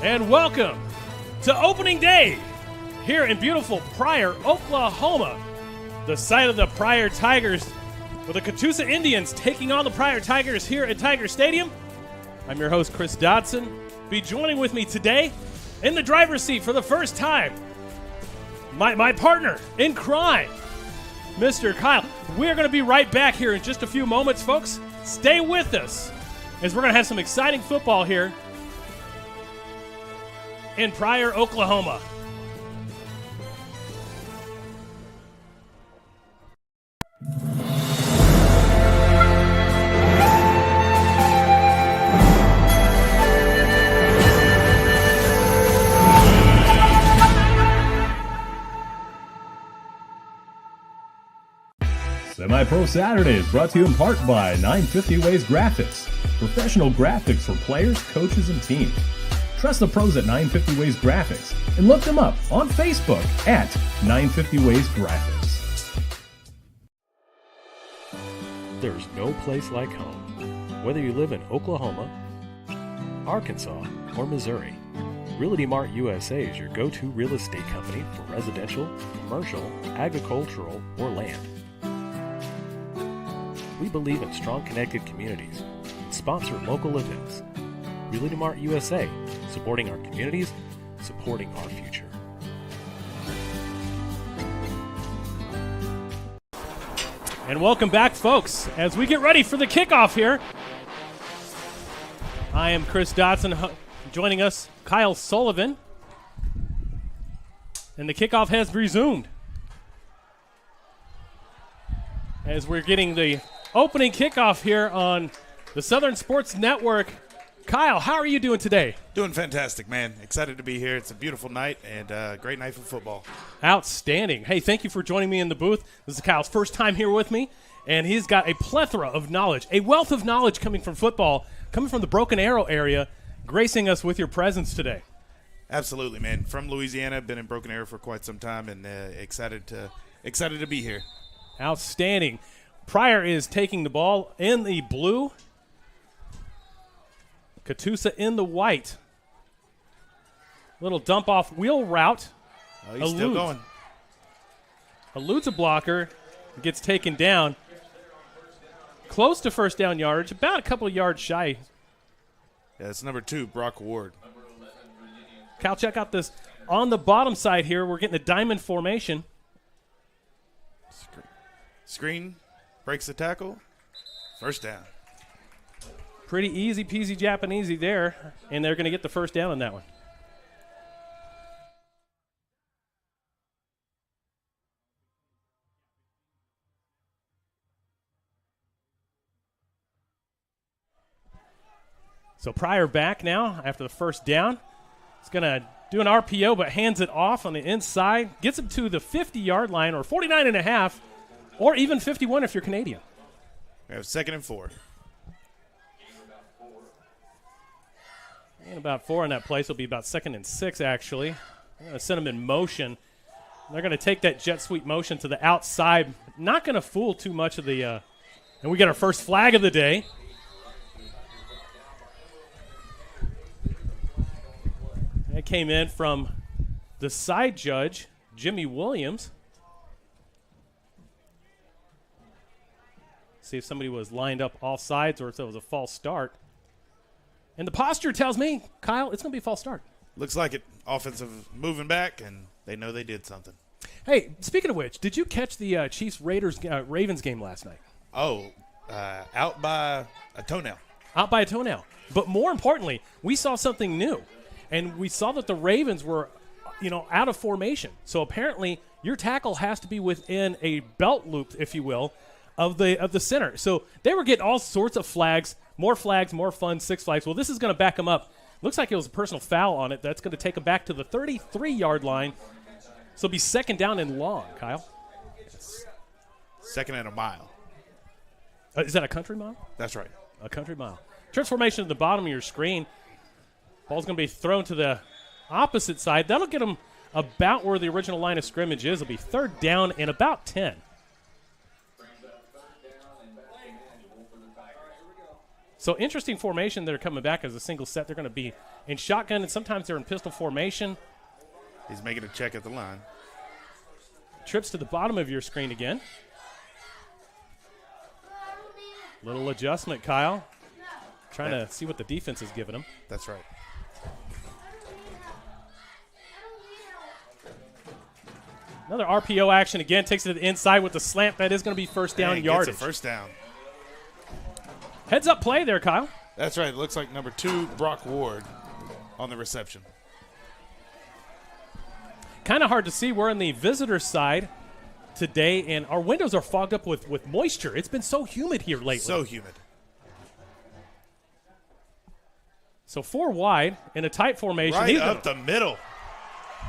and welcome to opening day here in beautiful Pryor, Oklahoma, the site of the Pryor Tigers, with the Catoosa Indians taking on the Pryor Tigers here at Tiger Stadium. I'm your host, Chris Dodson. Be joining with me today in the driver's seat for the first time, my partner in crime, Mr. Kyle. We're going to be right back here in just a few moments, folks. Stay with us as we're going to have some exciting football here in Pryor, Oklahoma. Semi-Pro Saturday is brought to you in part by 950 Ways Graphics, professional graphics for players, coaches, and teams. Trust the pros at 950 Ways Graphics and look them up on Facebook at 950 Ways Graphics. There's no place like home. Whether you live in Oklahoma, Arkansas, or Missouri, Realty Mart USA is your go-to real estate company for residential, commercial, agricultural, or land. We believe in strong connected communities and sponsor local events. Realty Mart USA, supporting our communities, supporting our future. And welcome back, folks, as we get ready for the kickoff here. I am Chris Dodson, joining us, Kyle Sullivan. And the kickoff has resumed, as we're getting the opening kickoff here on the Southern Sports Network. Kyle, how are you doing today? Doing fantastic, man. Excited to be here. It's a beautiful night and a great night for football. Outstanding. Hey, thank you for joining me in the booth. This is Kyle's first time here with me, and he's got a plethora of knowledge, a wealth of knowledge coming from football, coming from the Broken Arrow area, gracing us with your presence today. Absolutely, man. From Louisiana, been in Broken Arrow for quite some time, and excited to be here. Outstanding. Pryor is taking the ball in the blue. Catoosa in the white. Little dump-off wheel route. Oh, he's still going. Eludes a blocker. Gets taken down. Close to first down yardage. About a couple of yards shy. Yeah, it's number 2, Brock Ward. Cal, check out this. On the bottom side here, we're getting a diamond formation. Screen. Breaks the tackle. First down. Pretty easy peasy Japanesey there, and they're going to get the first down on that one. So Pryor back now after the first down. He's going to do an RPO, but hands it off on the inside. Gets him to the 50-yard line, or 49.5, or even 51 if you're Canadian. We have 2nd and 4. And about 4 in that place. Will be about 2nd and 6, actually. I'm going to send them in motion. They're going to take that jet sweep motion to the outside. Not going to fool too much of the and we get our first flag of the day. That came in from the side judge, Jimmy Williams. See if somebody was lined up off sides or if it was a false start. And the posture tells me, Kyle, it's going to be a false start. Looks like it. Offensive moving back, and they know they did something. Hey, speaking of which, did you catch the Chiefs-Ravens game last night? Oh, out by a toenail. Out by a toenail. But more importantly, we saw something new. And we saw that the Ravens were, out of formation. So apparently your tackle has to be within a belt loop, if you will, of the center. So they were getting all sorts of flags, more fun, 6 flags. Well, this is going to back them up. Looks like it was a personal foul on it. That's going to take them back to the 33-yard line. So it'll be 2nd down and long, Kyle. It's 2nd and a mile. Is that a country mile? That's right. A country mile. Transformation at the bottom of your screen. Ball's going to be thrown to the opposite side. That'll get them about where the original line of scrimmage is. It'll be 3rd down and about 10. So interesting formation. They're coming back as a single set. They're going to be in shotgun, and sometimes they're in pistol formation. He's making a check at the line. Trips to the bottom of your screen again. Little adjustment, Kyle. Trying to see what the defense is giving him. That's right. Another RPO action again. Takes it to the inside with the slant. That is going to be first down yardage. Gets a first down. Heads up play there, Kyle. That's right. It looks like number 2, Brock Ward, on the reception. Kind of hard to see. We're on the visitor side today, and our windows are fogged up with moisture. It's been so humid here lately. So humid. So 4 wide in a tight formation. Right up the middle.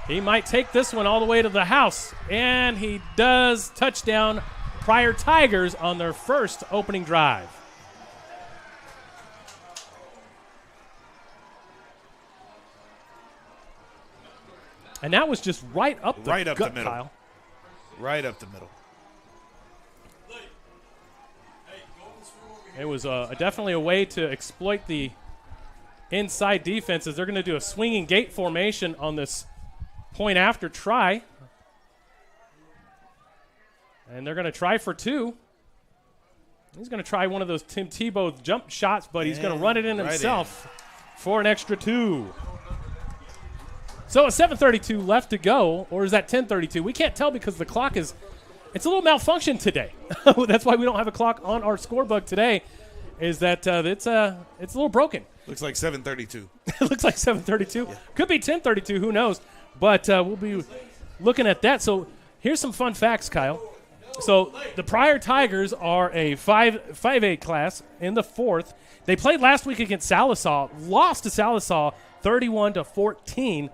He might take this one all the way to the house, and he does. Touchdown, Pryor Tigers on their first opening drive. And that was just right up the gut, the middle. Kyle. Right up the middle. It was definitely a way to exploit the inside defenses. They're going to do a swinging gate formation on this point after try. And they're going to try for 2. He's going to try one of those Tim Tebow jump shots, but he's going to run it in himself for an extra 2. So a 7:32 left to go, or is that 10:32? We can't tell because the clock is – it's a little malfunctioned today. That's why we don't have a clock on our scorebook today, is that it's a little broken. Looks like 7:32. It looks like 7:32. Yeah. Could be 10:32. Who knows? But we'll be looking at that. So here's some fun facts, Kyle. So the Pryor Tigers are a 5A class in the 4th. They played last week against Sallisaw, lost to Sallisaw 31-14.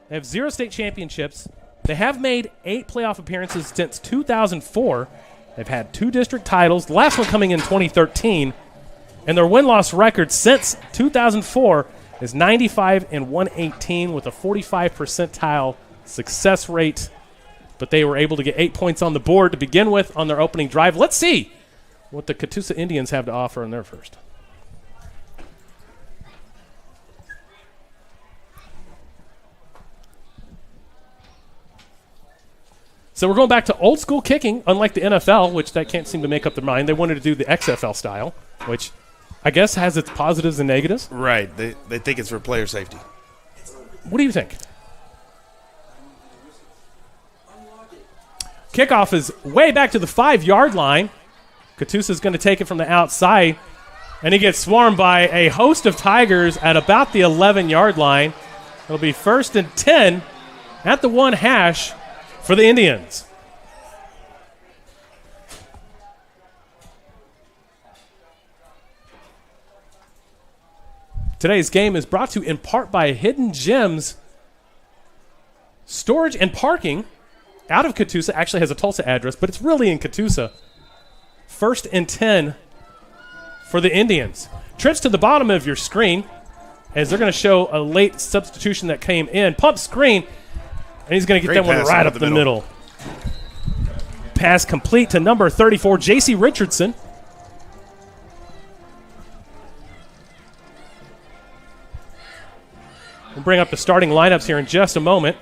They have 0 state championships. They have made 8 playoff appearances since 2004. They've had 2 district titles, the last one coming in 2013. And their win-loss record since 2004 is 95-118 with a 45 percentile success rate. But they were able to get 8 points on the board to begin with on their opening drive. Let's see what the Catoosa Indians have to offer in their first. So we're going back to old school kicking, unlike the NFL, which that can't seem to make up their mind. They wanted to do the XFL style, which I guess has its positives and negatives. Right. They think it's for player safety. What do you think? Kickoff is way back to the 5-yard line. Catoosa is going to take it from the outside, and he gets swarmed by a host of Tigers at about the 11-yard line. It'll be 1st and 10 at the 1 hash for the Indians. Today's game is brought to you in part by Hidden Gems Storage and Parking out of Catoosa. Actually has a Tulsa address, but it's really in Catoosa. 1st and 10 for the Indians. Trips to the bottom of your screen as they're going to show a late substitution that came in. Pump screen. And he's going to get that one right up the middle. Pass complete to number 34, J.C. Richardson. We'll bring up the starting lineups here in just a moment.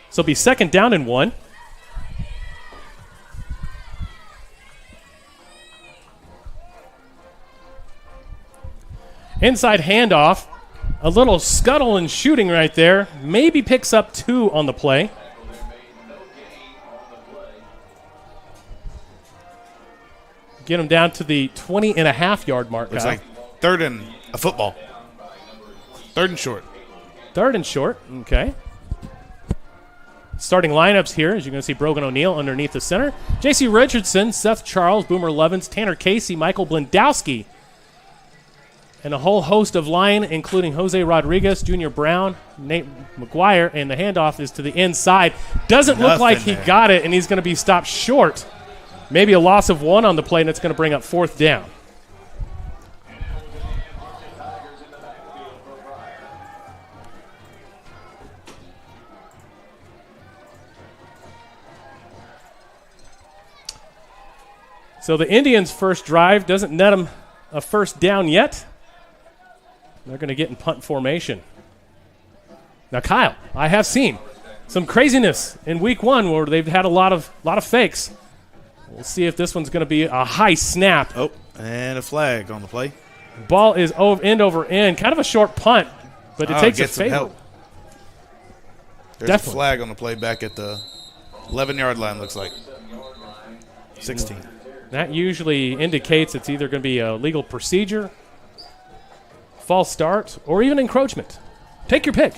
So it'll be 2nd down and 1. Inside handoff, a little scuttle and shooting right there. Maybe picks up 2 on the play. Get him down to the 20.5-yard mark. Looks like 3rd and a football. 3rd and short. 3rd and short, okay. Starting lineups here, as you're going to see Brogan O'Neill underneath the center. J.C. Richardson, Seth Charles, Boomer Levins, Tanner Casey, Michael Blendowski, and a whole host of line, including Jose Rodriguez, Junior Brown, Nate McGuire, and the handoff is to the inside. Doesn't look like he got it, and he's going to be stopped short. Maybe a loss of 1 on the play, and it's going to bring up 4th down. So the Indians' first drive doesn't net them a first down yet. They're going to get in punt formation. Now, Kyle, I have seen some craziness in week one where they've had a lot of fakes. We'll see if this one's going to be a high snap. Oh, and a flag on the play. Ball is end over end. Kind of a short punt, but it takes a favor. Help. There's Definitely. a flag on the play back at the 11-yard line, looks like. 16. That usually indicates it's either going to be a legal procedure, false start, or even encroachment. Take your pick.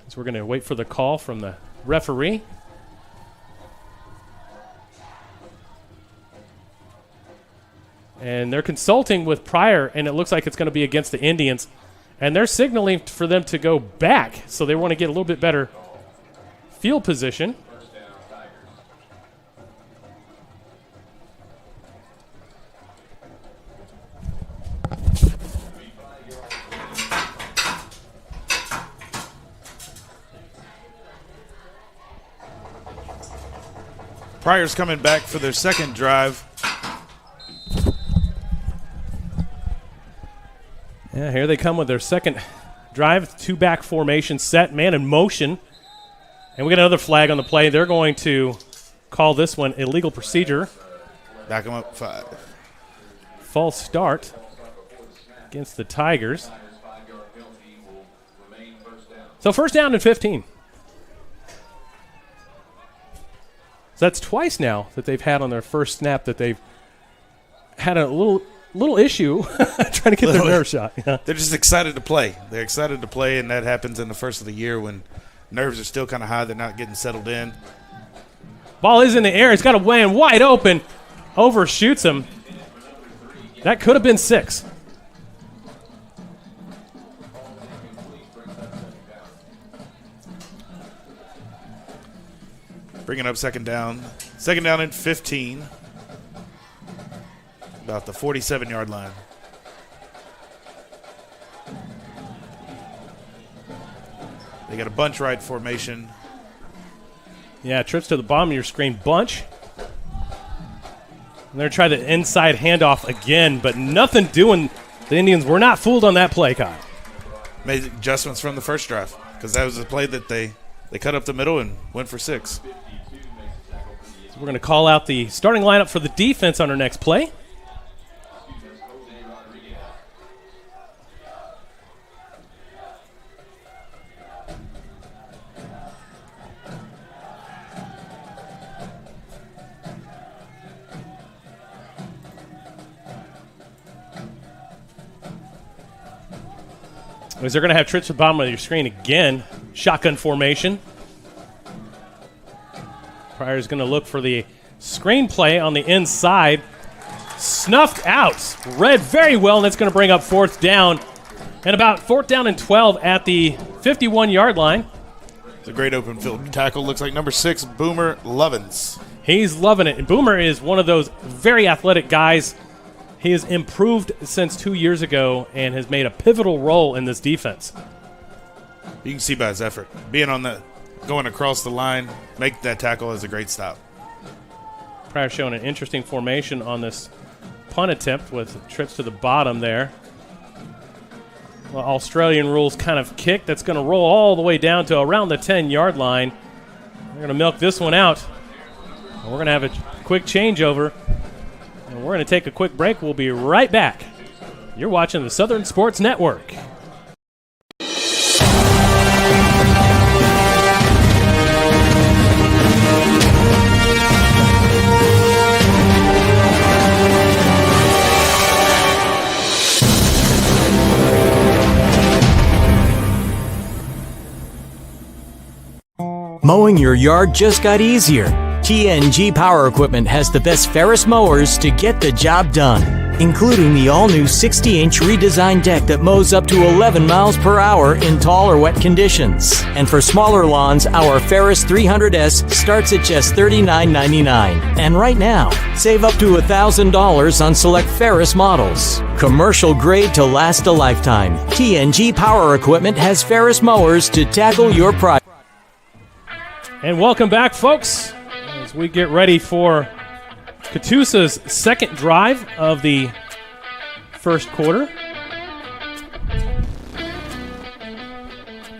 So we're going to wait for the call from the referee. And they're consulting with Pryor, and it looks like it's going to be against the Indians. And they're signaling for them to go back, so they want to get a little bit better field position. Pryor's coming back for their second drive. Yeah, here they come with their second drive. Two-back formation set, man in motion. And we got another flag on the play. They're going to call this one illegal procedure. Back them up 5. False start against the Tigers. So first down and 15. So that's twice now that they've had on their first snap that they've had a little issue trying to get their nerve shot. Yeah. They're just excited to play. They're excited to play, and that happens in the first of the year when nerves are still kind of high. They're not getting settled in. Ball is in the air. It's got a man wide open. Overshoots him. That could have been 6. Bringing up second down. Second down and 15. About the 47-yard line. They got a bunch right formation. Yeah, trips to the bottom of your screen. Bunch. And they're trying the inside handoff again, but nothing doing. The Indians were not fooled on that play, Kyle. Made adjustments from the first drive because that was the play that they cut up the middle and went for 6. So we're going to call out the starting lineup for the defense on our next play. They're going to have trips to the bottom of your screen again. Shotgun formation. Pryor's going to look for the screen play on the inside. Snuffed out. Read very well, and that's going to bring up 4th down. And about 4th down and 12 at the 51-yard line. It's a great open field tackle. Looks like number 6, Boomer Lovins. He's loving it. And Boomer is one of those very athletic guys. He has improved since 2 years ago and has made a pivotal role in this defense. You can see by his effort. Being on the, going across the line, make that tackle is a great stop. Pryor showing an interesting formation on this punt attempt with trips to the bottom there. Well, Australian rules kind of kick. That's going to roll all the way down to around the 10-yard line. They're going to milk this one out. And we're going to have a quick changeover. And we're going to take a quick break. We'll be right back. You're watching the Southern Sports Network. Mowing your yard just got easier. TNG Power Equipment has the best Ferris mowers to get the job done, including the all-new 60-inch redesigned deck that mows up to 11 miles per hour in tall or wet conditions. And for smaller lawns, our Ferris 300S starts at just $39.99. And right now, save up to $1,000 on select Ferris models. Commercial grade to last a lifetime. TNG Power Equipment has Ferris mowers to tackle your project. And welcome back, folks. as we get ready for Catoosa's second drive of the first quarter.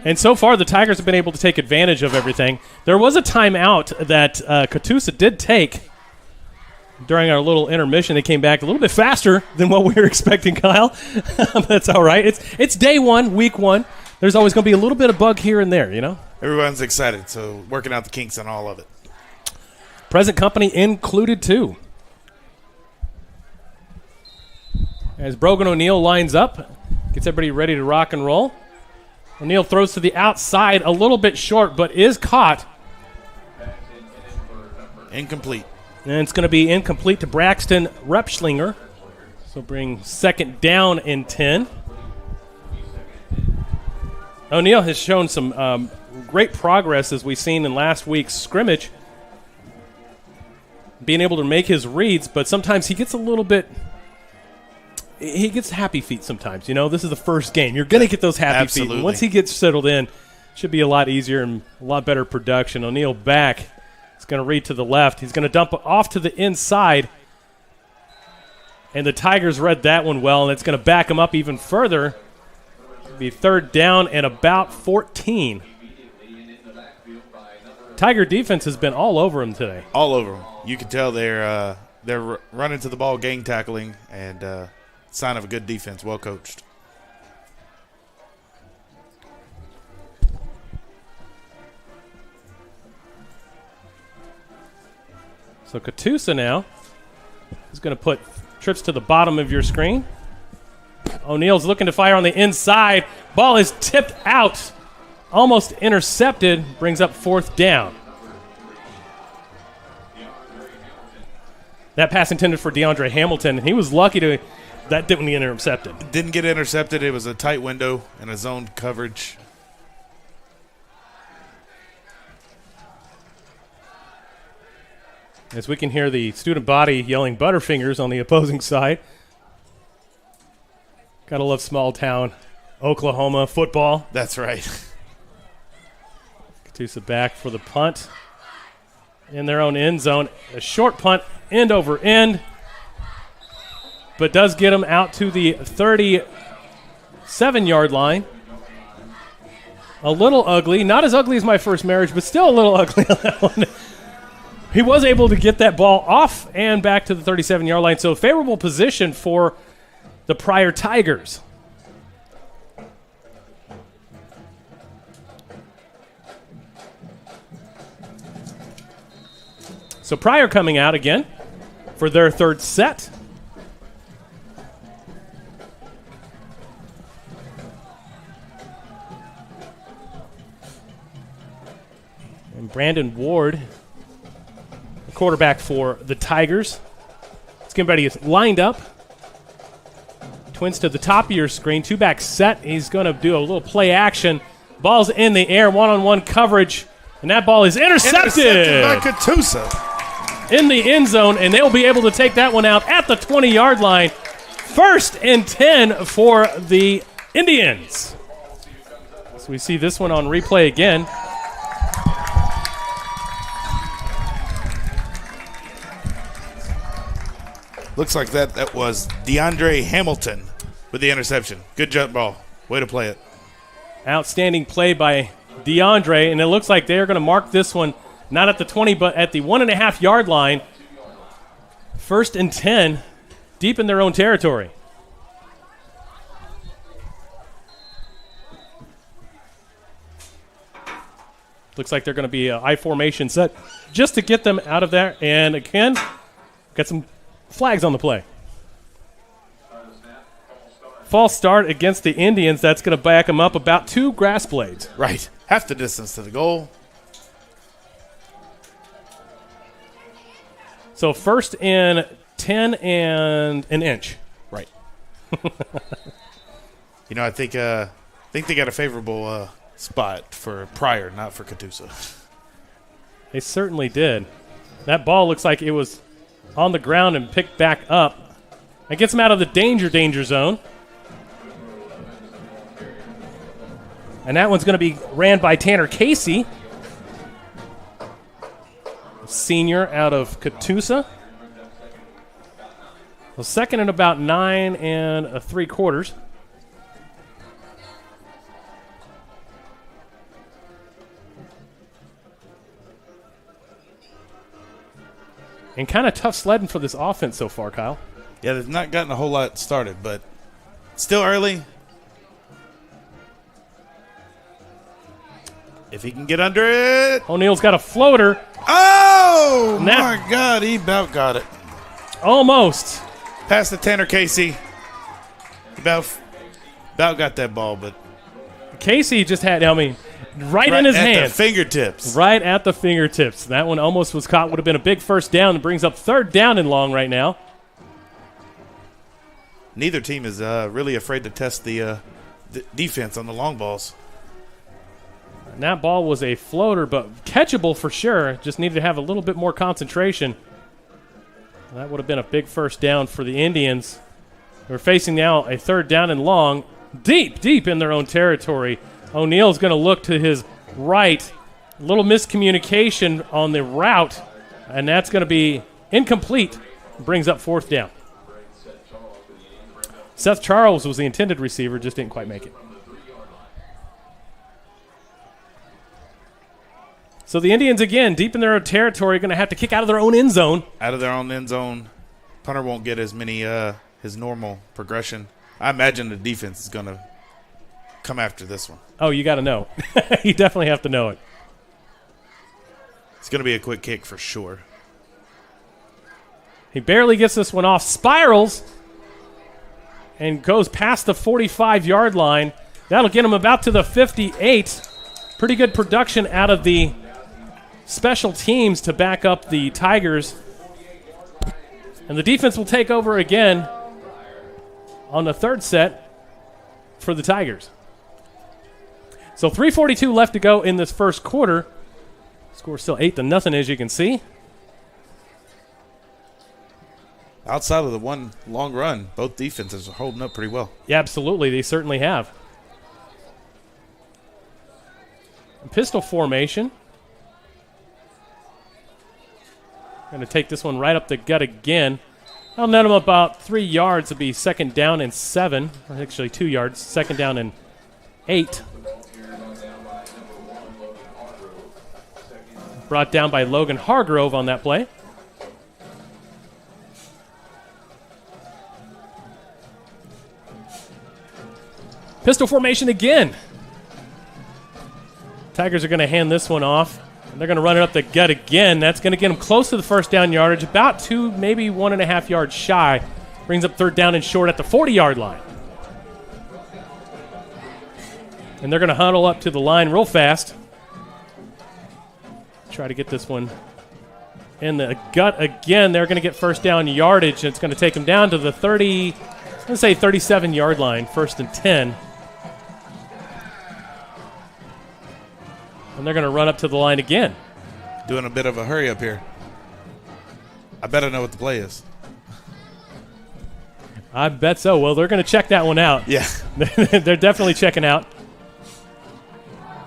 And so far, the Tigers have been able to take advantage of everything. There was a timeout that Catoosa did take during our little intermission. They came back a little bit faster than what we were expecting, Kyle. That's all right. It's day one, week one. There's always going to be a little bit of bug here and there, you know? Everyone's excited, so working out the kinks on all of it. Present company included, too. As Brogan O'Neill lines up, gets everybody ready to rock and roll. O'Neill throws to the outside, a little bit short, but is caught. Incomplete. And it's going to be incomplete to Braxton Repschlinger. So bring second down and 10. O'Neill has shown some great progress, as we've seen in last week's scrimmage, being able to make his reads, but sometimes he gets a little bit – he gets happy feet sometimes. You know, this is the first game. You're going to get those happy feet. And once he gets settled in, it should be a lot easier and a lot better production. O'Neill back. He's going to read to the left. He's going to dump off to the inside. And the Tigers read that one well, and it's going to back him up even further. It'll be third down and about 14. Tiger defense has been all over him today. All over him. You can tell they're running to the ball, gang tackling, and sign of a good defense, well coached. So Catoosa now is going to put trips to the bottom of your screen. O'Neill's looking to fire on the inside. Ball is tipped out, almost intercepted, brings up fourth down. That pass intended for DeAndre Hamilton, and he was lucky to – that didn't get intercepted. Didn't get intercepted. It was a tight window and a zone coverage. As we can hear the student body yelling Butterfingers on the opposing side. Gotta love small town Oklahoma football. That's right. Catoosa back for the punt in their own end zone. A short punt, end over end, but does get them out to the 37-yard line. A little ugly. Not as ugly as my first marriage, but still a little ugly on that one. He was able to get that ball off and back to the 37-yard line. So favorable position for the Pryor Tigers. So Pryor coming out again for their third set. And Brandon Ward, the quarterback for the Tigers. Let's get everybody lined up. Twins to the top of your screen. Two-back set. He's going to do a little play action. Ball's in the air, one-on-one coverage, and that ball is intercepted by Catoosa in the end zone, and they'll be able to take that one out at the 20-yard line. First and 10 for the Indians. So we see this one on replay again. Looks like that was DeAndre Hamilton with the interception. Good jump ball. Way to play it. Outstanding play by DeAndre, and it looks like they're going to mark this one not at the 20, but at the 1.5-yard line. First and 10, deep in their own territory. Looks like they're going to be an I formation set just to get them out of there. And again, got some flags on the play. False start against the Indians. That's going to back them up about 2 grass blades. Right. Half the distance to the goal. So first and 10 and an inch. Right. You know, I think they got a favorable spot for Pryor, not for Catoosa. They certainly did. That ball looks like it was on the ground and picked back up. It gets them out of the danger zone. And that one's going to be ran by Tanner Casey. senior out of Catoosa. Well, second and about 9 3/4. And kind of tough sledding for this offense so far, Kyle. Yeah, they've not gotten a whole lot started, but still early. If he can get under it. O'Neal's got a floater. Oh, my God. He about got it. Almost. Past the Tanner Casey. About got that ball, but. Casey just had, right in his at hands. The fingertips. Right at the fingertips. That one almost was caught. Would have been a big first down. It brings up 3rd down and long right now. Neither team is really afraid to test the defense on the long balls. And that ball was a floater, but catchable for sure. Just needed to have a little bit more concentration. That would have been a big first down for the Indians. They're facing now a 3rd down and long, deep in their own territory. O'Neal's going to look to his right. A little miscommunication on the route, and that's going to be incomplete. Brings up 4th down. Seth Charles was the intended receiver, just didn't quite make it. So the Indians, again, deep in their own territory, going to have to kick out of their own end zone. Out of their own end zone. Punter won't get as many his normal progression. I imagine the defense is going to come after this one. Oh, you got to know. You definitely have to know it. It's going to be a quick kick for sure. He barely gets this one off, spirals, and goes past the 45-yard line. That'll get him about to the 58. Pretty good production out of the special teams to back up the Tigers. And the defense will take over again on the 3rd set for the Tigers. So 3:42 left to go in this first quarter. Score still 8-0, as you can see. Outside of the one long run, both defenses are holding up pretty well. Yeah, absolutely. They certainly have. Pistol formation. Going to take this one right up the gut again. I'll net him about 3 yards. It'll be 2nd down and 7. Or actually 2 yards. 2nd down and 8. Brought down by Logan Hargrove on that play. Pistol formation again. Tigers are going to hand this one off. And they're going to run it up the gut again. That's going to get them close to the first down yardage, about 2, maybe 1.5 yards shy. Brings up 3rd down and short at the 40-yard line. And they're going to huddle up to the line real fast. Try to get this one in the gut again. They're going to get first down yardage, and it's going to take them down to the 37-yard line, 1st and 10. And they're going to run up to the line again. Doing a bit of a hurry up here. I bet I know what the play is. I bet so. Well, they're going to check that one out. Yeah. They're definitely checking out.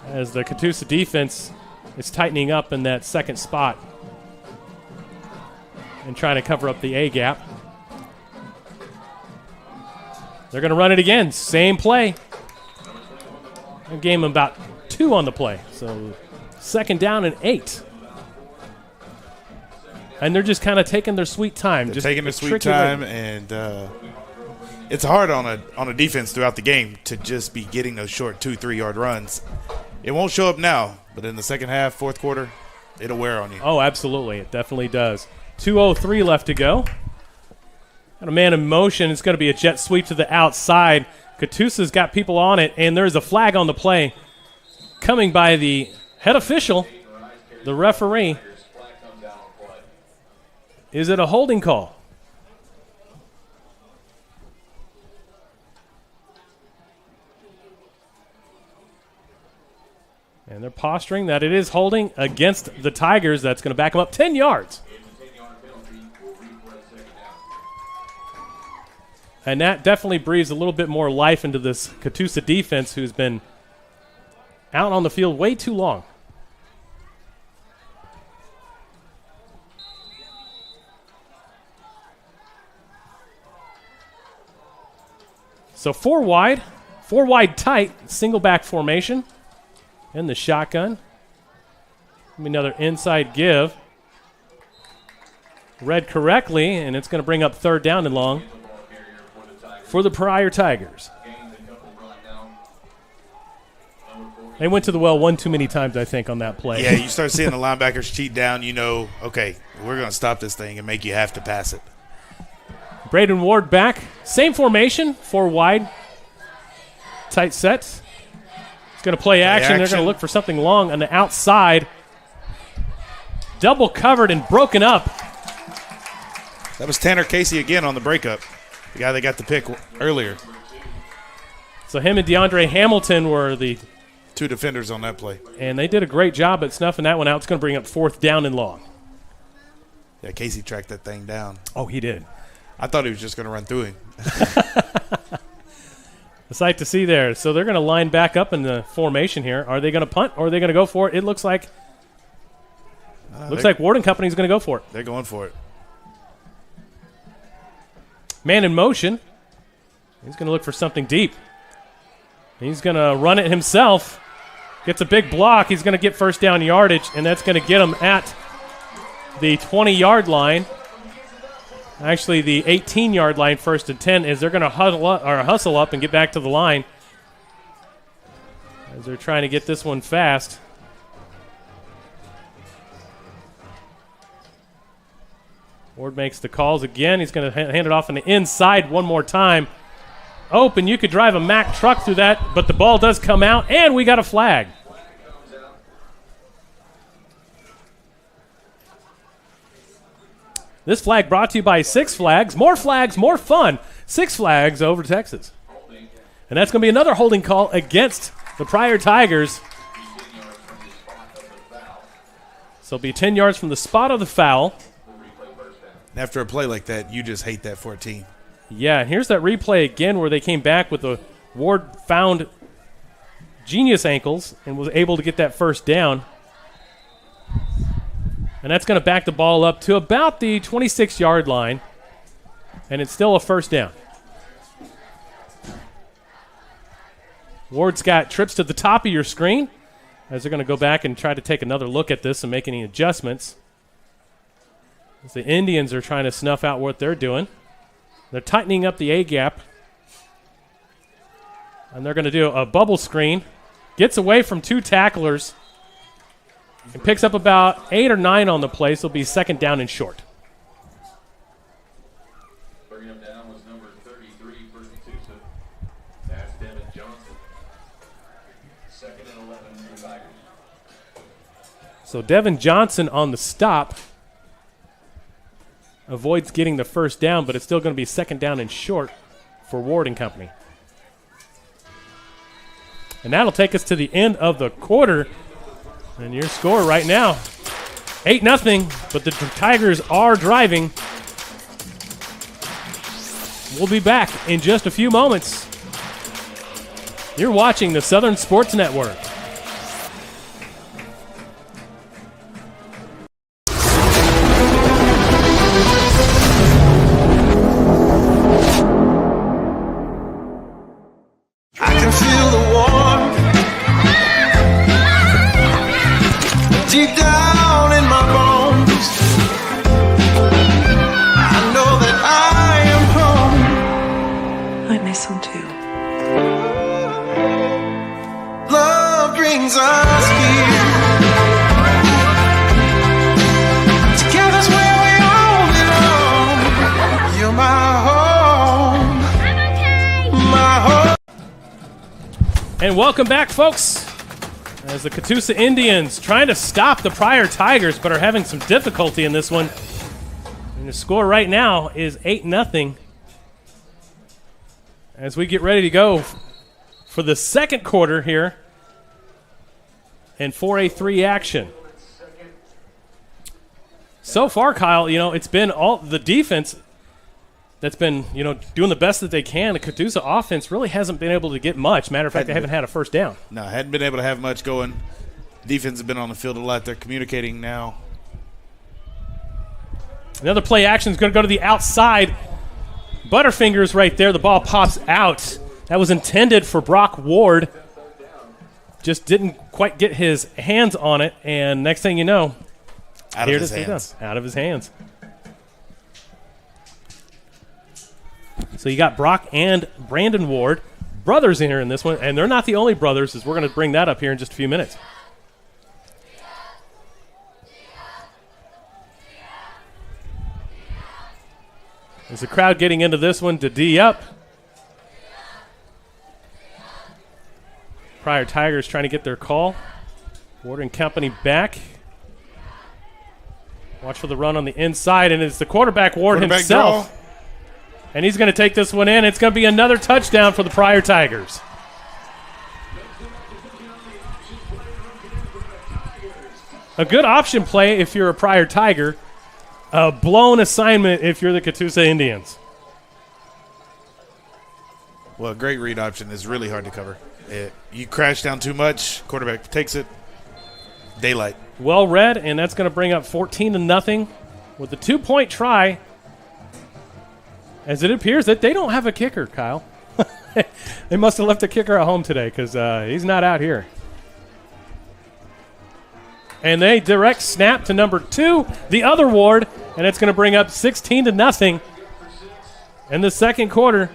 As the Catoosa defense is tightening up in that 2nd spot and trying to cover up the A gap. They're going to run it again. Same play. They gave them about 2 on the play. So 2nd down and 8. And they're just kind of taking their sweet time. They're just taking their sweet time, and it's hard on a defense throughout the game to just be getting those short 2-3 yard runs. It won't show up now, but in the second half, 4th quarter, it'll wear on you. Oh, absolutely. It definitely does. 2:03 left to go. Got a man in motion. It's going to be a jet sweep to the outside. Catoosa's got people on it, and there's a flag on the play coming by the head official, the referee. Is it a holding call? And they're posturing that it is holding against the Tigers. That's going to back them up 10 yards. And that definitely breathes a little bit more life into this Catoosa defense, who's been out on the field way too long. So four wide tight, single back formation. And the shotgun. Another inside give. Read correctly, and it's going to bring up third down and long for the Pryor Tigers. They went to the well one too many times, I think, on that play. Yeah, you start seeing the linebackers cheat down, you know, okay, we're going to stop this thing and make you have to pass it. Braden Ward back. Same formation, four wide. Tight sets. It's going to play action. They're going to look for something long on the outside. Double covered and broken up. That was Tanner Casey again on the breakup, the guy that got the pick earlier. So him and DeAndre Hamilton were the two defenders on that play. And they did a great job at snuffing that one out. It's going to bring up fourth down and long. Yeah, Casey tracked that thing down. Oh, he did. I thought he was just going to run through him. A sight to see there. So they're going to line back up in the formation here. Are they going to punt or are they going to go for it? It looks like Ward and Company is going to go for it. They're going for it. Man in motion. He's going to look for something deep. He's going to run it himself. Gets a big block. He's going to get first down yardage, and that's going to get him at the 20-yard line. Actually, the 18-yard line, first and 10, as they're going to hustle up and get back to the line as they're trying to get this one fast. Ward makes the calls again. He's going to hand it off on the inside one more time. Open, you could drive a Mack truck through that, but the ball does come out, and we got a flag. This flag brought to you by Six Flags. More flags, more fun. Six Flags over Texas. And that's going to be another holding call against the Pryor Tigers. So it'll be 10 yards from the spot of the foul. After a play like that, you just hate that for a team. Yeah, and here's that replay again where they came back with the Ward found genius ankles and was able to get that first down. And that's going to back the ball up to about the 26-yard line. And it's still a first down. Ward's got trips to the top of your screen as they're going to go back and try to take another look at this and make any adjustments. As the Indians are trying to snuff out what they're doing. They're tightening up the A-gap. And they're going to do a bubble screen. Gets away from two tacklers. And picks up about 8 or 9 on the play, so it'll be second down and short. Bringing him down was number 33 for Catoosa. That's Devin Johnson. Second and 11 for the Tigers. So Devin Johnson on the stop. Avoids getting the first down, but it's still going to be second down and short for Ward and Company. And that'll take us to the end of the quarter. And your score right now, 8-0, but the Tigers are driving. We'll be back in just a few moments. You're watching the Southern Sports Network. Deep down in my bones, I know that I am home. I miss him too. Love brings us here. Together's where we all belong. You're my home, my home. And welcome back, folks. As the Catoosa Indians trying to stop the Pryor Tigers, but are having some difficulty in this one. And the score right now is 8-0. As we get ready to go for the second quarter here and 4A3 action. So far, Kyle, it's been all the defense that's been, doing the best that they can. The Catoosa offense really hasn't been able to get much. Matter of fact, they haven't had a first down. No, hadn't been able to have much going. Defense has been on the field a lot. They're communicating now. Another play action is going to go to the outside. Butterfingers right there. The ball pops out That was intended for Brock Ward. Just didn't quite get his hands on it, and next thing you know, Out of his hands. Out of his hands. So you got Brock and Brandon Ward, brothers in here in this one, and they're not the only brothers, as we're going to bring that up here in just a few minutes. There's the crowd getting into this one to D up. Pryor Tigers trying to get their call. Ward and company back. Watch for the run on the inside, and it's the quarterback, Ward himself. Draw. And he's going to take this one in. It's going to be another touchdown for the Pryor Tigers. A good option play if you're a Pryor Tiger. A blown assignment if you're the Catoosa Indians. Well, a great read option is really hard to cover. You crash down too much, quarterback takes it, daylight. Well read, and that's going to bring up 14-0 with the 2-point try. As it appears that they don't have a kicker, Kyle. They must have left a kicker at home today because he's not out here. And they direct snap to number 2, the other Ward, and it's going to bring up 16-0 in the second quarter.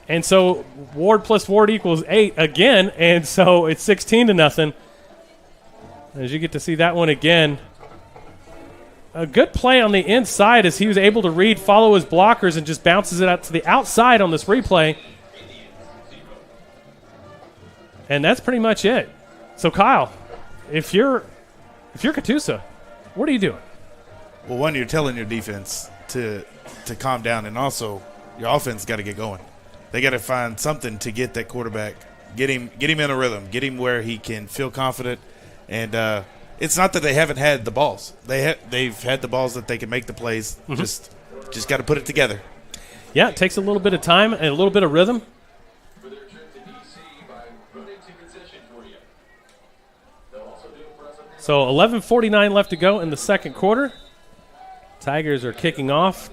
And so Ward plus Ward equals 8 again, and so it's 16-0. As you get to see that one again. A good play on the inside as he was able to read, follow his blockers, and just bounces it out to the outside on this replay. And that's pretty much it. So, Kyle, if you're Catoosa, what are you doing? Well, one, you're telling your defense to calm down, and also your offense got to get going. They got to find something to get that quarterback, get him in a rhythm, get him where he can feel confident. And it's not that they haven't had the balls; they've had the balls that they can make the plays. Mm-hmm. Just got to put it together. Yeah, it takes a little bit of time and a little bit of rhythm. So 11:49 left to go in the second quarter. Tigers are kicking off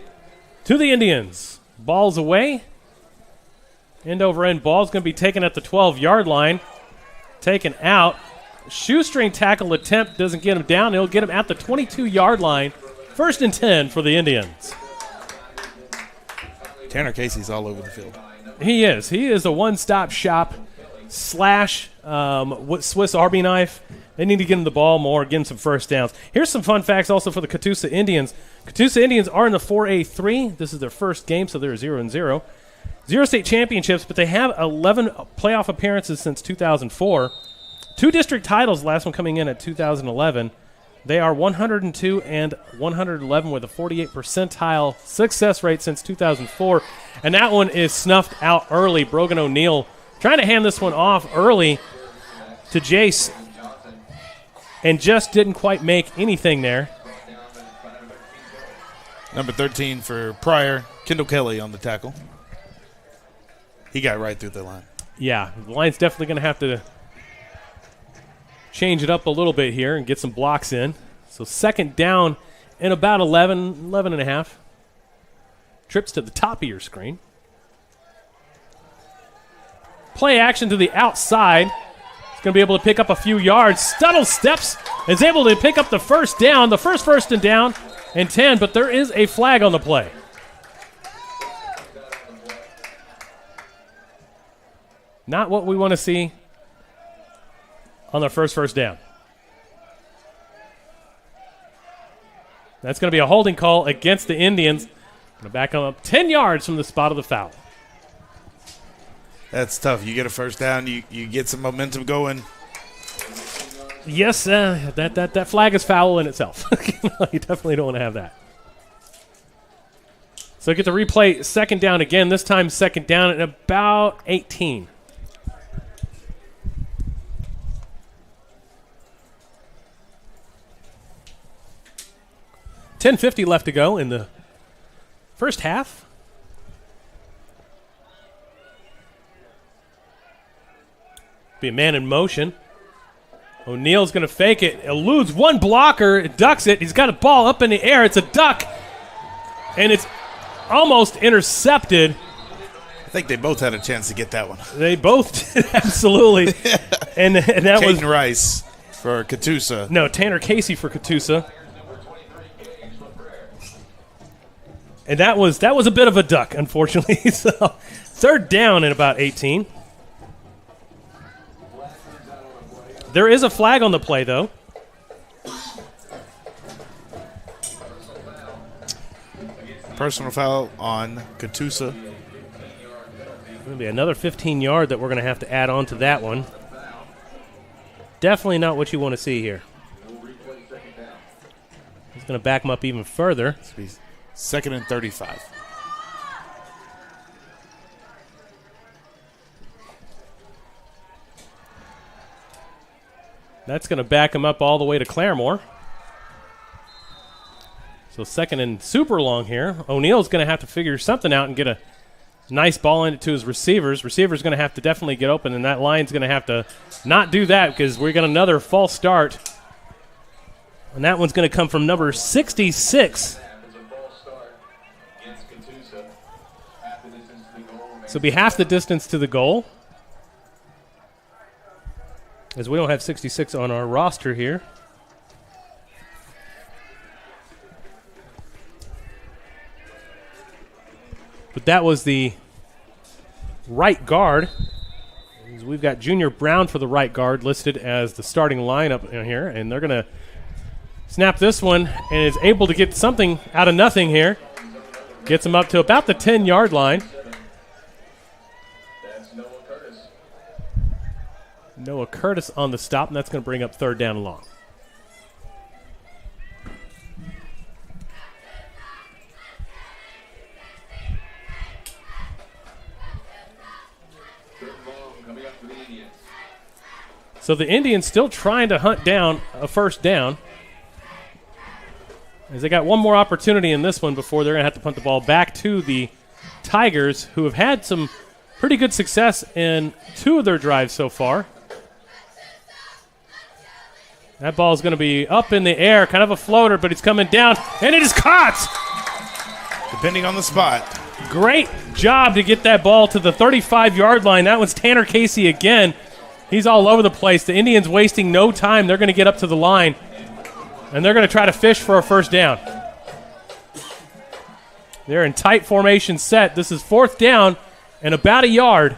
to the Indians. Ball's away. End over end ball's going to be taken at the 12-yard line. Taken out. Shoestring tackle attempt doesn't get him down. He'll get him at the 22-yard line. 1st and 10 for the Indians. Tanner Casey's all over the field. He is. He is a one-stop shop slash Swiss Army knife. They need to get him the ball more, get him some first downs. Here's some fun facts also for the Catoosa Indians. Catoosa Indians are in the 4A3. This is their first game, so they're 0-0. 0 state championships, but they have 11 playoff appearances since 2004. 2 district titles, the last one coming in at 2011. They are 102 and 111 with a 48 percentile success rate since 2004. And that one is snuffed out early. Brogan O'Neill trying to hand this one off early to Jace and just didn't quite make anything there. Number 13 for Pryor, Kendall Kelly on the tackle. He got right through the line. Yeah, the line's definitely going to have to change it up a little bit here and get some blocks in. So second down and about 11 and a half. Trips to the top of your screen. Play action to the outside. He's going to be able to pick up a few yards. Stuttle steps, is able to pick up the first down, the first and down and 10, but there is a flag on the play. Not what we want to see on the first down. That's going to be a holding call against the Indians. Going to back them up 10 yards from the spot of the foul. That's tough. You get a first down, you get some momentum going. Yes, that flag is foul in itself. You definitely don't want to have that. So get the replay, second down again. This time second down at about 18. $10:50 left to go in the first half. Be a man in motion. O'Neill's going to fake it. Eludes one blocker. Ducks it. He's got a ball up in the air. It's a duck. And it's almost intercepted. I think they both had a chance to get that one. They both did, absolutely. and that Caden was Rice for Catoosa. No, Tanner Casey for Catoosa. And that was a bit of a duck, unfortunately. So third down at about 18. There is a flag on the play, though. Personal foul on Catoosa. Going to be another 15-yard that we're going to have to add on to that one. Definitely not what you want to see here. He's going to back him up even further. 2nd and 35. That's going to back him up all the way to Claremore. So 2nd and super long here. O'Neill's going to have to figure something out and get a nice ball into to his receivers. Receivers going to have to definitely get open, and that line's going to have to not do that because we got another false start. And that one's going to come from number 66. So it'll be half the distance to the goal. As we don't have 66 on our roster here. But that was the right guard. We've got Junior Brown for the right guard listed as the starting lineup in here. And they're going to snap this one and is able to get something out of nothing here. Gets him up to about the 10-yard line. Noah Curtis on the stop, and that's going to bring up 3rd down and long. So the Indians still trying to hunt down a first down. As they got one more opportunity in this one before they're going to have to punt the ball back to the Tigers, who have had some pretty good success in 2 of their drives so far. That ball is going to be up in the air, kind of a floater, but it's coming down, and it is caught. Depending on the spot. Great job to get that ball to the 35-yard line. That was Tanner Casey again. He's all over the place. The Indians wasting no time. They're going to get up to the line, and they're going to try to fish for a first down. They're in tight formation set. This is 4th down and about a yard,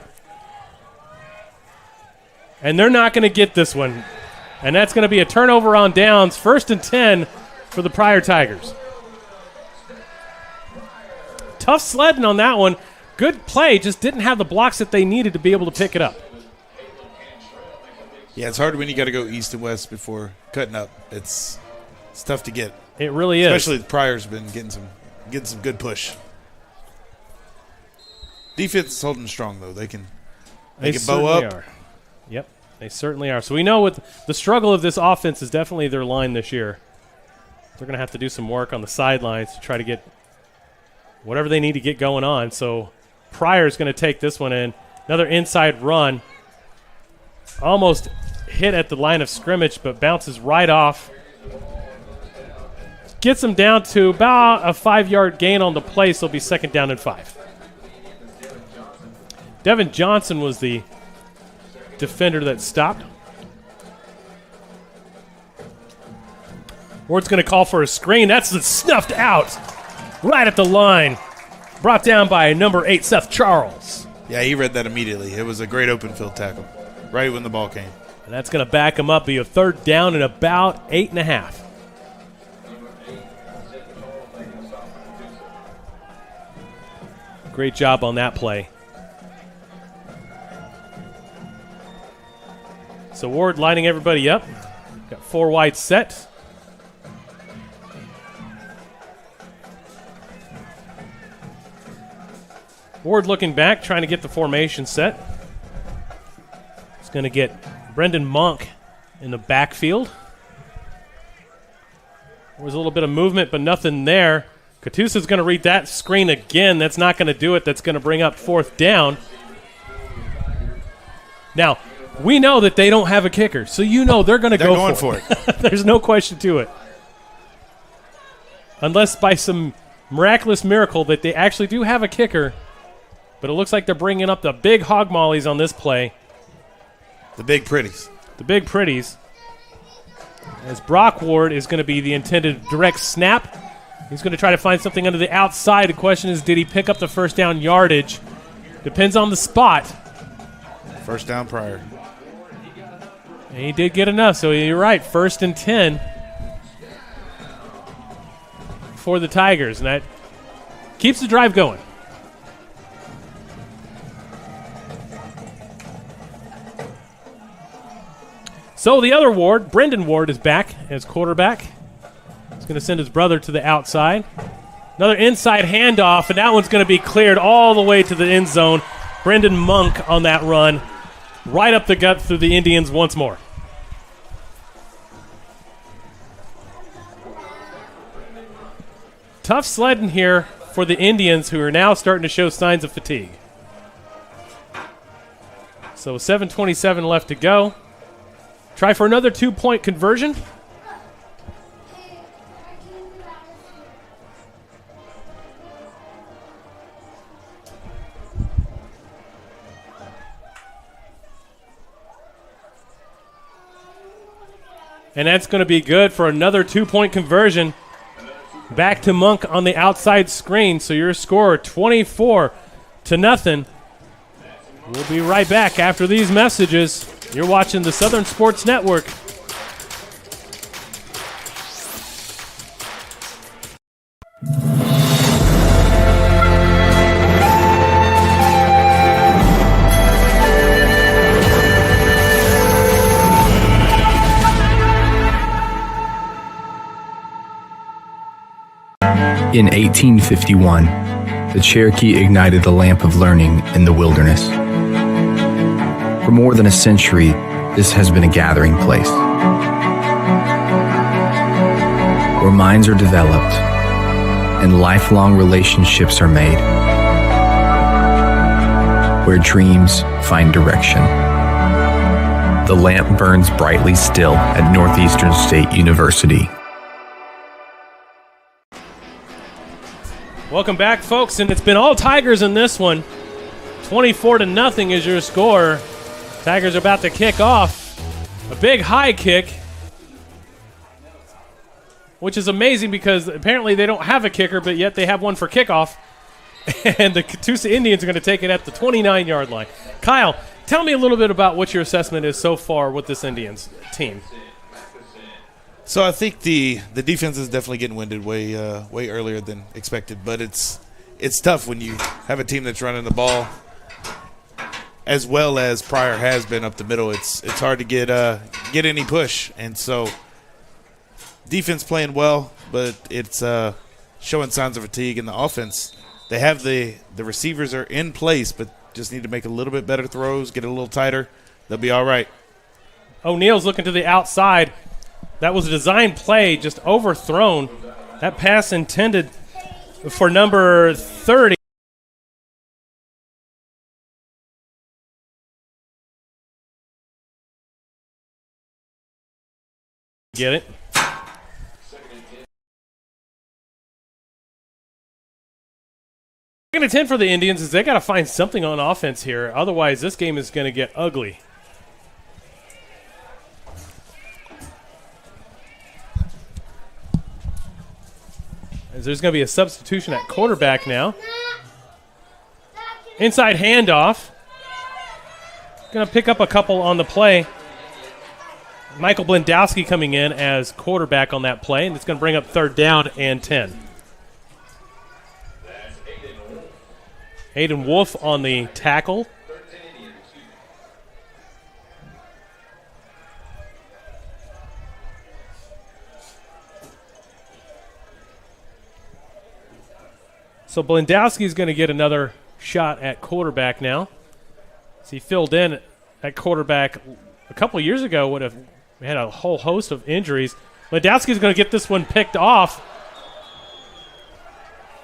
and they're not going to get this one. And that's going to be a turnover on downs, 1st and 10 for the Pryor Tigers. Tough sledding on that one. Good play, just didn't have the blocks that they needed to be able to pick it up. Yeah, it's hard when you got to go east and west before cutting up. It's tough to get. It really is. Especially the Pryor's been getting some good push. Defense is holding strong though. They can bow up. Are. Yep. They certainly are. So we know with the struggle of this offense is definitely their line this year. They're going to have to do some work on the sidelines to try to get whatever they need to get going on. So Pryor's going to take this one in. Another inside run. Almost hit at the line of scrimmage, but bounces right off. Gets them down to about a 5-yard gain on the play, so it'll be 2nd down and 5. Devin Johnson was the defender that stopped. Ward's going to call for a screen. That's snuffed out right at the line. Brought down by number 8, Seth Charles. Yeah, he read that immediately. It was a great open field tackle right when the ball came. And that's going to back him up, be a 3rd down and about 8.5. Great job on that play. So Ward lining everybody up. Got 4 wide set. Ward looking back, trying to get the formation set. He's going to get Brendan Monk in the backfield. There was a little bit of movement, but nothing there. Catoosa's going to read that screen again. That's not going to do it. That's going to bring up 4th down. Now, we know that they don't have a kicker, so you know they're going to go going for it. There's no question to it. Unless by some miraculous miracle that they actually do have a kicker, but it looks like they're bringing up the big hog mollies on this play. The big pretties. The big pretties. As Brock Ward is going to be the intended direct snap. He's going to try to find something under the outside. The question is, did he pick up the first down yardage? Depends on the spot. First down Pryor. And he did get enough, so you're right. 1st and 10 for the Tigers, and that keeps the drive going. So the other Ward, Brendan Ward, is back as quarterback. He's going to send his brother to the outside. Another inside handoff, and that one's going to be cleared all the way to the end zone. Brendan Monk on that run, right up the gut through the Indians once more. Tough sledding here for the Indians, who are now starting to show signs of fatigue. So 7:27 left to go. Try for another 2-point conversion. And that's going to be good for another 2-point conversion. Back to Monk on the outside screen. So your score 24-0. We'll be right back after these messages. You're watching the Southern Sports Network. In 1851, the Cherokee ignited the lamp of learning in the wilderness. For more than a century, this has been a gathering place where minds are developed and lifelong relationships are made, where dreams find direction. The lamp burns brightly still at Northeastern State University. Welcome back, folks, and it's been all Tigers in this one. 24-0 is your score. Tigers are about to kick off. A big high kick, which is amazing because apparently they don't have a kicker, but yet they have one for kickoff. And the Catoosa Indians are going to take it at the 29-yard line. Kyle, tell me a little bit about what your assessment is so far with this Indians team. So I think the defense is definitely getting winded way earlier than expected, but it's tough when you have a team that's running the ball as well as Pryor has been up the middle. It's hard to get any push, and so defense playing well, but it's showing signs of fatigue in the offense. They have the receivers are in place, but just need to make a little bit better throws, get a little tighter. They'll be all right. O'Neal's looking to the outside. That was a design play, just overthrown. That pass intended for number 30. Get it? Second and 10 for the Indians is they got to find something on offense here. Otherwise, this game is going to get ugly. As there's going to be a substitution at quarterback now. Inside handoff. Going to pick up a couple on the play. Michael Blendowski coming in as quarterback on that play, and it's going to bring up 3rd down and 10. Aiden Wolf on the tackle. So Blendowski is going to get another shot at quarterback now. So he filled in at quarterback a couple of years ago. Would have had a whole host of injuries. Blendowski is going to get this one picked off.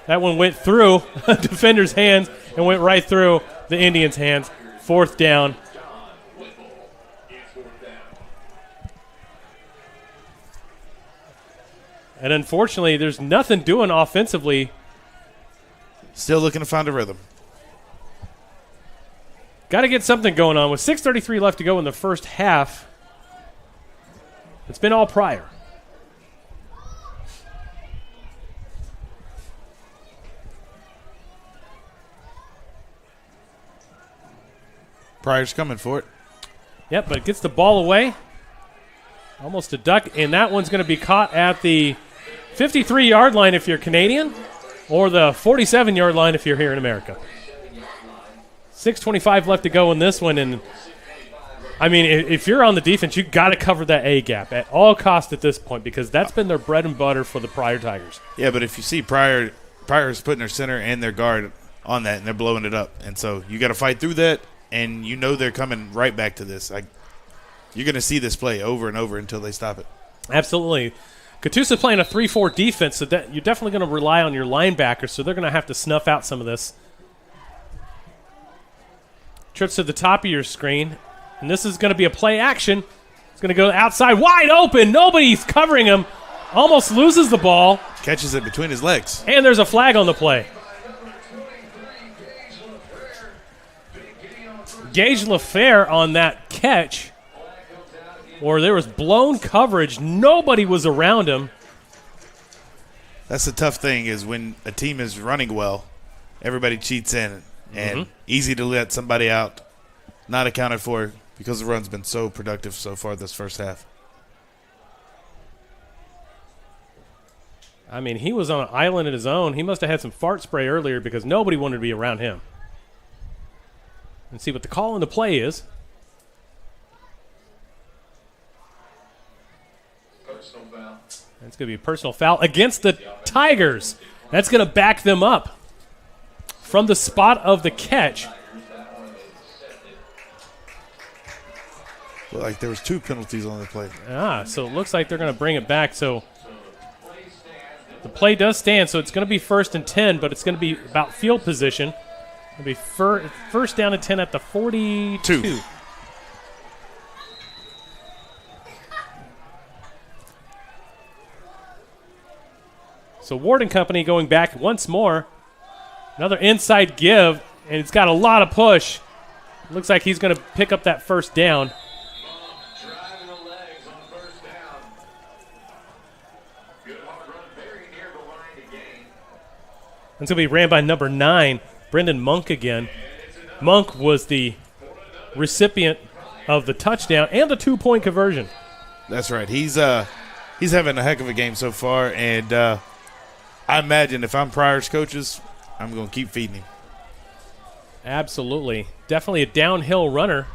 That one went through a defender's hands and went right through the Indians' hands. 4th down. And unfortunately, there's nothing doing offensively Still looking to find a rhythm. Got to get something going on. With 6:33 left to go in the first half, it's been all Pryor. Pryor's coming for it. Yep, but it gets the ball away. Almost a duck, and that one's going to be caught at the 53-yard line if you're Canadian, or the 47-yard line if you're here in America. 6:25 left to go in this one, and I mean, if you're on the defense, you got to cover that A gap at all costs at this point, because that's been their bread and butter for the Pryor Tigers. Yeah, but if you see Pryor's putting their center and their guard on that, and they're blowing it up, and so you got to fight through that, and you know they're coming right back to this. You're going to see this play over and over until they stop it. Absolutely. Catoosa playing a 3-4 defense, so that you're definitely going to rely on your linebackers, so they're going to have to snuff out some of this. Trips to the top of your screen, and this is going to be a play action. It's going to go outside, wide open. Nobody's covering him. Almost loses the ball. Catches it between his legs. And there's a flag on the play. Gage LaFair on that catch, or there was blown coverage. Nobody was around him. That's the tough thing, is when a team is running well, everybody cheats in, and easy to let somebody out, not accounted for, because the run's been so productive so far this first half. I mean, he was on an island of his own. He must have had some fart spray earlier because nobody wanted to be around him. And see what the call on the play is. Personal foul. That's going to be a personal foul against the Tigers. That's going to back them up from the spot of the catch. Well, like there was 2 penalties on the play. So it looks like they're going to bring it back. So the play does stand, so it's going to be 1st and 10, but it's going to be about field position. It'll be first down and 10 at the 42. So Ward and company going back once more. Another inside give, and it's got a lot of push. Looks like he's going to pick up that first down. Driving the legs on first down. Good hard run, very near the line to gain. It's going to be ran by number 9, Brendan Monk again. Monk was the recipient of the touchdown and the 2-point conversion. That's right. He's having a heck of a game so far, and I imagine if I'm Pryor's coaches, I'm going to keep feeding him. Absolutely. Definitely a downhill runner.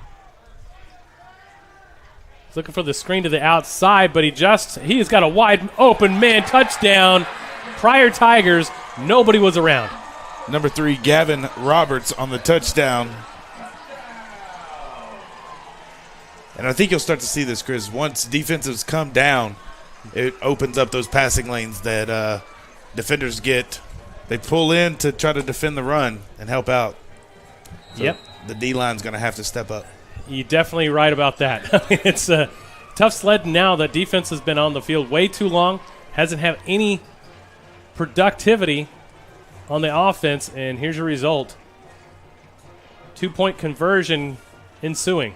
He's looking for the screen to the outside, but he's got a wide open man touchdown. Pryor Tigers, nobody was around. Number 3, Gavin Roberts on the touchdown. And I think you'll start to see this, Chris. Once defensives come down, it opens up those passing lanes that defenders get. They pull in to try to defend the run and help out. So yep. The D-line's going to have to step up. You're definitely right about that. It's a tough sled now. That defense has been on the field way too long, hasn't had any productivity on the offense, and here's your result. 2-point conversion ensuing.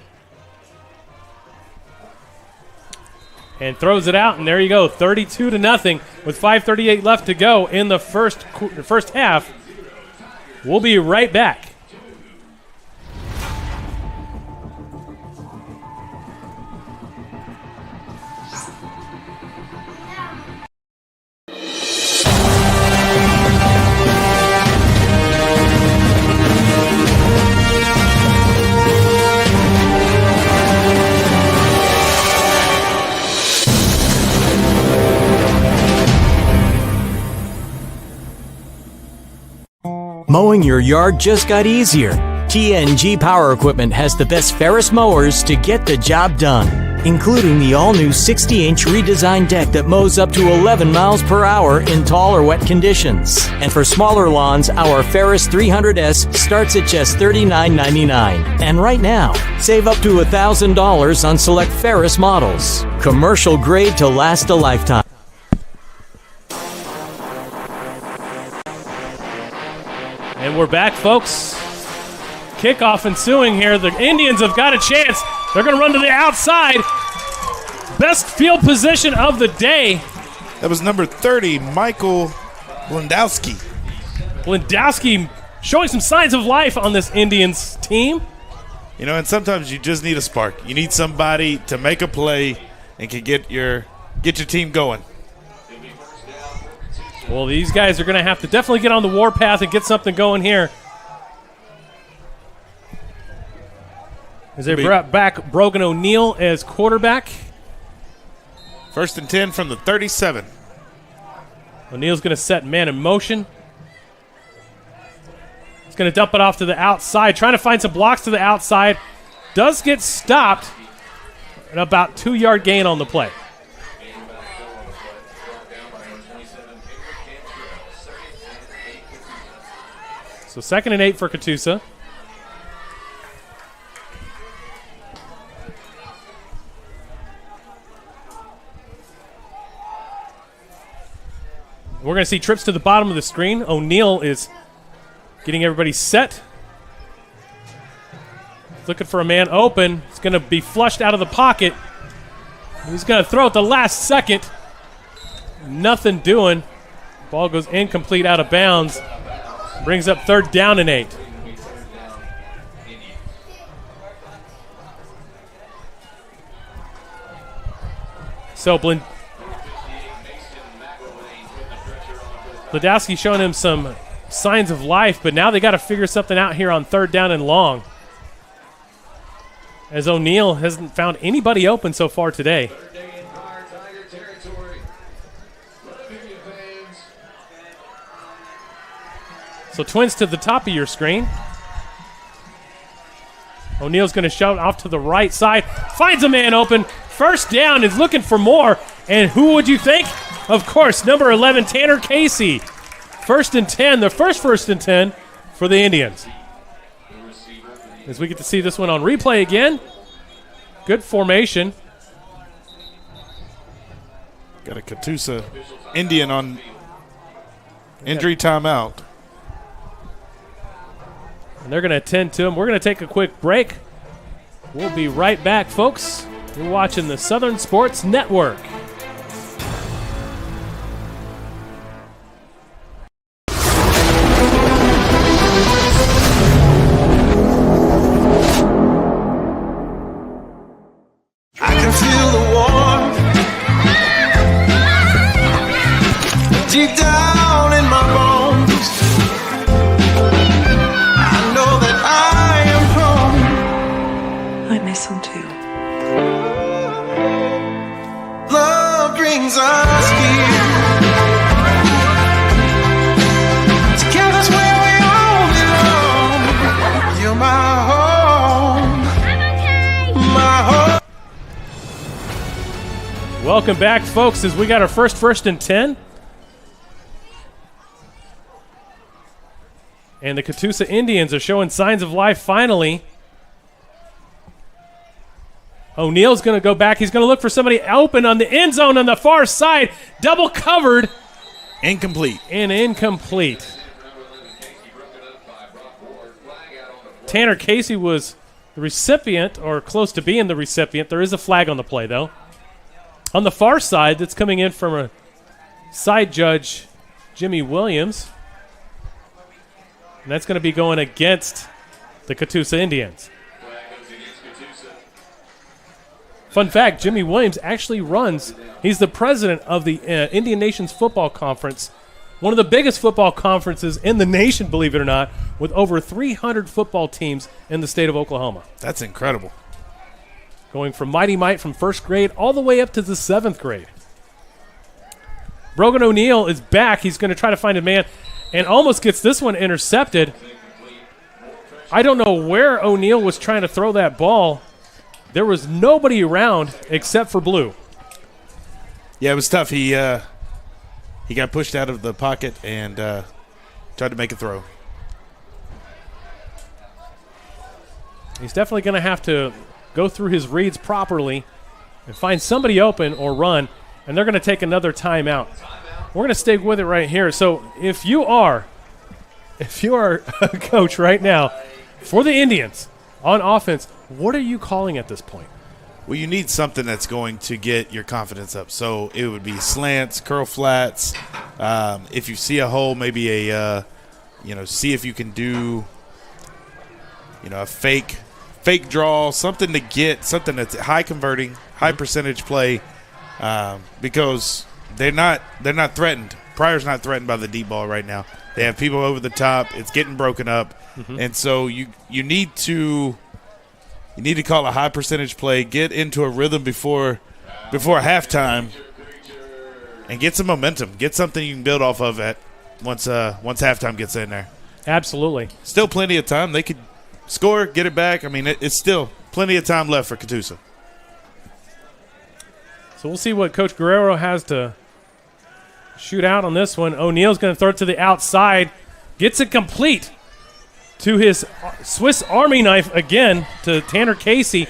And throws it out, and there you go, 32-0 with 5:38 left to go in the first half. We'll be right back. Mowing your yard just got easier. TNG Power Equipment has the best Ferris mowers to get the job done, including the all-new 60-inch redesigned deck that mows up to 11 miles per hour in tall or wet conditions. And for smaller lawns, our Ferris 300S starts at just $39.99. And right now, save up to $1,000 on select Ferris models. Commercial grade to last a lifetime. And we're back, folks. Kickoff ensuing here. The Indians have got a chance. They're going to run to the outside. Best field position of the day. That was number 30, Michael Blendowski. Blendowski showing some signs of life on this Indians team. You know, and sometimes you just need a spark. You need somebody to make a play and can get your team going. Well, these guys are going to have to definitely get on the warpath and get something going here. As they brought back Brogan O'Neill as quarterback. 1st and 10 from the 37. O'Neill's going to set man in motion. He's going to dump it off to the outside, trying to find some blocks to the outside. Does get stopped at about 2-yard gain on the play. So 2nd and 8 for Catoosa. We're going to see trips to the bottom of the screen. O'Neill is getting everybody set. Looking for a man open. It's going to be flushed out of the pocket. He's going to throw at the last second. Nothing doing. Ball goes incomplete, out of bounds. Brings up 3rd down and 8. So Blendowski showing him some signs of life, but now they got to figure something out here on 3rd down and long. As O'Neill hasn't found anybody open so far today. So Twins to the top of your screen. O'Neill's going to shove off to the right side. Finds a man open. 1st down, is looking for more. And who would you think? Of course, number 11, Tanner Casey. 1st and 10, the first 1st and 10 for the Indians. As we get to see this one on replay again. Good formation. Got a Catoosa Indian on injury timeout. And they're going to attend to him. We're going to take a quick break. We'll be right back, folks. You're watching the Southern Sports Network. I can feel the warmth deep down in my bones. I know that I am home. I miss him too. Love brings us here. Together's where we all belong. You're my home. My home. Welcome back, folks, as we got our first and 10. And the Catoosa Indians are showing signs of life finally. O'Neill's going to go back. He's going to look for somebody open on the end zone on the far side. Double covered. Incomplete. And incomplete. Tanner Casey was the recipient, or close to being the recipient. There is a flag on the play, though. On the far side, that's coming in from a side judge, Jimmy Williams. And that's going to be going against the Catoosa Indians. Fun fact, Jimmy Williams actually runs, he's the president of the Indian Nations Football Conference, one of the biggest football conferences in the nation, believe it or not, with over 300 football teams in the state of Oklahoma. That's incredible. Going from Mighty Might from 1st grade all the way up to the 7th grade. Brogan O'Neill is back. He's going to try to find a man and almost gets this one intercepted. I don't know where O'Neill was trying to throw that ball. There was nobody around except for Blue. Yeah, it was tough. He got pushed out of the pocket and tried to make a throw. He's definitely going to have to go through his reads properly and find somebody open or run, and they're going to take another timeout. We're going to stay with it right here. So if you are if you are a coach right now for the Indians on offense, what are you calling at this point? Well, you need something that's going to get your confidence up. So it would be slants, curl flats. If you see a hole, maybe see if you can do, a fake draw, something to get something that's high converting, high percentage play, because they're not threatened. Pryor's not threatened by the deep ball right now. They have people over the top. It's getting broken up, and so you need to call a high percentage play, get into a rhythm before halftime, and get some momentum. Get something you can build off of once halftime gets in there. Absolutely. Still plenty of time. They could score, get it back. I mean, it's still plenty of time left for Catoosa. So we'll see what Coach Guerrero has to shoot out on this one. O'Neal's going to throw it to the outside. Gets it complete to his Swiss Army knife again to Tanner Casey.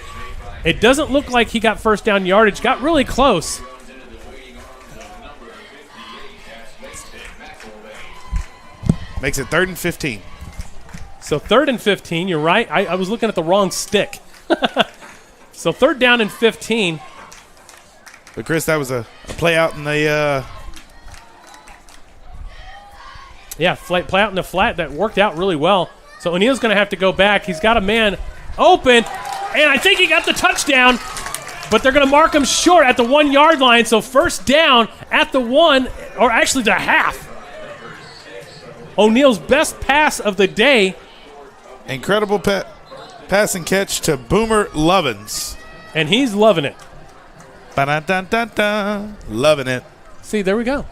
It doesn't look like he got first down yardage. Got really close. Makes it 3rd and 15. So 3rd and 15, you're right. I was looking at the wrong stick. So 3rd down and 15. But, Chris, that was a play out in the play out in the flat that worked out really well. So O'Neal's going to have to go back. He's got a man open, and I think he got the touchdown, but they're going to mark him short at the 1 yard line. So first down at the 1, or actually the half. O'Neal's best pass of the day. Incredible pass and catch to Boomer Lovins. And he's loving it. Ba-da-da-da-da. Loving it. See, there we go.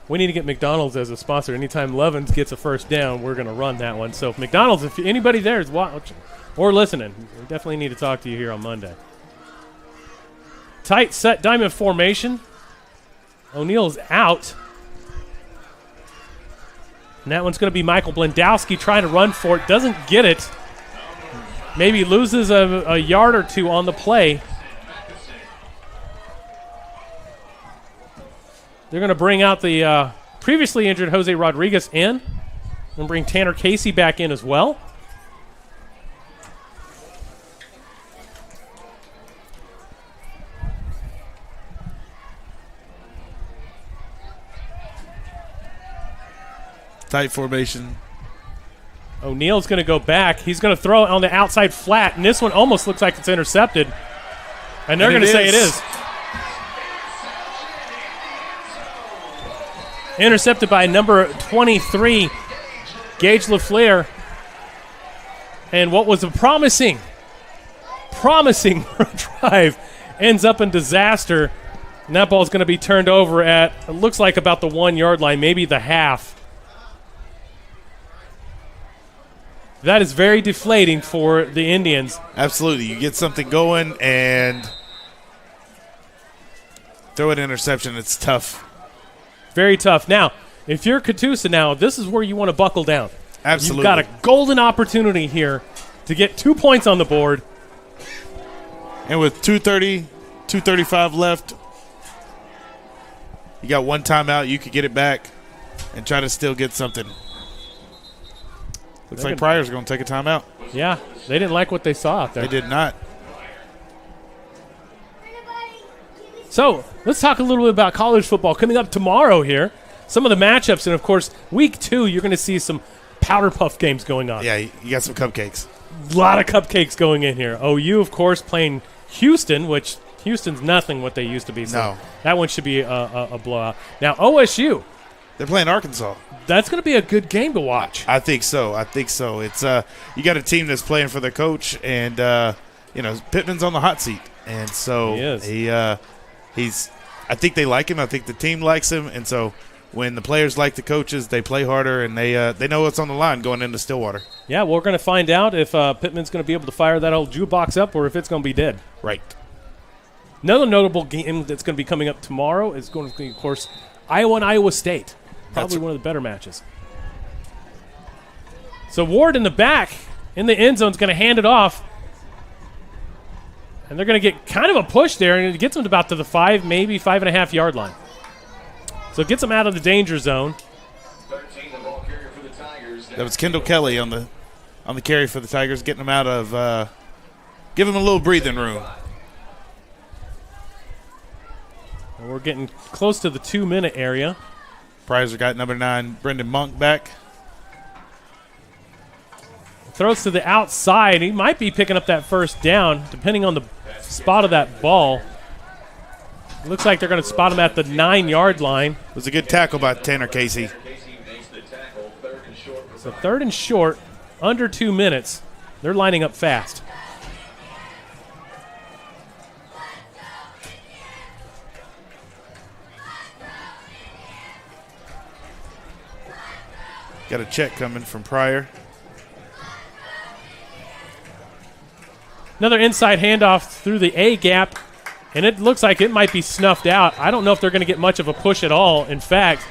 We need to get McDonald's as a sponsor. Anytime Lovins gets a first down, we're going to run that one. So, McDonald's, if anybody there is watching or listening, we definitely need to talk to you here on Monday. Tight set diamond formation. O'Neal's out. And that one's going to be Michael Blendowski trying to run for it. Doesn't get it. Maybe loses a yard or two on the play. They're going to bring out the previously injured Jose Rodriguez in. And bring Tanner Casey back in as well. Tight formation. O'Neal's going to go back. He's going to throw it on the outside flat, and this one almost looks like it's intercepted. And they're going to say it is. Intercepted by number 23, Gage LaFleur. And what was a promising drive ends up in disaster. And that ball is going to be turned over at, it looks like about the 1 yard line, maybe the half. That is very deflating for the Indians. Absolutely. You get something going and throw an interception. It's tough. Very tough. Now, if you're Catoosa now, this is where you want to buckle down. Absolutely. You've got a golden opportunity here to get 2 points on the board. And with 2:35 left, you got one timeout. You could get it back and try to still get something. Looks like Pryor's going to take a timeout. Yeah, they didn't like what they saw out there. They did not. So let's talk a little bit about college football coming up tomorrow here. Some of the matchups, and, of course, week 2, you're going to see some powder puff games going on. Yeah, you got some cupcakes. A lot of cupcakes going in here. OU, of course, playing Houston, which Houston's nothing what they used to be. So No. that one should be a blowout. Now, OSU. They're playing Arkansas. That's going to be a good game to watch. I think so. It's you got a team that's playing for their coach, and Pittman's on the hot seat, and so He is. he's. I think they like him. I think the team likes him, and so when the players like the coaches, they play harder, and they know what's on the line going into Stillwater. Yeah, we're going to find out if Pittman's going to be able to fire that old jukebox up or if it's going to be dead. Right. Another notable game that's going to be coming up tomorrow is going to be, of course, Iowa and Iowa State. Probably one of the better matches. So Ward in the back in the end zone is going to hand it off. And they're going to get kind of a push there, and it gets them about to the 5, maybe 5.5 yard line. So it gets them out of the danger zone. 13, the ball carrier for the Tigers. That was Kendall Kelly on the carry for the Tigers, getting him out of give him a little breathing room. And we're getting close to the 2-minute area. Pryor's got number 9, Brendan Monk, back. Throws to the outside. He might be picking up that first down, depending on the spot of that ball. Looks like they're going to spot him at the 9-yard line. It was a good tackle by Tanner Casey. So 3rd and short, under 2 minutes. They're lining up fast. Got a check coming from Pryor. Another inside handoff through the A gap, and it looks like it might be snuffed out. I don't know if they're going to get much of a push at all. In fact,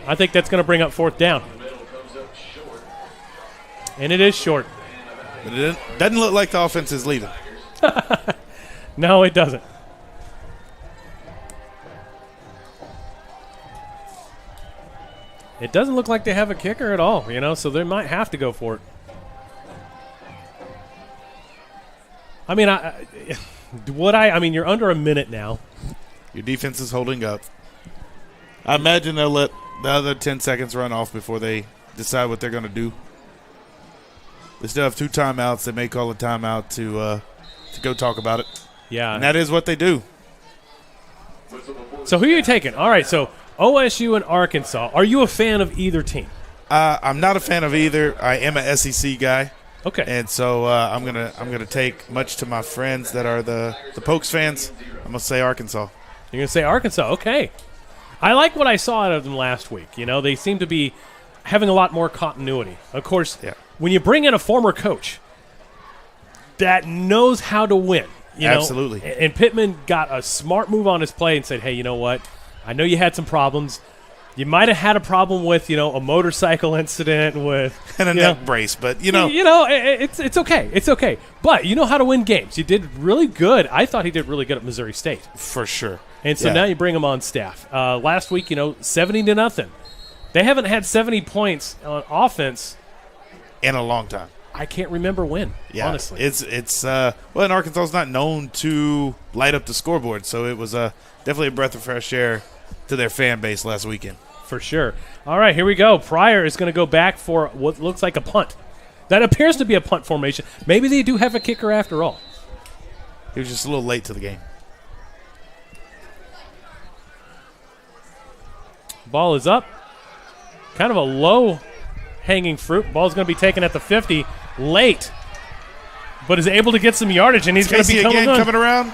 I think that's going to bring up 4th down. And it is short. But it doesn't look like the offense is leaving. No, it doesn't. It doesn't look like they have a kicker at all, so they might have to go for it. I mean, I mean, you're under a minute now. Your defense is holding up. I imagine they'll let the other 10 seconds run off before they decide what they're going to do. They still have 2 timeouts. They may call a timeout to go talk about it. Yeah. And that is what they do. So who are you taking? All right, so OSU and Arkansas. Are you a fan of either team? I'm not a fan of either. I am an SEC guy. Okay. And so I'm gonna take, much to my friends that are the Pokes fans, I'm gonna say Arkansas. You're gonna say Arkansas, okay. I like what I saw out of them last week. They seem to be having a lot more continuity. Of course, when you bring in a former coach that knows how to win, Absolutely. And Pittman got a smart move on his play and said, hey, you know what? I know you had some problems. You might have had a problem with, a motorcycle incident with and a neck brace, but it's okay. It's okay. But you know how to win games. You did really good. I thought he did really good at Missouri State for sure. And so now you bring him on staff. Last week, 70-0. They haven't had 70 points on offense in a long time. I can't remember when. Honestly, it's and Arkansas's not known to light up the scoreboard, so it was definitely a breath of fresh air to their fan base last weekend. For sure. All right, here we go. Pryor is going to go back for what looks like a punt. That appears to be a punt formation. Maybe they do have a kicker after all. He was just a little late to the game. Ball is up. Kind of a low-hanging fruit. Ball's going to be taken at the 50 late, but is able to get some yardage, and he's going to be coming around.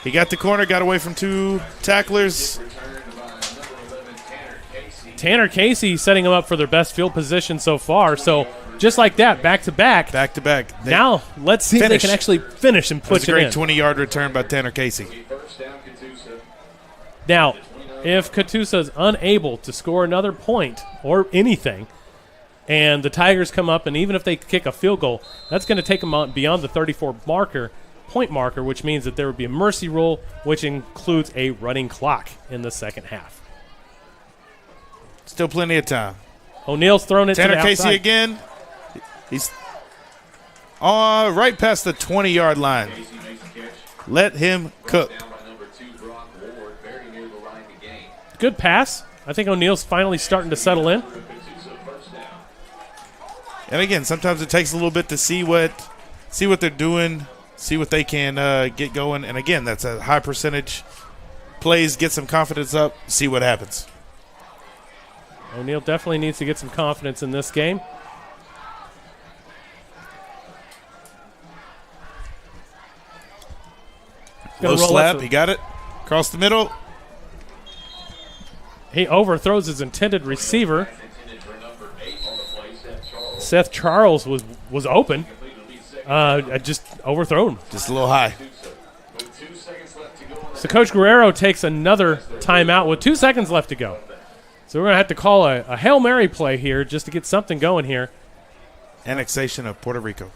He got the corner, got away from 2 tacklers. Tanner Casey setting him up for their best field position so far. So just like that, back-to-back. Back-to-back. Now let's see if they can actually finish and push it in. It was a great 20-yard return by Tanner Casey. Now, if Catoosa is unable to score another point or anything, and the Tigers come up, and even if they kick a field goal, that's going to take them out beyond the 34-point marker, which means that there would be a mercy rule, which includes a running clock in the second half. Still plenty of time. O'Neal's thrown it to the outside. Tanner Casey again. He's right past the 20-yard line. Let him cook. Good pass. I think O'Neal's finally starting to settle in. And again, sometimes it takes a little bit to see what they're doing, see what they can get going. And again, that's a high percentage plays, get some confidence up, see what happens. O'Neal definitely needs to get some confidence in this game. Low slap, he got it. Across the middle. He overthrows his intended receiver. Seth Charles was open. Just overthrown. Just a little high. So Coach Guerrero takes another timeout with 2 seconds left to go. So we're going to have to call a Hail Mary play here just to get something going here. Annexation of Puerto Rico.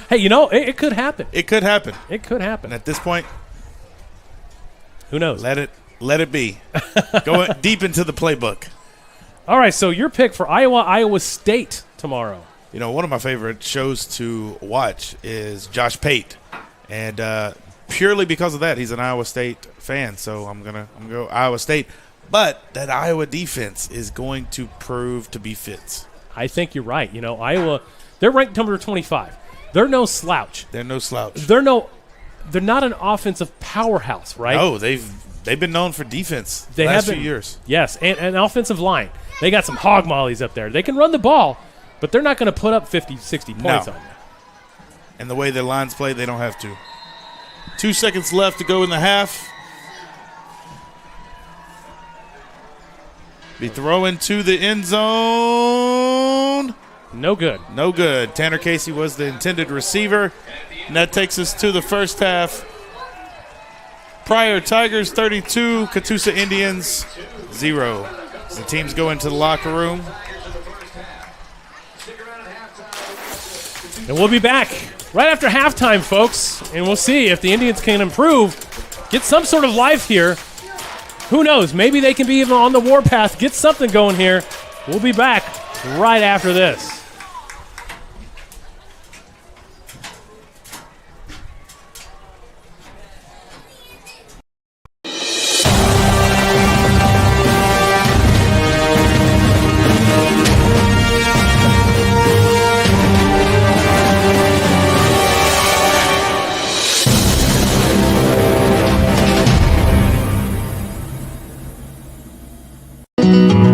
Hey, it could happen. It could happen. It could happen. And at this point, who knows? Let it be. Going deep into the playbook. All right, so your pick for Iowa State tomorrow. You know, one of my favorite shows to watch is Josh Pate, and purely because of that, he's an Iowa State fan. So I'm gonna go Iowa State, but that Iowa defense is going to prove to be fits. I think you're right. You know, Iowa, they're ranked number 25. They're no slouch. They're no slouch. They're not an offensive powerhouse, right? No, they've been known for defense the last few years. Yes, and an offensive line. They got some hog mollies up there. They can run the ball, but they're not going to put up 50, 60 points on you. And the way their lines play, they don't have to. 2 seconds left to go in the half. Be throwing to the end zone. No good. No good. Tanner Casey was the intended receiver. And that takes us to the first half. Pryor Tigers 32, Catoosa Indians 0. As the teams go into the locker room. And we'll be back right after halftime, folks. And we'll see if the Indians can improve, get some sort of life here. Who knows? Maybe they can be even on the warpath, get something going here. We'll be back right after this.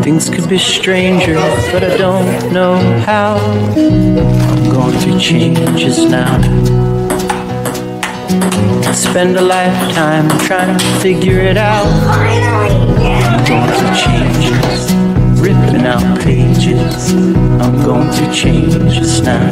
Things could be stranger, but I don't know how. I'm going to change just now. Spend a lifetime trying to figure it out. I'm going to change just ripping out pages. I'm going to change just now.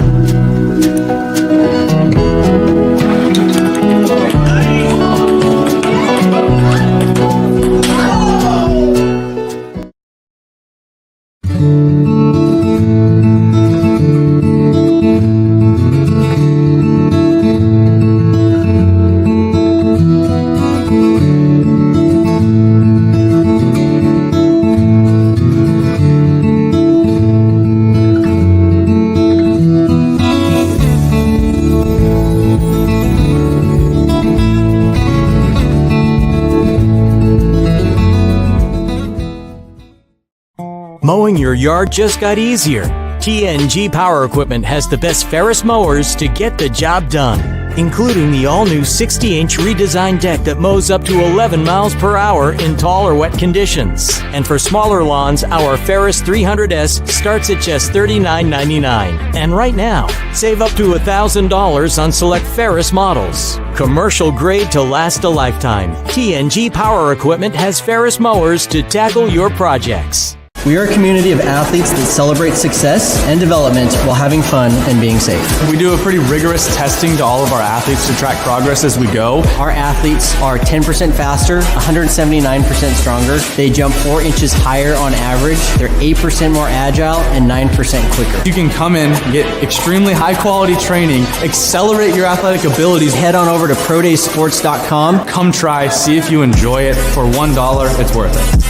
Mowing your yard just got easier. TNG Power Equipment has the best Ferris mowers to get the job done, including the all-new 60-inch redesigned deck that mows up to 11 miles per hour in tall or wet conditions. And for smaller lawns, our Ferris 300S starts at just $39.99. And right now, save up to $1,000 on select Ferris models. Commercial grade to last a lifetime. TNG Power Equipment has Ferris mowers to tackle your projects. We are a community of athletes that celebrate success and development while having fun and being safe. We do a pretty rigorous testing to all of our athletes to track progress as we go. Our athletes are 10% faster, 179% stronger. They jump 4 inches higher on average. They're 8% more agile and 9% quicker. You can come in, get extremely high quality training, accelerate your athletic abilities. Head on over to prodaysports.com. Come try, see if you enjoy it. For $1, it's worth it.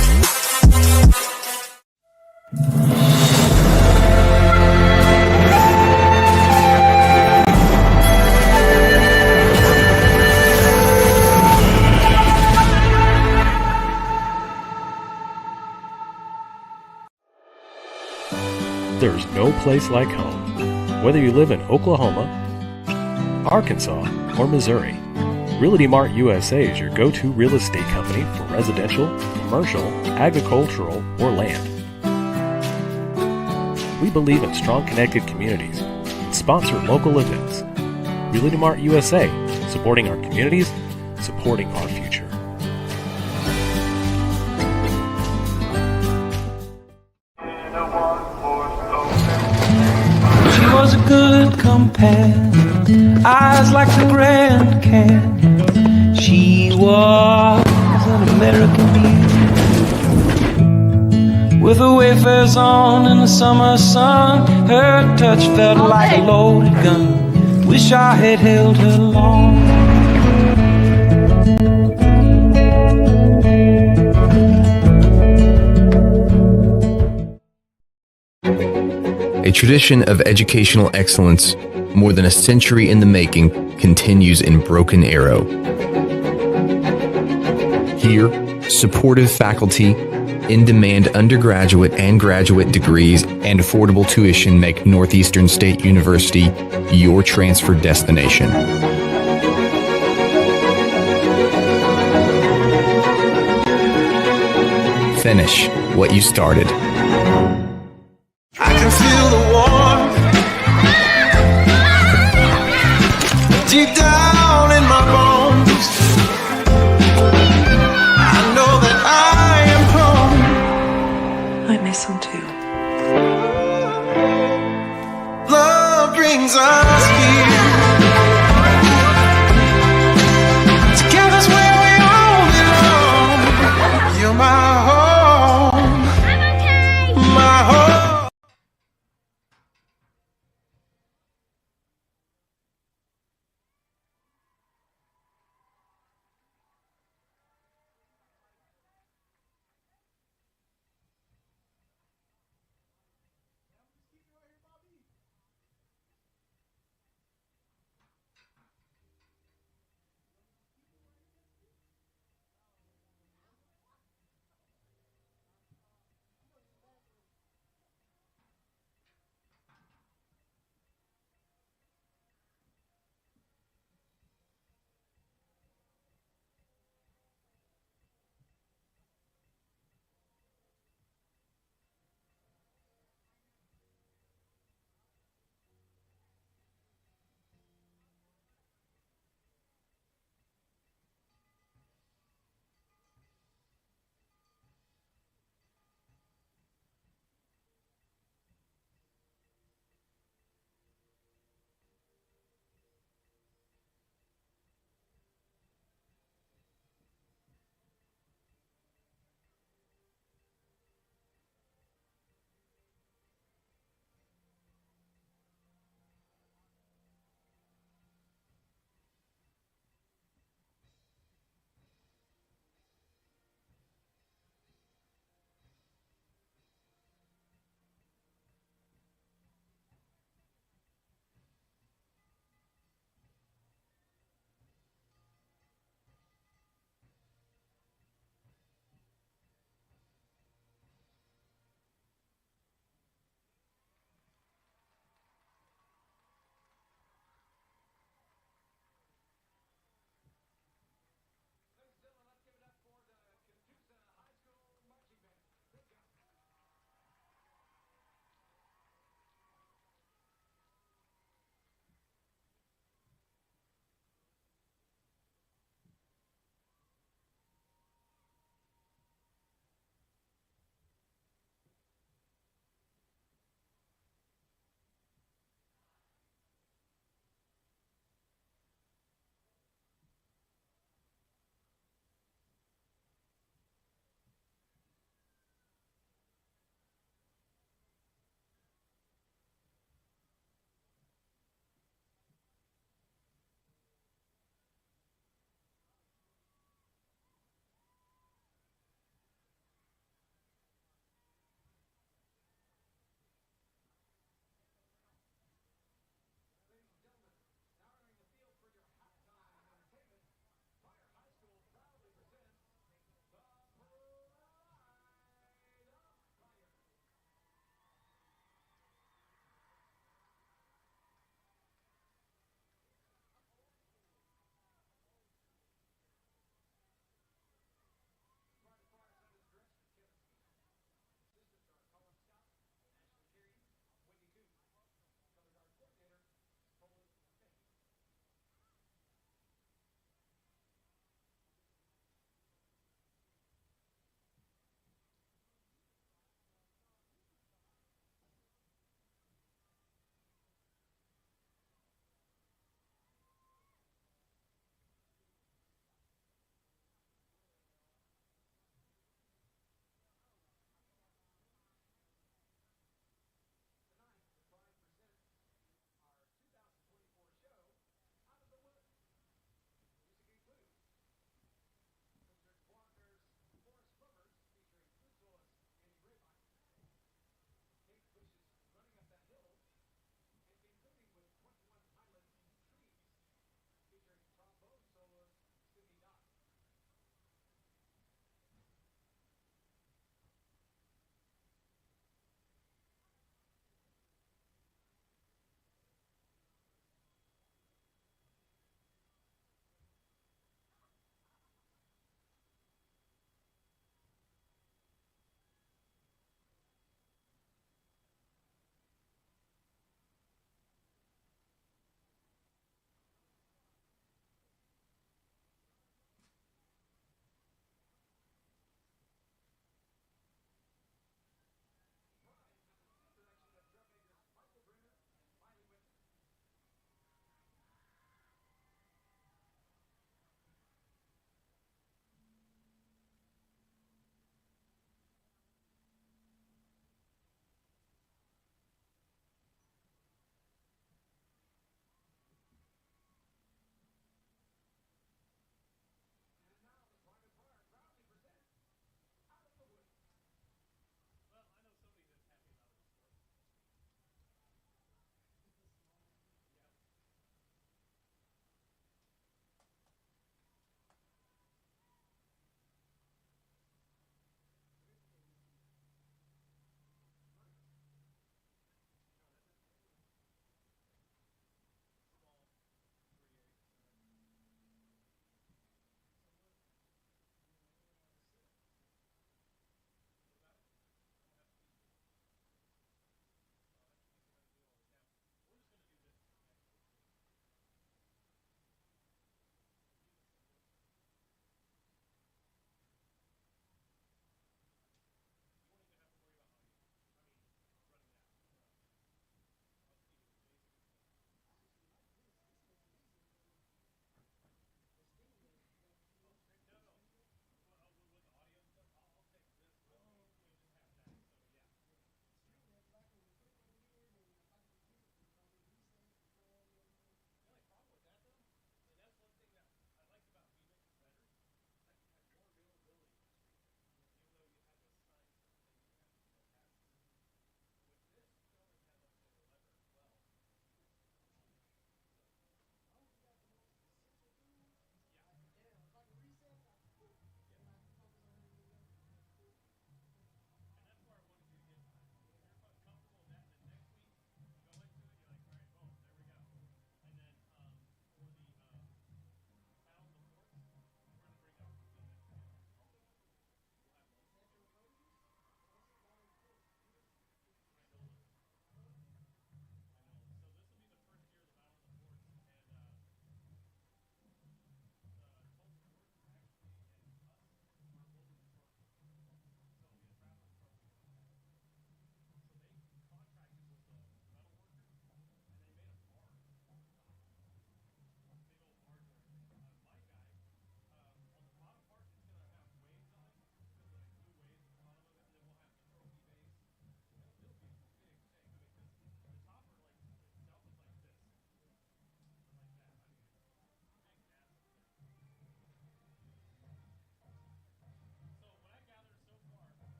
There's no place like home. Whether you live in Oklahoma, Arkansas, or Missouri, Realty Mart USA is your go-to real estate company for residential, commercial, agricultural, or land. We believe in strong connected communities and sponsor local events. Realty Mart USA, supporting our communities, supporting our future. She was a good compare, eyes like the Grand Can. She was an American beauty, with her wafers on in the summer sun. Her touch felt like a loaded gun. Wish I had held her long. A tradition of educational excellence, more than a century in the making, continues in Broken Arrow. Here, supportive faculty, in-demand undergraduate and graduate degrees, and affordable tuition make Northeastern State University your transfer destination. Finish what you started. I can feel the warmth deep down in my bones. I know that I am home. I miss him too. Love brings us here. Together's where we all belong. You're my home. My home.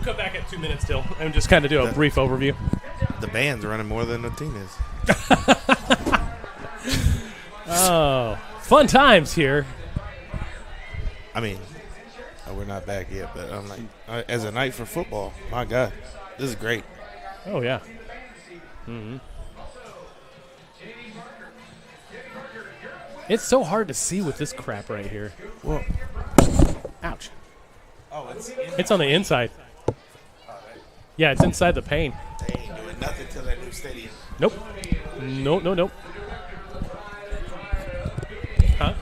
We'll come back at 2 minutes still and just kind of do a brief overview. The band's running more than the team is. Oh, fun times here. I mean, we're not back yet, but I'm like, as a night for football, my God, this is great. Oh, yeah. Mm-hmm. It's so hard to see with this crap right here. Well, ouch. Oh, it's on the inside. Yeah, it's inside the pane. They ain't doing nothing to that new stadium. Nope. Nope. Huh?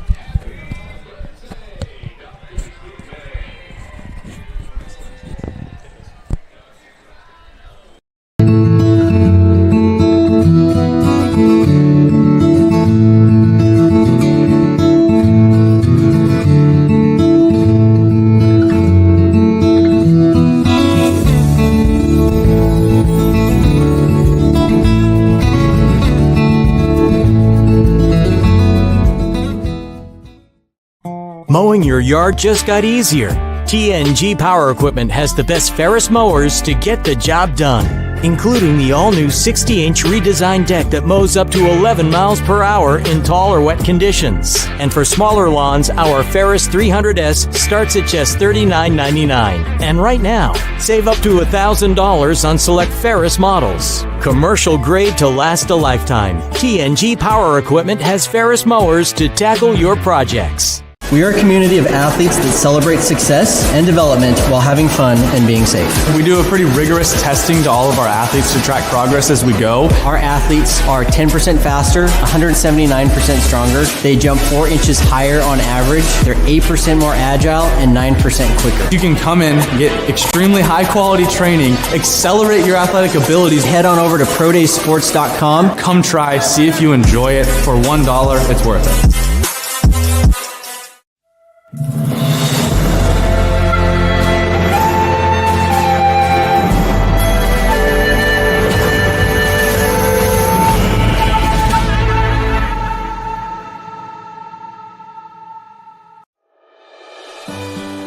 Mowing your yard just got easier. TNG Power Equipment has the best Ferris mowers to get the job done, including the all-new 60-inch redesigned deck that mows up to 11 miles per hour in tall or wet conditions. And for smaller lawns, our Ferris 300S starts at just $39.99. And right now, save up to $1,000 on select Ferris models. Commercial grade to last a lifetime. TNG Power Equipment has Ferris mowers to tackle your projects. We are a community of athletes that celebrate success and development while having fun and being safe. We do a pretty rigorous testing to all of our athletes to track progress as we go. Our athletes are 10% faster, 179% stronger. They jump 4 inches higher on average. They're 8% more agile and 9% quicker. You can come in, get extremely high quality training, accelerate your athletic abilities. Head on over to prodaysports.com. Come try, see if you enjoy it. For $1, it's worth it.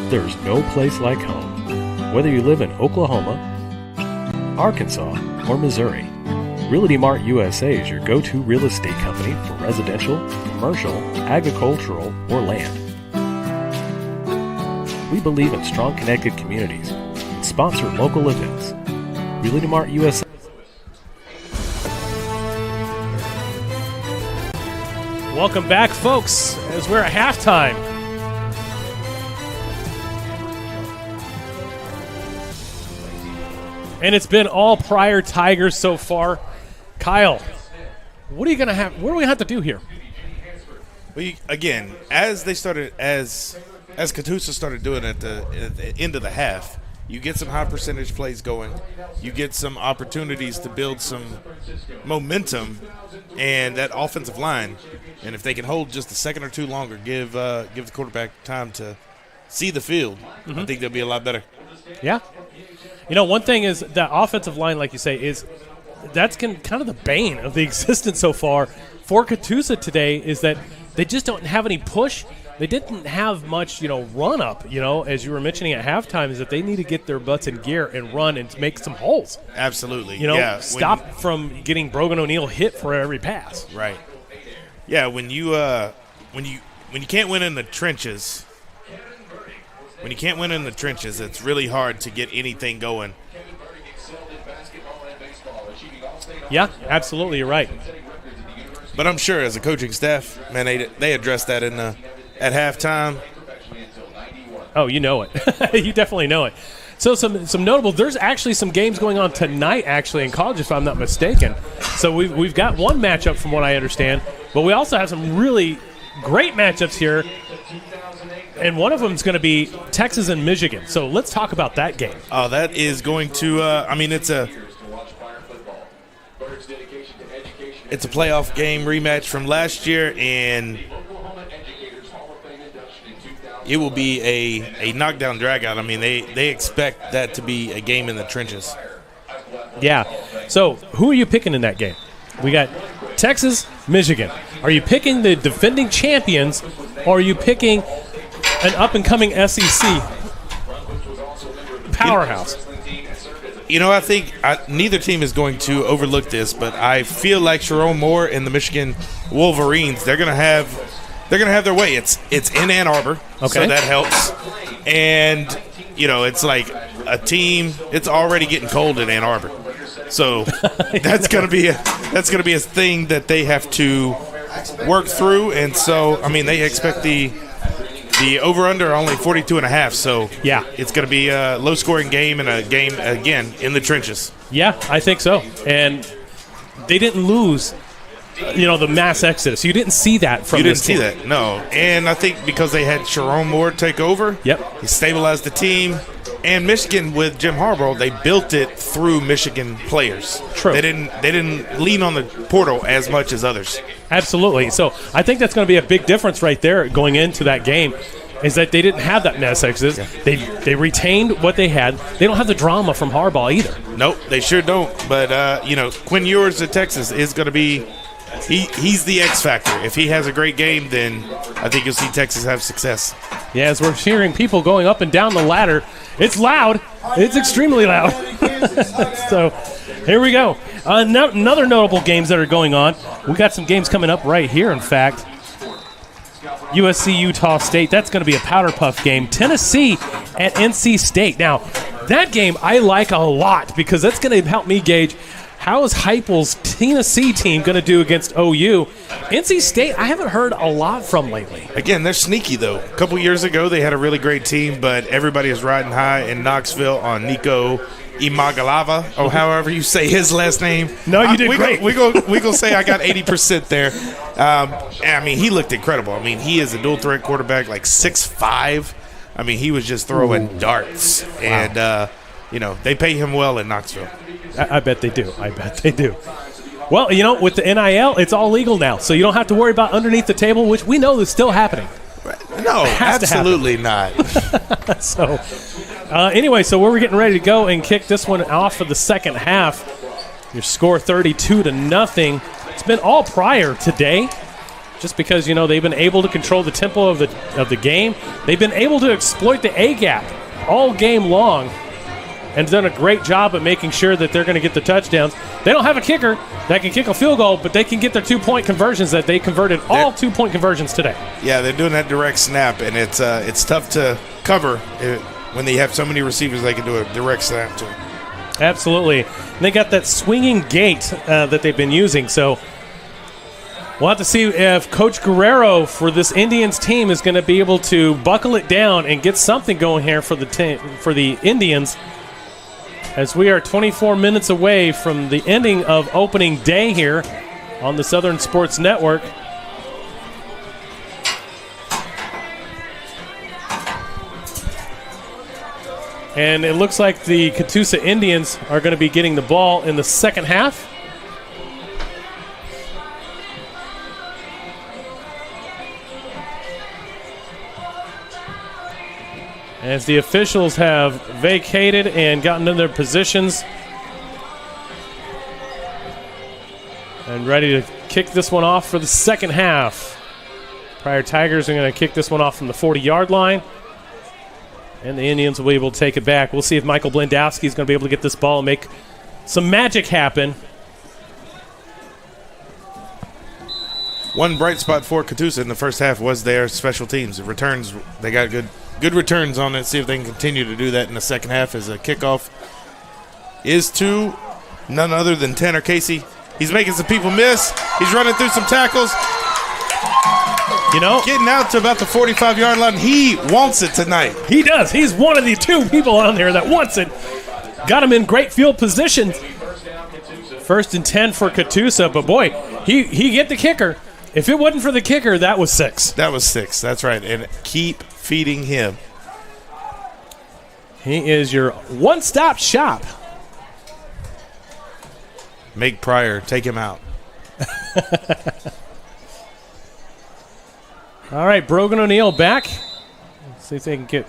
There's no place like home. Whether you live in Oklahoma, Arkansas, or Missouri, Realty Mart USA is your go-to real estate company for residential, commercial, agricultural, or land. We believe in strong connected communities and sponsor local events. Realty Mart USA. Welcome back, folks, as we're at halftime. And it's been all Pryor Tigers so far. Kyle, what are you gonna have? What do we have to do here? Well, again, as Catoosa started doing it at the end of the half, you get some high percentage plays going. You get some opportunities to build some momentum, and that offensive line. And if they can hold just a second or two longer, give the quarterback time to see the field, I think they'll be a lot better. Yeah. You know, one thing is that offensive line, like you say, that's kind of the bane of the existence so far for Catoosa today, is that they just don't have any push. They didn't have much, run up, as you were mentioning at halftime, is that they need to get their butts in gear and run and make some holes. Absolutely. Stop from getting Brogan O'Neill hit for every pass. Right. Yeah, when you can't win in the trenches, it's really hard to get anything going. Yeah, absolutely, you're right. But I'm sure as a coaching staff, man, they addressed that at halftime. Oh, you know it. You definitely know it. So some notable. There's actually some games going on tonight, actually, in college, if I'm not mistaken. So we've got one matchup from what I understand, but we also have some really great matchups here. And one of them is going to be Texas and Michigan. So let's talk about that game. Oh, that is going to it's a playoff game rematch from last year, and it will be a knockdown dragout. I mean, they expect that to be a game in the trenches. Yeah. So who are you picking in that game? We got Texas, Michigan. Are you picking the defending champions, or are you picking an up-and-coming SEC powerhouse? I think neither team is going to overlook this, but I feel like Sharon Moore and the Michigan Wolverines, they're going to have their way. It's in Ann Arbor, so that helps. And it's like a team. It's already getting cold in Ann Arbor, so that's going to be a thing that they have to work through. And so, I mean, they expect the over-under only 42.5, so yeah, it's going to be a low-scoring game and a game, again, in the trenches. Yeah, I think so. And they didn't lose, the mass exodus. You didn't see that from this team. You didn't see that, no. And I think because they had Sharon Moore take over, he stabilized the team. And Michigan, with Jim Harbaugh, they built it through Michigan players. True. They didn't lean on the portal as much as others. Absolutely. So I think that's going to be a big difference right there going into that game, is that they didn't have that mass exodus. Yeah. They retained what they had. They don't have the drama from Harbaugh either. Nope, they sure don't. But, Quinn Ewers at Texas is going to be he's the X factor. If he has a great game, then I think you'll see Texas have success. Yeah, as we're hearing people going up and down the ladder, it's loud. It's extremely loud. So here we go. Another notable games that are going on. We got some games coming up right here, in fact. USC, Utah State. That's going to be a powder puff game. Tennessee at NC State. Now, that game I like a lot because that's going to help me gauge how is Heupel's Tennessee team going to do against OU. NC State, I haven't heard a lot from lately. Again, they're sneaky, though. A couple years ago, they had a really great team, but everybody is riding high in Knoxville on Nico Imagalava, or however you say his last name. No, you did great. We go say I got 80% there. I mean, he looked incredible. I mean, he is a dual-threat quarterback, like 6'5". I mean, he was just throwing darts. Wow. And, they pay him well in Knoxville. I bet they do. Well, with the NIL, it's all legal now, so you don't have to worry about underneath the table, which we know is still happening. No, absolutely not. So, anyway, so we're getting ready to go and kick this one off for the second half. Your score 32-0. It's been all Pryor today, just because they've been able to control the tempo of the game. They've been able to exploit the A gap all game long, and done a great job at making sure that they're going to get the touchdowns. They don't have a kicker that can kick a field goal, but they can get their 2-point conversions that they converted all 2-point conversions today. Yeah, they're doing that direct snap, and it's tough to cover when they have so many receivers they can do a direct snap to. Absolutely. And they got that swinging gait that they've been using, so we'll have to see if Coach Guerrero for this Indians team is going to be able to buckle it down and get something going here for the Indians, as we are 24 minutes away from the ending of opening day here on the Southern Sports Network. And it looks like the Catoosa Indians are going to be getting the ball in the second half. As the officials have vacated and gotten in their positions and ready to kick this one off for the second half. Pryor Tigers are going to kick this one off from the 40-yard line, and the Indians will be able to take it back. We'll see if Michael Blendowski is going to be able to get this ball and make some magic happen. One bright spot for Catoosa in the first half was their special teams. The returns, they got good returns on it. See if they can continue to do that in the second half, as a kickoff is to none other than Tanner Casey. He's making some people miss. He's running through some tackles. Getting out to about the 45-yard line. He wants it tonight. He does. He's one of the two people on there that wants it. Got him in great field position. 1st and 10 for Catoosa, but boy, he get the kicker. If it wasn't for the kicker, that was 6. That was 6. That's right. And keep feeding him. He is your one-stop shop. Make Pryor take him out. All right, Brogan O'Neill back. Let's see if they can get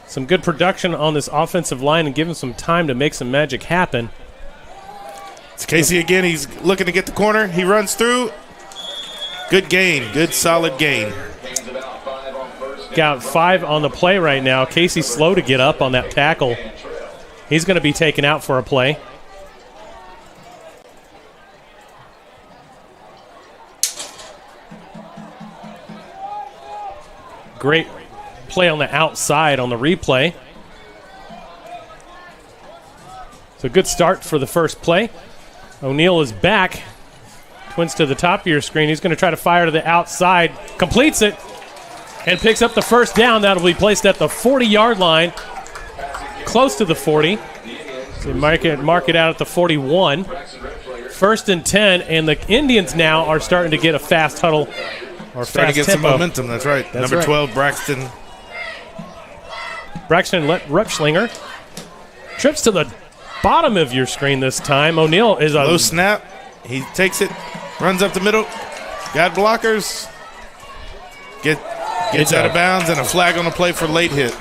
some good production on this offensive line and give him some time to make some magic happen. It's Casey again. He's looking to get the corner. He runs through. Good gain. Good, solid gain. Got 5 on the play right now. Casey's slow to get up on that tackle. He's going to be taken out for a play. Great play on the outside on the replay. So good start for the first play. O'Neal is back. Twins to the top of your screen. He's going to try to fire to the outside. Completes it and picks up the first down. That'll be placed at the 40-yard line. Close to the 40. So mark it out at the 41. 1st and 10, and the Indians now are starting to get a fast huddle or trying to get tempo. some momentum. That's right. That's Number right. 12, Braxton. Braxton Repschlinger trips to the bottom of your screen this time. O'Neal is a low snap. He takes it, runs up the middle. Got blockers. Gets out of bounds, and a flag on the play for late hit.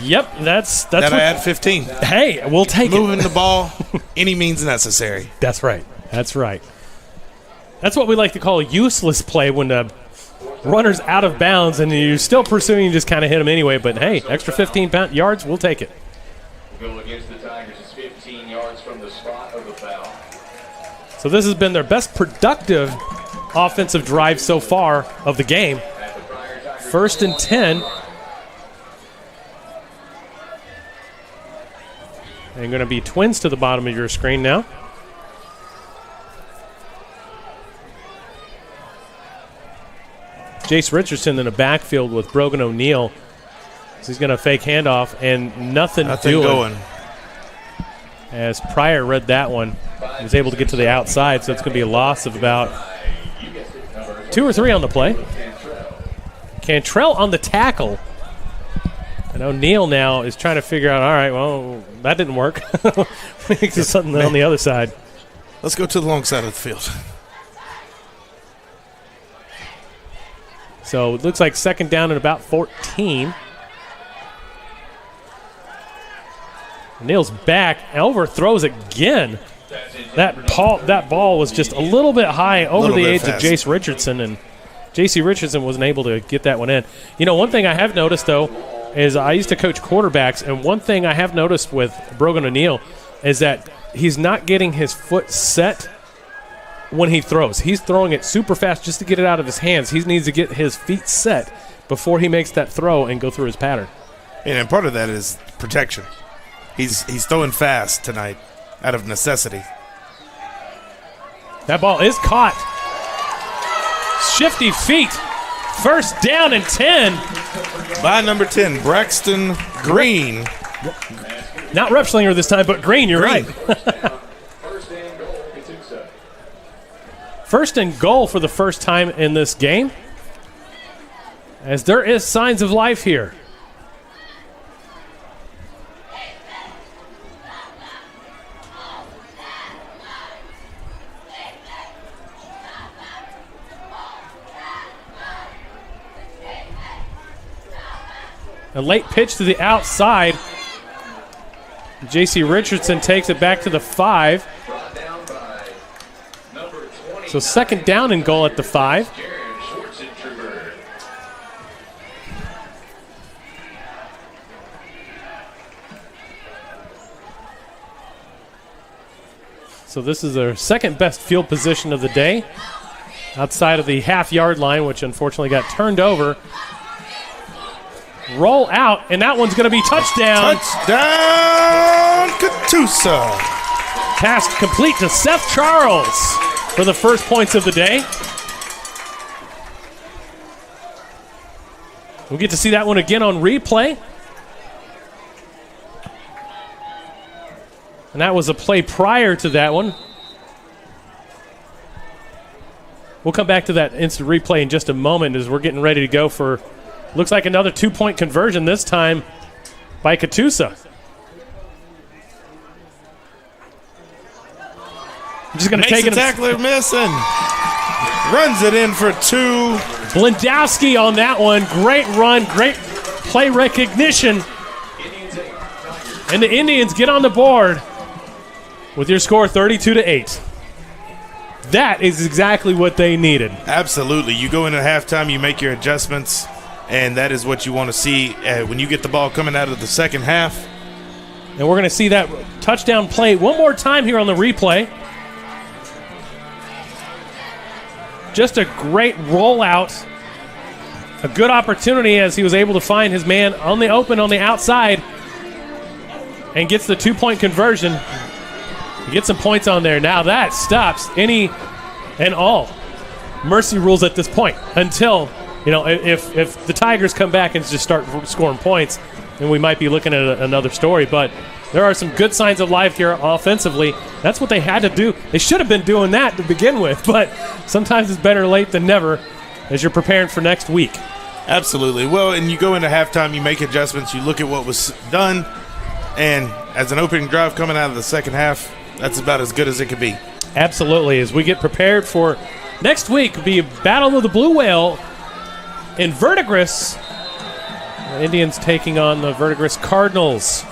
Yep, that's That'll what, add 15. Hey, we'll take Moving it. the ball any means necessary. That's right. That's right. That's what we like to call a useless play when the runner's out of bounds and you're still pursuing, you just kind of hit him anyway. But, hey, extra 15 yards, we'll take it. Goal against the Tigers is 15 yards from the spot of the foul. So this has been their best productive offensive drive so far of the game. 1st and 10. And going to be Twins to the bottom of your screen now. Jace Richardson in the backfield with Brogan O'Neal. So he's going to fake handoff and nothing doing. Going. As Pryor read that one, he was able to get to the outside, so it's going to be a loss of about 2 or 3 on the play. Cantrell on the tackle. And O'Neal now is trying to figure out, all right, well, that didn't work. There's something on the other side. Let's go to the long side of the field. So it looks like 2nd down and about 14. O'Neal's back. Overthrows again. That ball was just a little bit high over the edge of Jace Richardson, and J.C. Richardson wasn't able to get that one in. You know, one thing I have noticed, though, is I used to coach quarterbacks, and one thing I have noticed with Brogan O'Neal is that he's not getting his foot set when he throws. He's throwing it super fast just to get it out of his hands. He needs to get his feet set before he makes that throw and go through his pattern. And part of that is protection. He's throwing fast tonight out of necessity. That ball is caught. Shifty feet. 1st down and 10. By number 10, Braxton Green. Not Repschlinger this time, but Green, you're right. 1st and goal for the first time in this game, as there is signs of life here. A late pitch to the outside. J.C. Richardson takes it back to the 5. So 2nd down and goal at the 5. So this is their 2nd best field position of the day, outside of the half-yard line, which unfortunately got turned over. Roll out, and that one's going to be touchdown. Touchdown, Catoosa. Pass complete to Seth Charles for the first points of the day. We'll get to see that one again on replay. And that was a play prior to that one. We'll come back to that instant replay in just a moment as we're getting ready to go for, looks like another 2-point conversion this time by Catoosa. I'm just going to take it. Tackler missing. Runs it in for 2. Blendowski on that one. Great run, great play recognition. And the Indians get on the board with your score 32-8. That is exactly what they needed. Absolutely. You go into halftime, you make your adjustments, and that is what you want to see when you get the ball coming out of the second half. And we're going to see that touchdown play one more time here on the replay. Just a great rollout. A good opportunity as he was able to find his man on the open on the outside and gets the 2-point conversion. Get some points on there. Now that stops any and all mercy rules at this point until, if the Tigers come back and just start scoring points, then we might be looking at another story. But there are some good signs of life here offensively. That's what they had to do. They should have been doing that to begin with, but sometimes it's better late than never as you're preparing for next week. Absolutely. Well, and you go into halftime, you make adjustments, you look at what was done, and as an opening drive coming out of the second half, that's about as good as it could be. Absolutely. As we get prepared for next week, be a Battle of the Blue Whale in Verdigris. The Indians taking on the Verdigris Cardinals.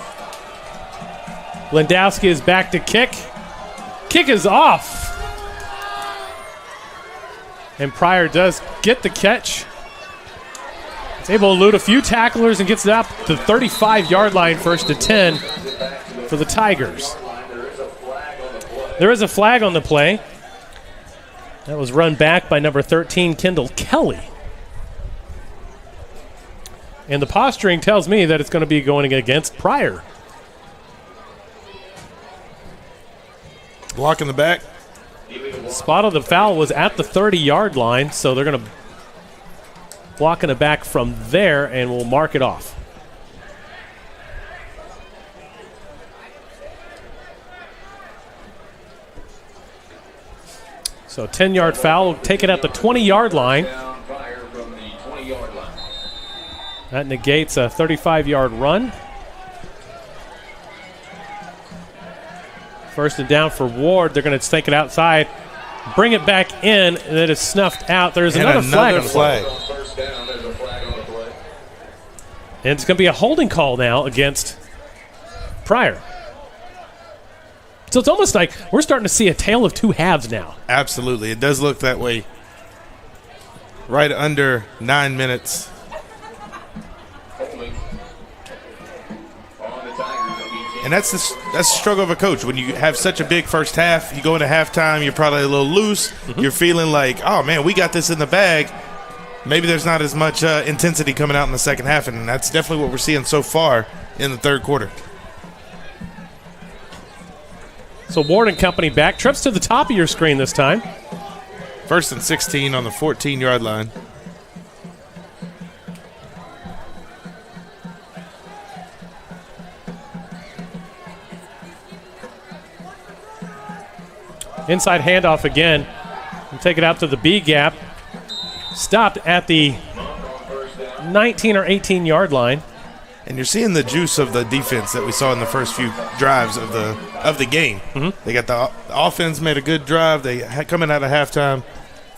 Lewandowski is back to kick. Kick is off. And Pryor does get the catch. He's able to elude a few tacklers and gets it up to the 35-yard line, 1st and 10 for the Tigers. There is a flag on the play. That was run back by number 13, Kendall Kelly. And the posturing tells me that it's going to be going against Pryor. Block in the back. Spot of the foul was at the 30-yard line, so they're going to block in the back from there, and we'll mark it off. So 10-yard foul, we'll take it at the 20-yard line. That negates a 35-yard run. 1st and down for Ward. They're going to take it outside, bring it back in, and it is snuffed out. There's another flag on the play. And it's going to be a holding call now against Pryor. So it's almost like we're starting to see a tale of two halves now. Absolutely. It does look that way. Right under 9 minutes. And that's the struggle of a coach. When you have such a big first half, you go into halftime, you're probably a little loose. Mm-hmm. You're feeling like, oh, man, we got this in the bag. Maybe there's not as much intensity coming out in the second half, and that's definitely what we're seeing so far in the third quarter. So Ward and company back. Trips to the top of your screen this time. 1st and 16 on the 14-yard line. Inside handoff again. We'll take it out to the B gap. Stopped at the 19 or 18-yard line. And you're seeing the juice of the defense that we saw in the first few drives of the game. Mm-hmm. They got the offense made a good drive. They coming out of halftime.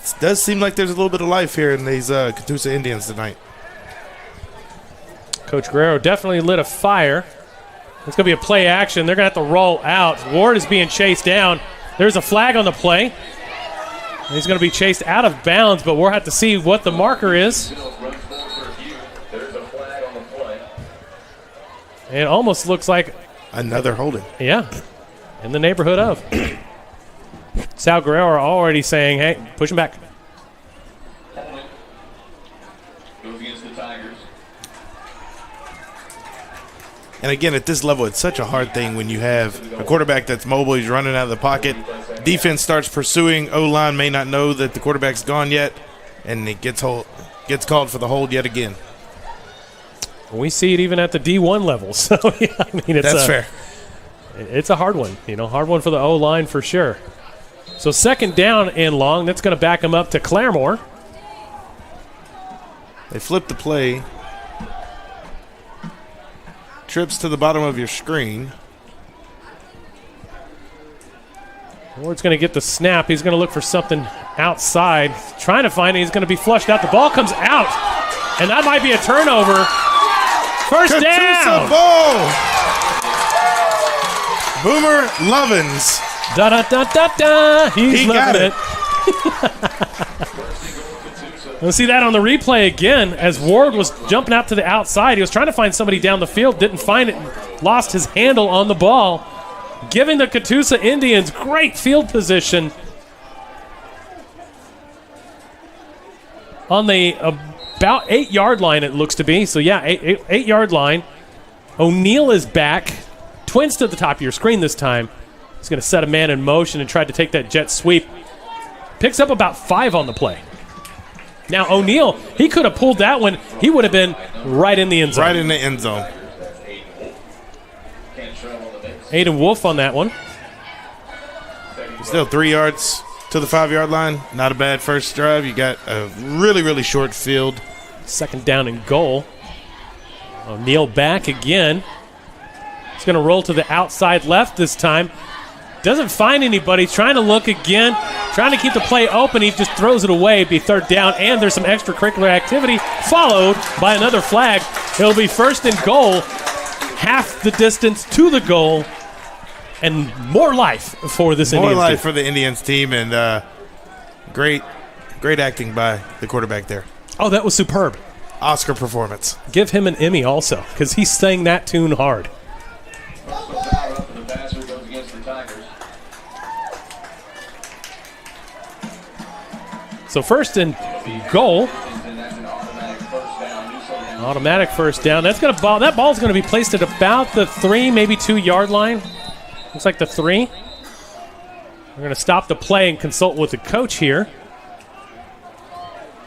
It does seem like there's a little bit of life here in these Catoosa Indians tonight. Coach Guerrero definitely lit a fire. It's going to be a play action. They're going to have to roll out. Ward is being chased down. There's a flag on the play. He's going to be chased out of bounds, but we'll have to see what the marker is. It almost looks like another holding. Yeah, in the neighborhood of. Sal Guerrero already saying, hey, push him back. Goes against the Tigers. And again, at this level, it's such a hard thing when you have a quarterback that's mobile, he's running out of the pocket. Defense starts pursuing. O-line may not know that the quarterback's gone yet, and it gets called for the hold yet again. We see it even at the D1 level. So, yeah, I mean, that's fair. It's a hard one, hard one for the O-line for sure. So 2nd down and long. That's going to back him up to Claremore. They flip the play. Trips to the bottom of your screen. Ward's going to get the snap. He's going to look for something outside. Trying to find it. He's going to be flushed out. The ball comes out. And that might be a turnover. First Catoosa down. Ball. Boomer Lovins. Da-da-da-da-da. He's he got it. We'll see that on the replay again as Ward was jumping out to the outside. He was trying to find somebody down the field, didn't find it, lost his handle on the ball, giving the Catoosa Indians great field position on the about 8-yard line, it looks to be. So, yeah, 8-yard line. O'Neal is back. Twins to the top of your screen this time. He's going to set a man in motion and try to take that jet sweep. Picks up about 5 on the play. Now, O'Neal, he could have pulled that one. He would have been right in the end zone. Right in the end zone. Aiden Wolf on that one. Still 3 yards to the 5-yard line. Not a bad first drive. You got a really, really short field. Second down and goal. O'Neal back again. He's going to roll to the outside left this time. Doesn't find anybody. Trying to look again. Trying to keep the play open. He just throws it away. Be third down. And there's some extracurricular activity followed by another flag. It'll be first and goal. Half the distance to the goal. And more life for this Indians team. More life for the Indians team. And great acting by the quarterback there. Oh, that was superb. Oscar performance. Give him an Emmy also because he sang that tune hard. So first and goal. Automatic first down. That ball's going to be placed at about the 3, maybe 2-yard line. Looks like the 3. We're going to stop the play and consult with the coach here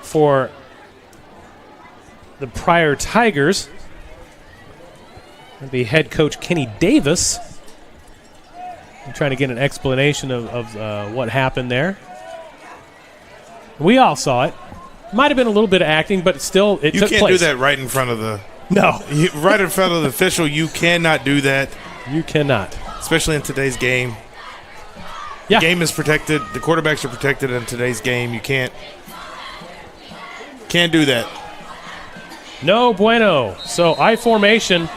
for the Pryor Tigers. That'll be head coach Kenny Davis. I'm trying to get an explanation of what happened there. We all saw it. Might have been a little bit of acting, but still, it took place. You can't do that right in front of the... No. Right in front of the official, you cannot do that. You cannot. Especially in today's game. Yeah. The game is protected. The quarterbacks are protected in today's game. You can't do that. No bueno. So I formation,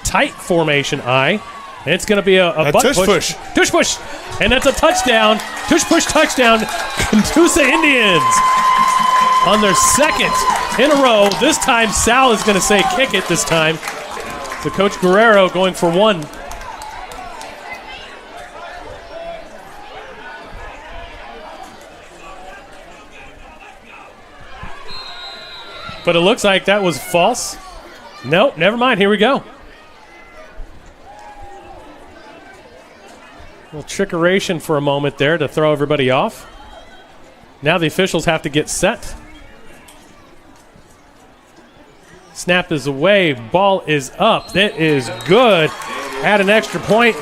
tight formation I. And it's going to be a butt push. Tush push. And that's a touchdown. Tush push touchdown. Catoosa Indians on their second in a row. This time Sal is going to say kick it this time. So Coach Guerrero going for 1. But it looks like that was false. Nope, never mind. Here we go. A little trickeration for a moment there to throw everybody off. Now the officials have to get set. Snap is away. Ball is up. That is good. Add an extra point.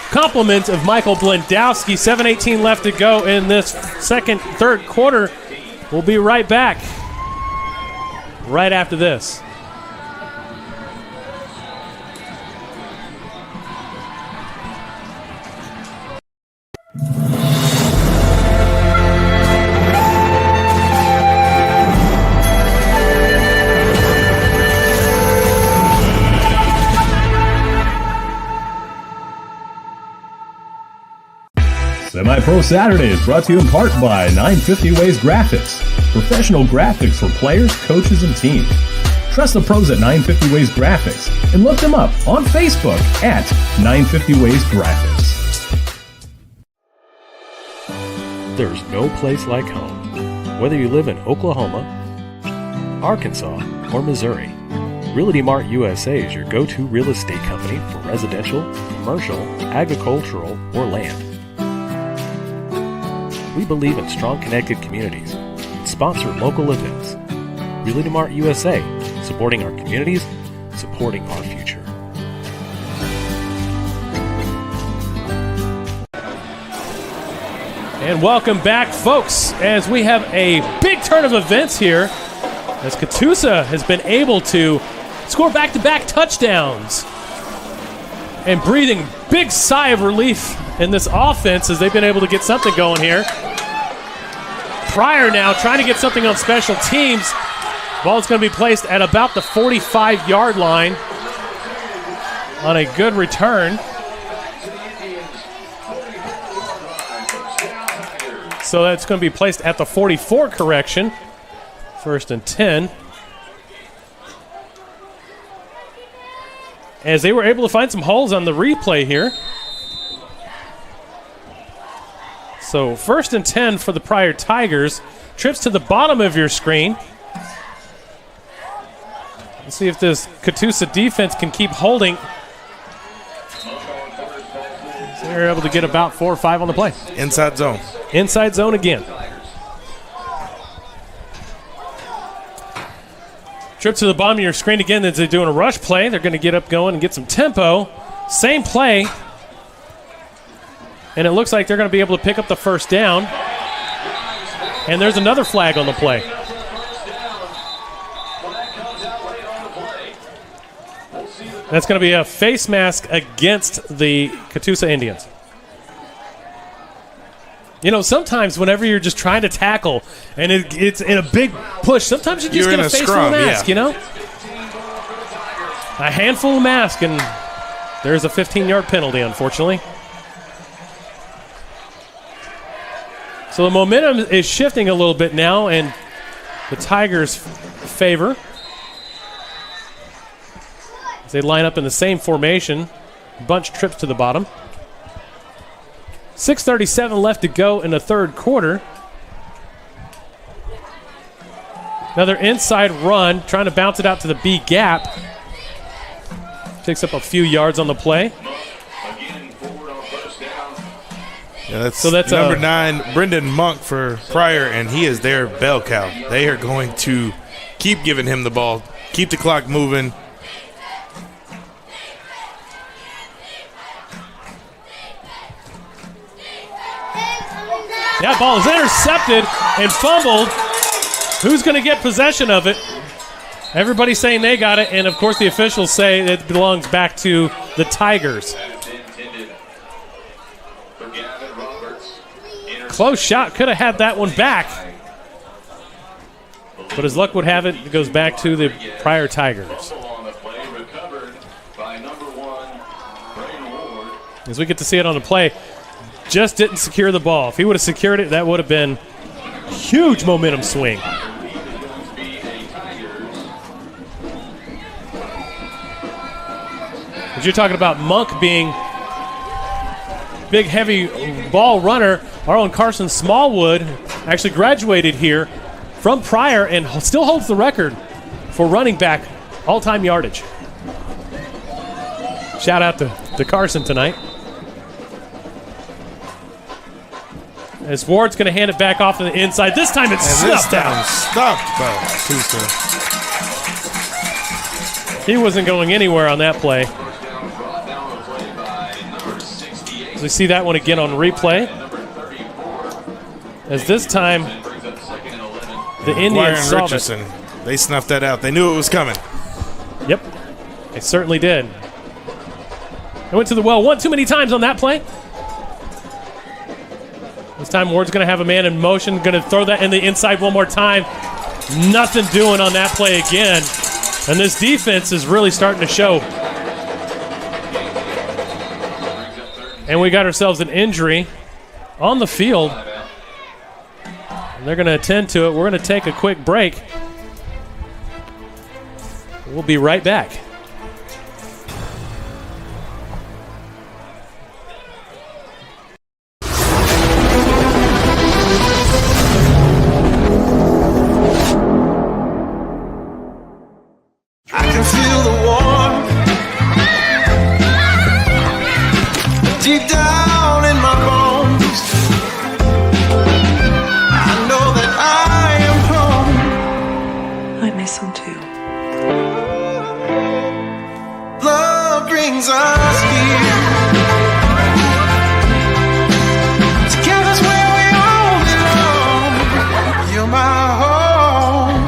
Compliment of Michael Blendowski. 7:18 left to go in this third quarter. We'll be right back. Right after this. Semi-Pro Saturday is brought to you in part by 950 Ways Graphics. Professional graphics for players, coaches, and teams. Trust the pros at 950 Ways Graphics and look them up on Facebook at 950 Ways Graphics. There's no place like home. Whether you live in Oklahoma, Arkansas, or Missouri, Realty Mart USA is your go-to real estate company for residential, commercial, agricultural, or land. We believe in strong connected communities and sponsor local events. Realty Mart USA, supporting our communities, supporting our future. And welcome back, folks, as we have a big turn of events here, as Catoosa has been able to score back-to-back touchdowns and breathing big sigh of relief in this offense as they've been able to get something going here. Pryor now trying to get something on special teams. Ball's going to be placed at about the 45-yard line on a good return. So that's going to be placed at the 44, correction. First and 10. As they were able to find some holes on the replay here. So first and 10 for the Pryor Tigers. Trips to the bottom of your screen. Let's see if this Catoosa defense can keep holding. So they're able to get about 4 or 5 on the play. Inside zone. Inside zone again. Trip to the bottom of your screen again as they're doing a rush play. They're going to get up going and get some tempo. Same play. And it looks like they're going to be able to pick up the first down. And there's another flag on the play. That's going to be a face mask against the Catoosa Indians. You know, sometimes whenever you're just trying to tackle and it's in a big push, sometimes you just get a face full of mask, you know? A handful of mask, and there's a 15-yard penalty, unfortunately. So the momentum is shifting a little bit now, and the Tigers favor. As they line up in the same formation, bunch trips to the bottom. 6:37 left to go in the third quarter. Another inside run, trying to bounce it out to the B gap. Takes up a few yards on the play. Yeah, that's number 9, Brendan Monk for Pryor, and he is their bell cow. They are going to keep giving him the ball, keep the clock moving. That ball is intercepted and fumbled. Who's going to get possession of it? Everybody's saying they got it, and of course the officials say it belongs back to the Tigers. Close shot, could have had that one back. But as luck would have it, it goes back to the Pryor Tigers. As we get to see it on the play, just didn't secure the ball. If he would have secured it, that would have been a huge momentum swing. As you're talking about Monk being big, heavy ball runner, our own Carson Smallwood actually graduated here from Pryor and still holds the record for running back all-time yardage. Shout out to Carson tonight. As Ward's going to hand it back off to the inside. This time it's snuffed out. Stopped by Catoosa. He wasn't going anywhere on that play. As we see that one again on replay. As this time, the Indians saw Richardson, they snuffed that out. They knew it was coming. Yep, they certainly did. They went to the well one too many times on that play. This time Ward's going to have a man in motion, going to throw that in the inside one more time. Nothing doing on that play again. And this defense is really starting to show. And we got ourselves an injury on the field. And they're going to attend to it. We're going to take a quick break. We'll be right back. Deep down in my bones, I know that I am home. I miss him too. Love brings us here. Together's where we all belong. You're my home.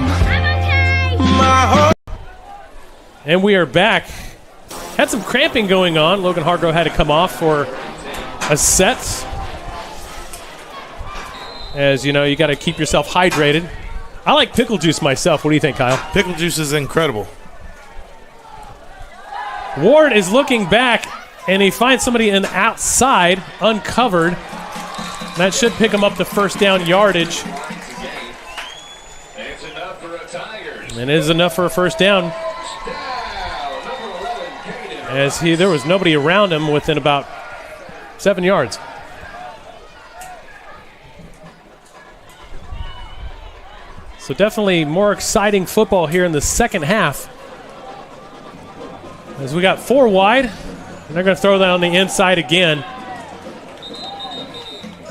My home. And we are back. Had some cramping going on. Logan Hargrove had to come off for a set. As you know, you got to keep yourself hydrated. I like pickle juice myself. What do you think, Kyle? Pickle juice is incredible. Ward is looking back, and he finds somebody in the outside, uncovered. That should pick him up the first down yardage. Tigers. And it is enough for a first down. As there was nobody around him within about 7 yards. So definitely more exciting football here in the second half. As we got 4 wide, and they're going to throw that on the inside again.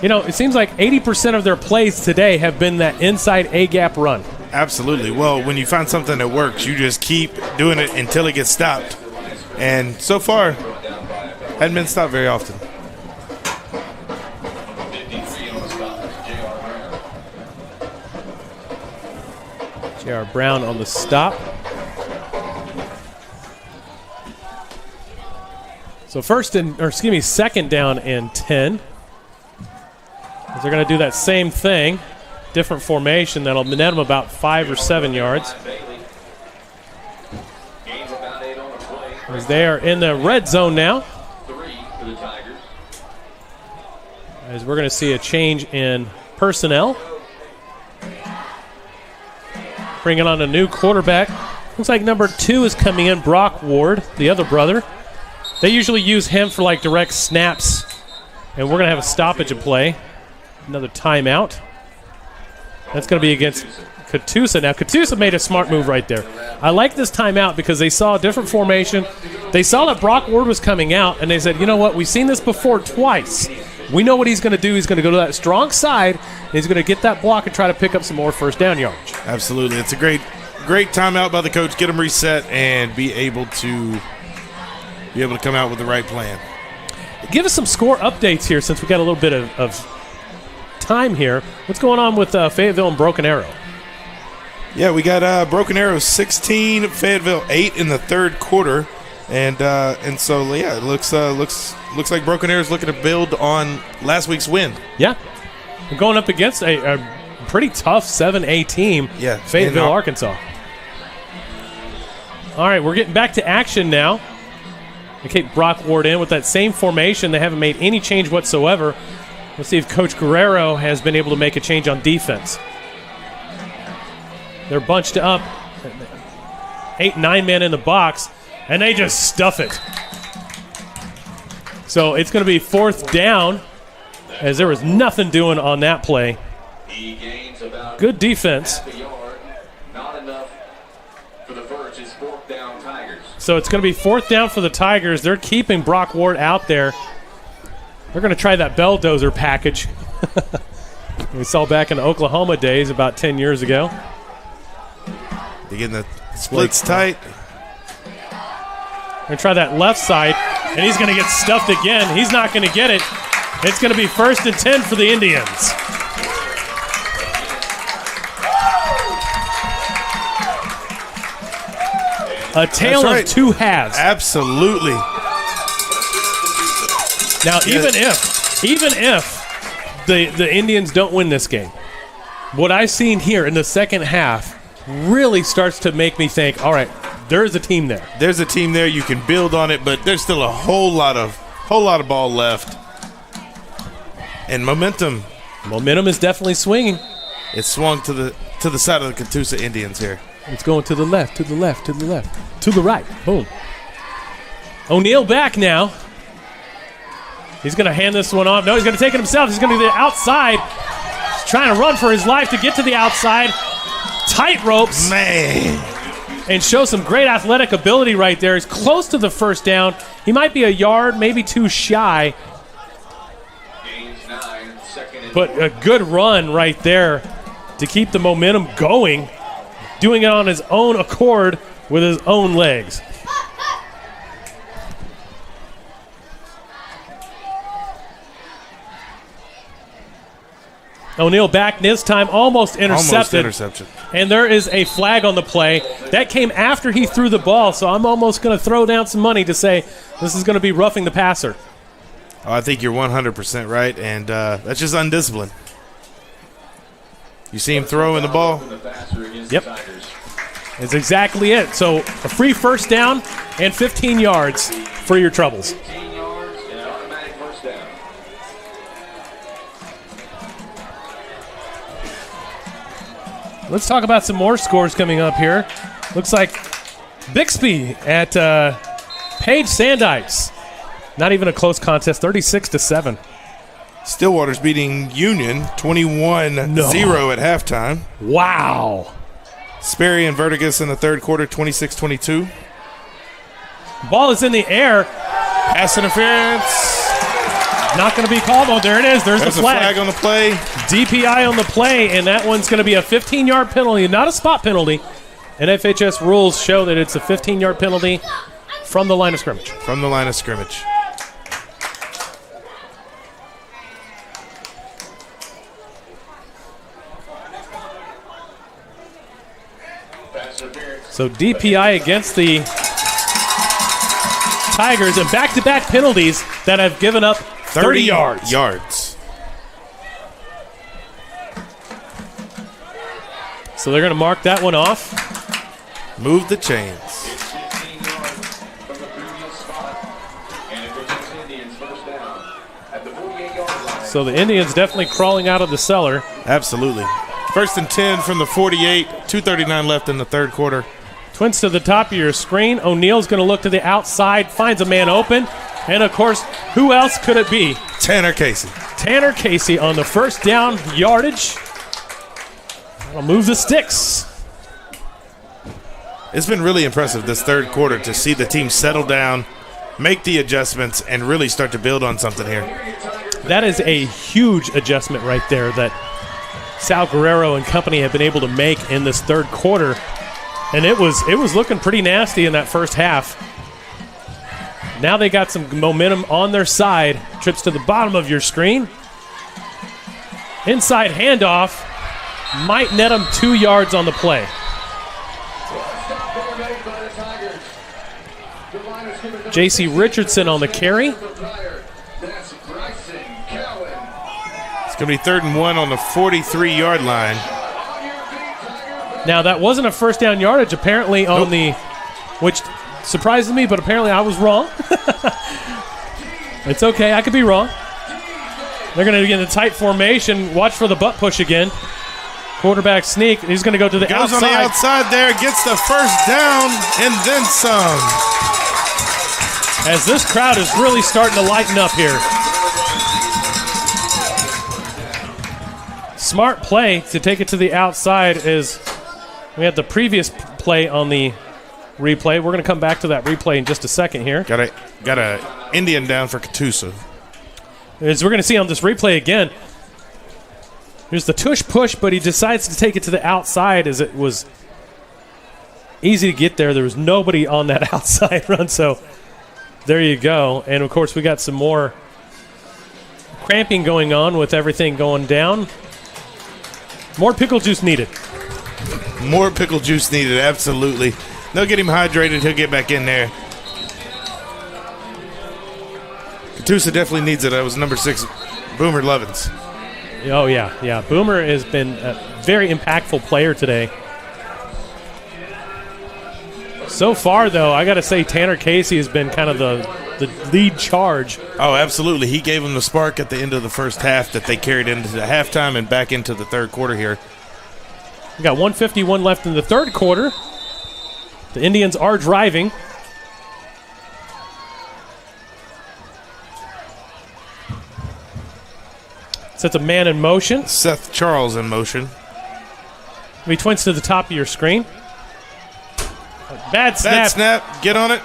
You know, it seems like 80% of their plays today have been that inside A-gap run. Absolutely. Well, when you find something that works, you just keep doing it until it gets stopped. And so far, hadn't been stopped very often. 53 on the stop. J.R. Brown on the stop. So second down and 10. They're going to do that same thing, different formation that'll net them about 5 or 7 yards. As they are in the red zone now. 3 for the Tigers. As we're going to see a change in personnel. Bringing on a new quarterback. Looks like number 2 is coming in, Brock Ward, the other brother. They usually use him for like direct snaps. And we're going to have a stoppage of play. Another timeout. That's going to be against Catoosa. Now, Catoosa made a smart move right there. I like this timeout because they saw a different formation. They saw that Brock Ward was coming out, and they said, you know what, we've seen this before twice. We know what he's going to do. He's going to go to that strong side, and he's going to get that block and try to pick up some more first down yards. Absolutely. It's a great timeout by the coach. Get them reset and be able to come out with the right plan. Give us some score updates here since we got a little bit of time here. What's going on with Fayetteville and Broken Arrow? Yeah, we got Broken Arrow 16, Fayetteville 8 in the third quarter, and so yeah, it looks like Broken Arrow is looking to build on last week's win. Yeah, we're going up against a pretty tough 7A team. Yeah, Fayetteville, Arkansas. All right, we're getting back to action now. They keep Brock Ward in with that same formation. They haven't made any change whatsoever. Let's see if Coach Guerrero has been able to make a change on defense. They're bunched up, 8-9 men in the box, and they just stuff it. So it's going to be fourth down, as there was nothing doing on that play. He gains about Good defense. half a yard. Not enough for the first. It's fourth down Tigers. So it's going to be fourth down for the Tigers. They're keeping Brock Ward out there. They're going to try that belldozer package we saw back in the Oklahoma days about 10 years ago. They're getting the splits tight. Going to try that left side, and he's going to get stuffed again. He's not going to get it. It's going to be 1st and 10 for the Indians. A tale of two halves. Absolutely. Now, even if the Indians don't win this game, what I've seen here in the second half really starts to make me think, all right, there's a team there. There's a team there. You can build on it, but there's still a whole lot of ball left. And momentum. Momentum is definitely swinging. It swung to the side of the Catoosa Indians here. It's going to the left, to the left, to the left, to the right. Boom. O'Neal back now. He's going to hand this one off. No, he's going to take it himself. He's going to the outside. He's trying to run for his life to get to the outside. Tight ropes. Man. And show some great athletic ability right there. He's close to the first down. He might be a yard, maybe two shy. But a good run right there to keep the momentum going. Doing it on his own accord with his own legs. O'Neal back this time, almost intercepted. And there is a flag on the play. That came after he threw the ball, so I'm almost going to throw down some money to say this is going to be roughing the passer. Oh, I think you're 100% right, and that's just undisciplined. You see him throwing the ball? Yep. That's exactly it. So a free first down and 15 yards for your troubles. Let's talk about some more scores coming up here. Looks like Bixby at Page Sandites. Not even a close contest, 36-7. Stillwater's beating Union 21-0 at halftime. Wow. Sperry and Vertigus in the third quarter, 26-22. Ball is in the air. Pass interference. Not going to be called. Oh, there it is. There's the flag. A flag on the play. DPI on the play, and that one's going to be a 15-yard penalty, not a spot penalty. NFHS rules show that it's a 15-yard penalty from the line of scrimmage. From the line of scrimmage. So DPI against the Tigers, and back-to-back penalties that have given up 30 yards. So they're going to mark that one off. Move the chains. So the Indians definitely crawling out of the cellar. Absolutely. 1st and 10 from the 48. 2:39 left in the third quarter. Twins to the top of your screen. O'Neal's going to look to the outside, finds a man open. And, of course, who else could it be? Tanner Casey. Tanner Casey on the first down yardage. That'll move the sticks. It's been really impressive this third quarter to see the team settle down, make the adjustments, and really start to build on something here. That is a huge adjustment right there that Sal Guerrero and company have been able to make in this third quarter. And it was looking pretty nasty in that first half. Now they got some momentum on their side. Trips to the bottom of your screen. Inside handoff. Might net them 2 yards on the play. J.C. Richardson on the carry. It's going to be 3rd and 1 on the 43-yard line. Now, that wasn't a first down yardage, apparently, on which surprises me, but apparently I was wrong. It's okay. I could be wrong. They're going to get in a tight formation. Watch for the butt push again. Quarterback sneak. He's going to go to the outside. Goes on the outside there, gets the first down, and then some. As this crowd is really starting to lighten up here. Smart play to take it to the outside is we had the previous play on the replay. We're going to come back to that replay in just a second here. Got a Indian down for Catoosa. As we're going to see on this replay again, here's the tush push, but he decides to take it to the outside as it was easy to get there. There was nobody on that outside run, so there you go. And, of course, we got some more cramping going on with everything going down. More pickle juice needed. More pickle juice needed, absolutely. They'll get him hydrated. He'll get back in there. Catoosa definitely needs it. That was number 6, Boomer Lovins. Oh, yeah. Boomer has been a very impactful player today. So far, though, I got to say Tanner Casey has been kind of the lead charge. Oh, absolutely. He gave them the spark at the end of the first half that they carried into the halftime and back into the third quarter here. We got 1:51 left in the third quarter. The Indians are driving. Sets a man in motion. Seth Charles in motion. We twins to the top of your screen. Bad snap. Bad snap. Get on it.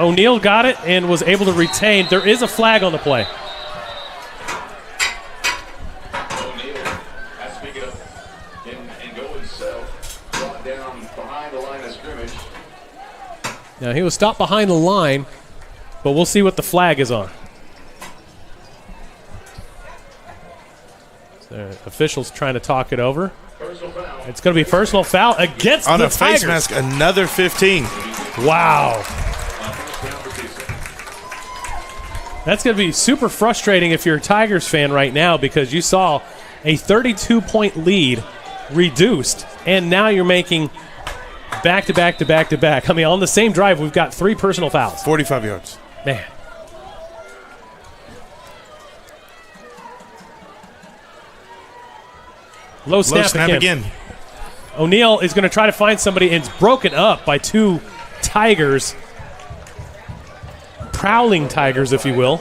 O'Neal got it and was able to retain. There is a flag on the play. O'Neal has to pick it up and go himself. Brought down behind the line of scrimmage. Now, he was stopped behind the line, but we'll see what the flag is on. So, officials trying to talk it over. It's going to be personal foul against on the a Tigers. face mask, another 15. Wow. That's going to be super frustrating if you're a Tigers fan right now because you saw a 32-point lead reduced, and now you're making back-to-back to back-to-back. I mean, on the same drive, we've got 3 personal fouls. 45 yards. Man. Low snap again. O'Neal is going to try to find somebody, and it's broken up by two Tigers. Prowling Tigers, if you will.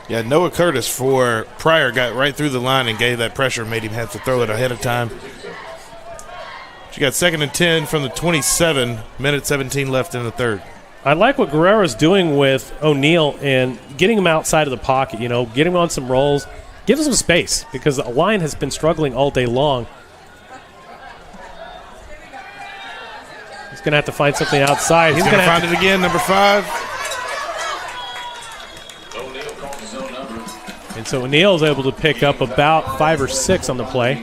Yeah, Noah Curtis for Pryor got right through the line and gave that pressure, made him have to throw it ahead of time. She got 2nd and 10 from the 27, minute 17 left in the third. I like what Guerrero's doing with O'Neal and getting him outside of the pocket, getting him on some rolls. Give him some space because the line has been struggling all day long. He's going to have to find something outside. He's going to find it again, number 5. And so O'Neal's able to pick up about 5 or 6 on the play.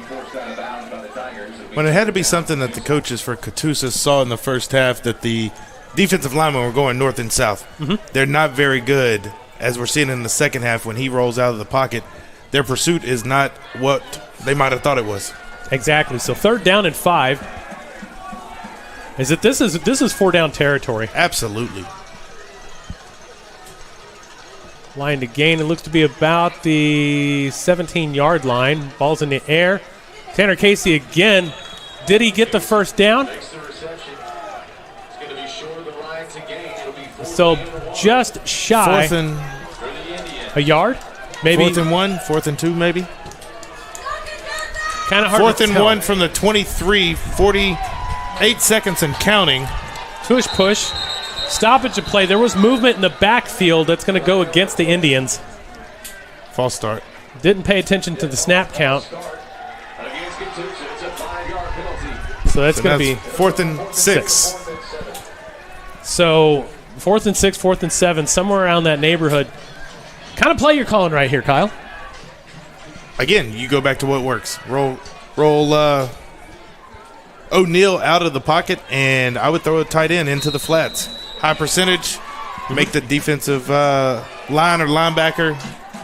When it had to be something that the coaches for Catoosa saw in the first half, that the defensive linemen were going north and south. They're not very good, as we're seeing in the second half when he rolls out of the pocket. Their pursuit is not what they might have thought it was. Exactly. So 3rd down and 5. This is 4-down territory. Absolutely. Line to gain. It looks to be about the 17-yard line. Ball's in the air. Tanner Casey again. Did he get the first down? So just shy. 4th and a yard? Maybe 4th and 1, 4th and 2 maybe. Kind of hard 4th to and tell. 1 from the 23, 48 seconds and counting. Push. Stoppage of play. There was movement in the backfield that's going to go against the Indians. False start. Didn't pay attention to the snap count. So that's going to be 4th and 6. So 4th and 6, 4th and 7, somewhere around that neighborhood. Kind of play you're calling right here, Kyle. Again, you go back to what works. Roll O'Neal out of the pocket, and I would throw a tight end into the flats. High percentage, make the defensive line or linebacker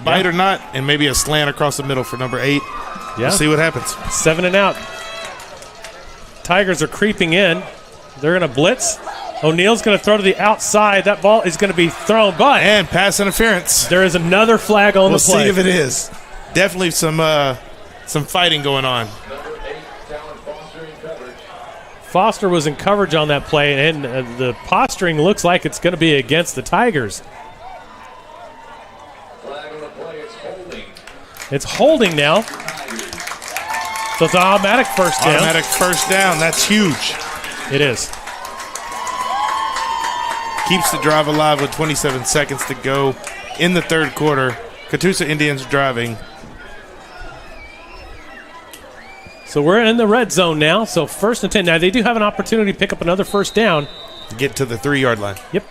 bite or not, and maybe a slant across the middle for number 8. Yeah. We'll see what happens. 7 and out. Tigers are creeping in. They're going to blitz. O'Neal's going to throw to the outside. That ball is going to be thrown, but and pass interference. There is another flag on the play. We'll see if it is. Definitely some fighting going on. Foster was in coverage on that play, and the posturing looks like it's going to be against the Tigers. It's holding now. So it's an automatic first down. Automatic first down. That's huge. It is. Keeps the drive alive with 27 seconds to go in the third quarter. Catoosa Indians driving. So we're in the red zone now. So 1st and 10. Now they do have an opportunity to pick up another first down. Get to the 3-yard line. Yep.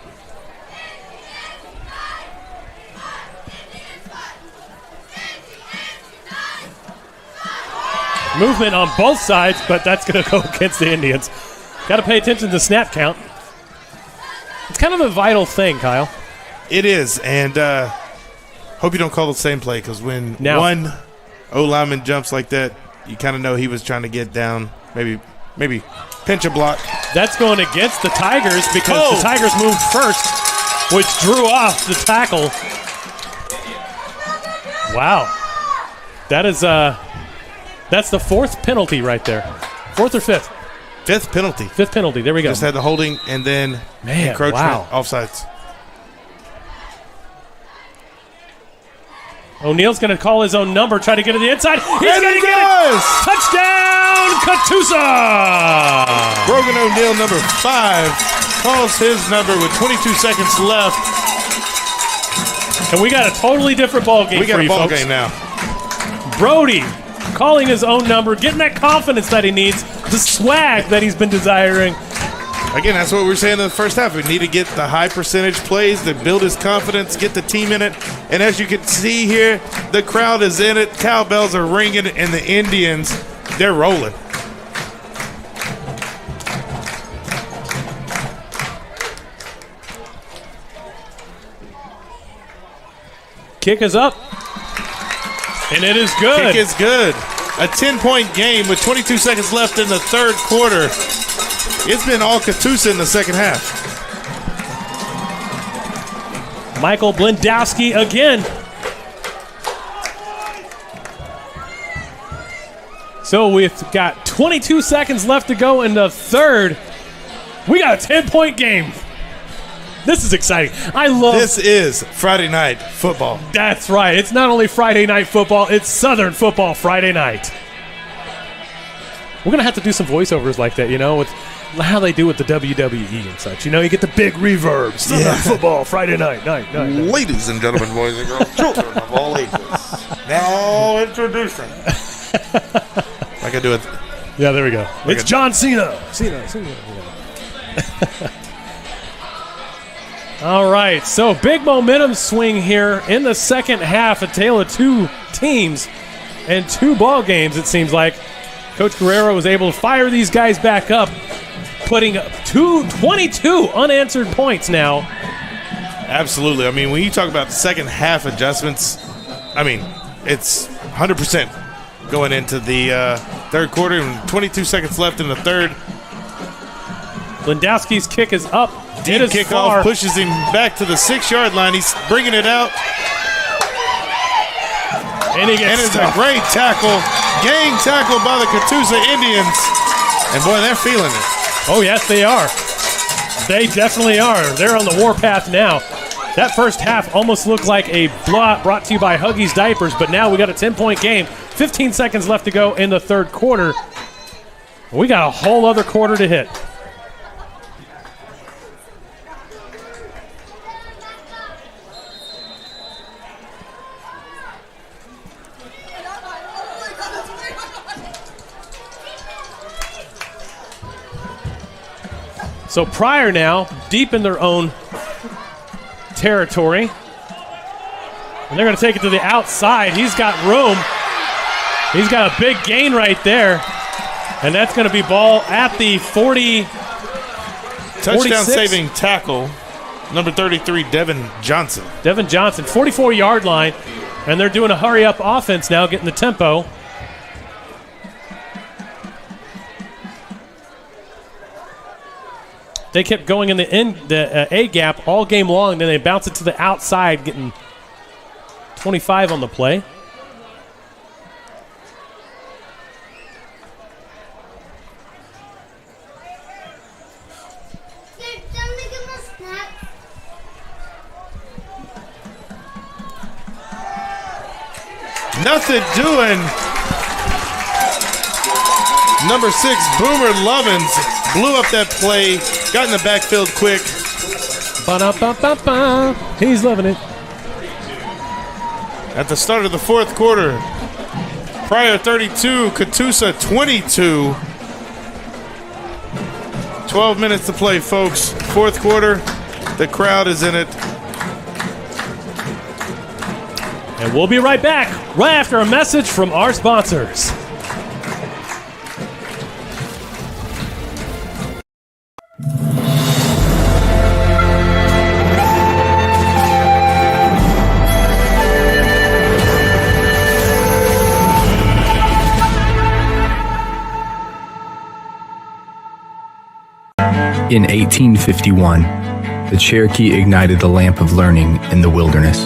Movement on both sides, but that's going to go against the Indians. Got to pay attention to the snap count. It's kind of a vital thing, Kyle. It is, and hope you don't call the same play, because when one O-lineman jumps like that, you kind of know he was trying to get down, maybe pinch a block. That's going against the Tigers because the Tigers moved first, which drew off the tackle. Wow. That is that's the 4th penalty right there. 4th or 5th? 5th penalty. 5th penalty. There we go. Just had the holding and then encroachment, offsides. O'Neal's going to call his own number, try to get to the inside. He's going to get it! Touchdown, Catoosa! Brogan O'Neal, number 5, calls his number with 22 seconds left. And we got a totally different ball game. We got for a you ball folks. game now. Brody calling his own number, getting that confidence that he needs, the swag that he's been desiring. Again, that's what we were saying in the first half. We need to get the high percentage plays to build his confidence, get the team in it. And as you can see here, the crowd is in it. Cowbells are ringing, and the Indians, they're rolling. Kick is up. And it is good. Kick is good. A 10-point game with 22 seconds left in the third quarter. It's been all Catoosa in the second half. Michael Blendowski again. So we've got 22 seconds left to go in the third. We got a 10-point game. This is exciting. This is Friday night football. That's right. It's not only Friday night football, it's Southern football Friday night. We're going to have to do some voiceovers like that, with how they do with the WWE and such. You get the big reverb. Southern football Friday night. Ladies and gentlemen, boys and girls, children of all ages. Now introducing. I can do it. Yeah, there we go. It's John Cena. Cena. All right, so big momentum swing here in the second half. A tale of two teams and two ball games, it seems like. Coach Guerrero was able to fire these guys back up, putting 22 unanswered points now. Absolutely. I mean, when you talk about second half adjustments, it's 100% going into the third quarter and 22 seconds left in the third. Lindowski's kick is up. Deep kickoff pushes him back to the 6-yard line. He's bringing it out. And it's a great tackle. Gang tackle by the Catoosa Indians. And boy, they're feeling it. Oh, yes, they are. They definitely are. They're on the warpath now. That first half almost looked like a blowout brought to you by Huggies Diapers, but now we got a 10-point game. 15 seconds left to go in the third quarter. We got a whole other quarter to hit. So Pryor now deep in their own territory. And they're going to take it to the outside. He's got room. He's got a big gain right there. And that's going to be ball at the 40. Touchdown saving tackle, number 33, Devin Johnson. 44-yard line. And they're doing a hurry-up offense now, getting the tempo. They kept going in the A gap all game long. Then they bounce it to the outside, getting 25 on the play. Nothing doing. Number 6, Boomer Lovins, blew up that play, got in the backfield quick. Ba-da-ba-ba-ba. He's loving it. At the start of the fourth quarter, Pryor 32, Catoosa 22. 12 minutes to play, folks. Fourth quarter, the crowd is in it. And we'll be right back, right after a message from our sponsors. In 1851, the Cherokee ignited the lamp of learning in the wilderness.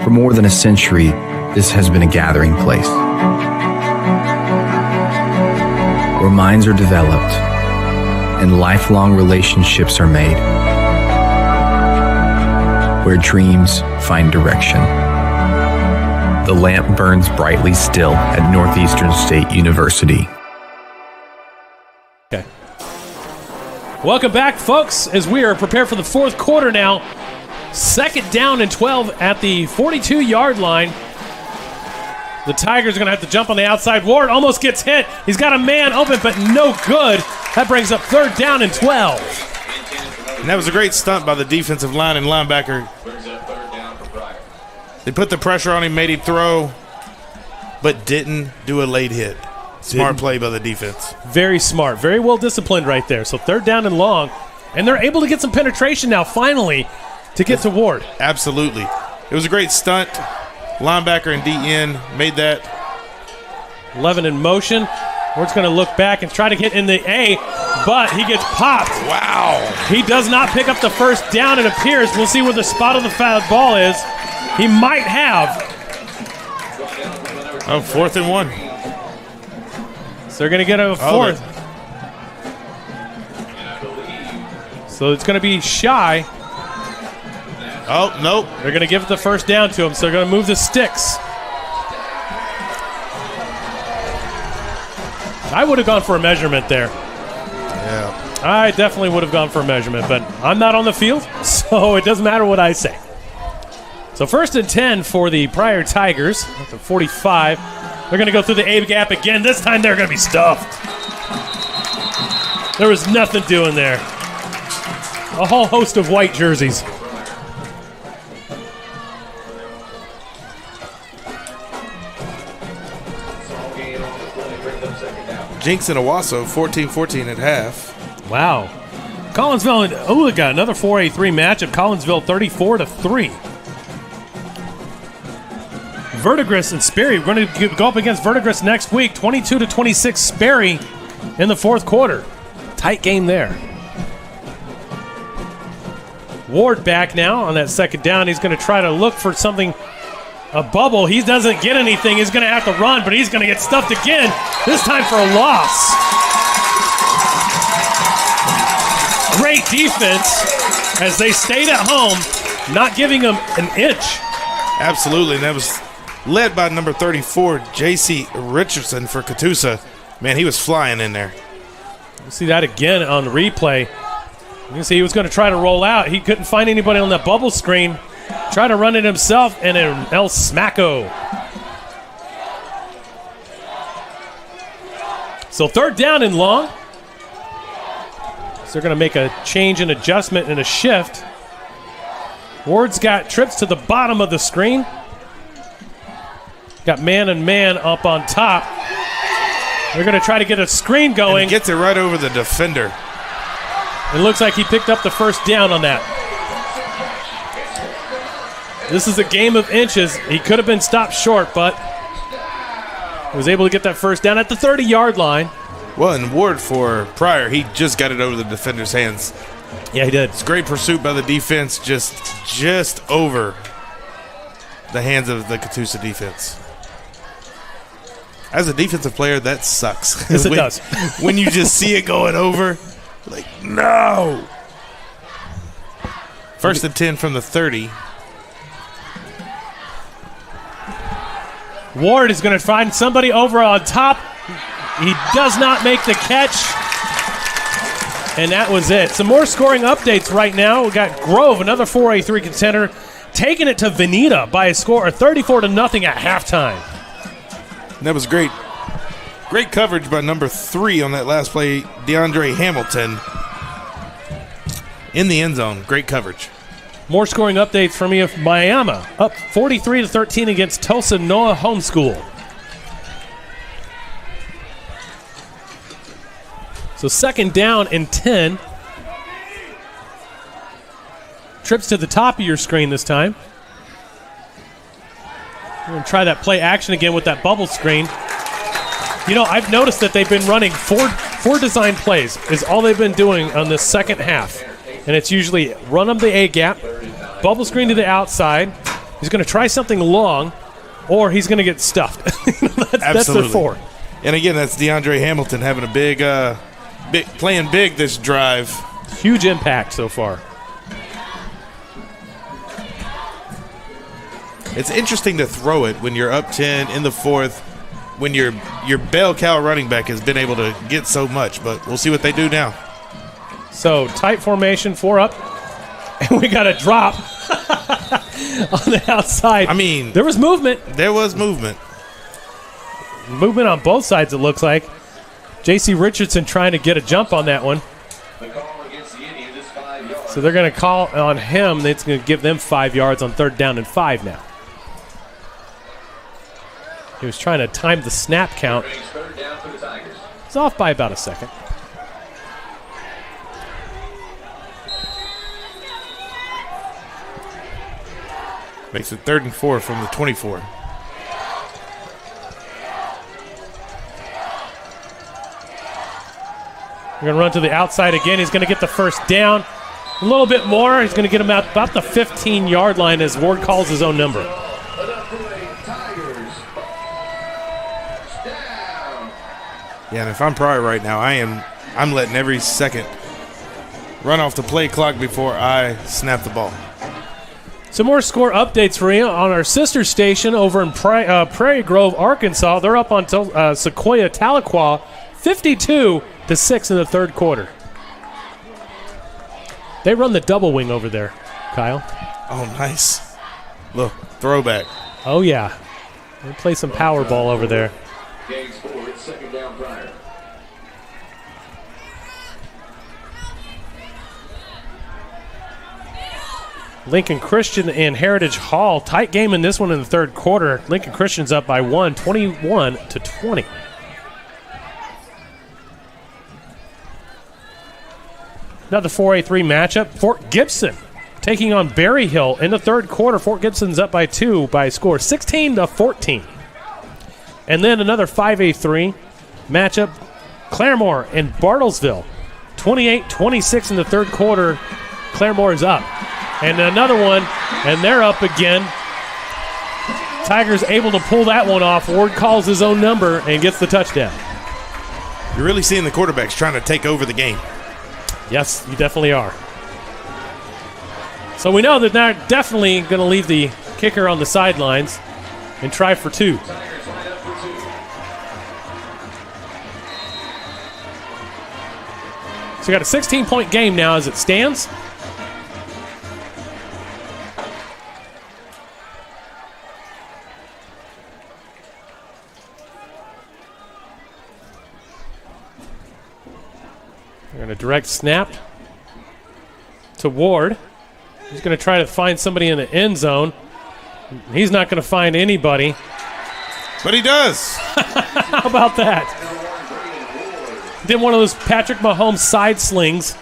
For more than a century, this has been a gathering place where minds are developed and lifelong relationships are made, where dreams find direction. The lamp burns brightly still at Northeastern State University. Okay. Welcome back, folks, as we are prepared for the fourth quarter now. Second down and 12 at the 42-yard line. The Tigers are going to have to jump on the outside. Ward almost gets hit. He's got a man open, but no good. That brings up third down and 12. And that was a great stunt by the defensive line and linebacker. They put the pressure on him, made him throw, but didn't do a late hit. Smart play by the defense. Very smart. Very well disciplined right there. So third down and long. And they're able to get some penetration now, finally, to get to Ward. Absolutely. It was a great stunt. Linebacker and DN made that. 11 in motion. Ward's going to look back and try to get in the A, but he gets popped. Wow. He does not pick up the first down, it appears. We'll see where the spot of the foul ball is. He might have. Oh, 4th and 1. So they're going to get a fourth. So it's going to be shy. Oh, nope. They're going to give it the first down to him, so they're going to move the sticks. I would have gone for a measurement there. Yeah. I definitely would have gone for a measurement, but I'm not on the field, so it doesn't matter what I say. So 1st and 10 for the Pryor Tigers at the 45. They're going to go through the A gap again. This time they're going to be stuffed. There was nothing doing there. A whole host of white jerseys. Jinx and Owasso, 14-14 at half. Wow. Collinsville and Ooliga, another 4A3 matchup. Collinsville 34-3. Verdigris and Sperry. We're going to go up against Verdigris next week. 22-26 Sperry in the fourth quarter. Tight game there. Ward back now on that second down. He's going to try to look for something, a bubble. He doesn't get anything. He's going to have to run, but he's going to get stuffed again, this time for a loss. Great defense as they stayed at home, not giving him an inch. Absolutely, and that was led by number 34, J.C. Richardson for Catoosa. Man, he was flying in there. We'll see that again on the replay. You can see he was going to try to roll out. He couldn't find anybody on that bubble screen. Tried to run it himself, and El Smacko. So 3rd down and long. So they're going to make a change and adjustment and a shift. Ward's got trips to the bottom of the screen. Got man and man up on top. They're going to try to get a screen going. And gets it right over the defender. It looks like he picked up the first down on that. This is a game of inches. He could have been stopped short, but he was able to get that first down at the 30-yard line. Well, and Ward for Pryor, he just got it over the defender's hands. Yeah, he did. It's great pursuit by the defense, just over the hands of the Catoosa defense. As a defensive player, that sucks. Yes, it does. When you just see it going over, like, no. 1st and 10 from the 30. Ward is going to find somebody over on top. He does not make the catch. And that was it. Some more scoring updates right now. We got Grove, another 4A3 contender, taking it to Veneta by a score of 34-0 at halftime. And that was great. Great coverage by number 3 on that last play, DeAndre Hamilton. In the end zone. Great coverage. More scoring updates from you. Miami up 43-13 against Tulsa Noah Homeschool. So 2nd down and 10. Trips to the top of your screen this time. We're going to try that play action again with that bubble screen. You know, I've noticed that they've been running four design plays is all they've been doing on this second half. And it's usually run them the A gap, bubble screen to the outside. He's going to try something long, or he's going to get stuffed. That's their 4. And again, that's DeAndre Hamilton having a big playing big this drive. Huge impact so far. It's interesting to throw it when you're up 10 in the 4th, when your bell cow running back has been able to get so much, but we'll see what they do now. So tight formation, 4 up, and we got a drop on the outside. I mean, there was movement. There was movement. Movement on both sides, it looks like. J.C. Richardson trying to get a jump on that one. So they're going to call on him. It's going to give them 5 yards on 3rd down and 5 now. He was trying to time the snap count. It's off by about a second. Makes it 3rd and 4 from the 24. We're going to run to the outside again. He's going to get the first down. A little bit more. He's going to get him out about the 15-yard line as Ward calls his own number. Yeah, and if I'm Pryor right now, I'm letting every second run off the play clock before I snap the ball. Some more score updates for you on our sister station over in Prairie Grove, Arkansas. They're up on Sequoia Tahlequah, 52-6 in the third quarter. They run the double wing over there, Kyle. Oh, nice. Look, throwback. Oh, yeah. They play some power ball over there. Game's forward, second down Pryor. Lincoln Christian and Heritage Hall. Tight game in this one in the third quarter. Lincoln Christian's up by 21-20. Another 4A3 matchup. Fort Gibson taking on Berry Hill in the third quarter. Fort Gibson's up by 2 by a score 16-14. And then another 5A3 matchup. Claremore and Bartlesville. 28-26 in the third quarter. Claremore is up. And another one, and they're up again. Tigers able to pull that one off. Ward calls his own number and gets the touchdown. You're really seeing the quarterbacks trying to take over the game. Yes, you definitely are. So we know that they're definitely going to leave the kicker on the sidelines and try for 2. So we got a 16-point game now as it stands. They're going to direct snap to Ward. He's going to try to find somebody in the end zone. He's not going to find anybody. But he does. How about that? Did one of those Patrick Mahomes side slings.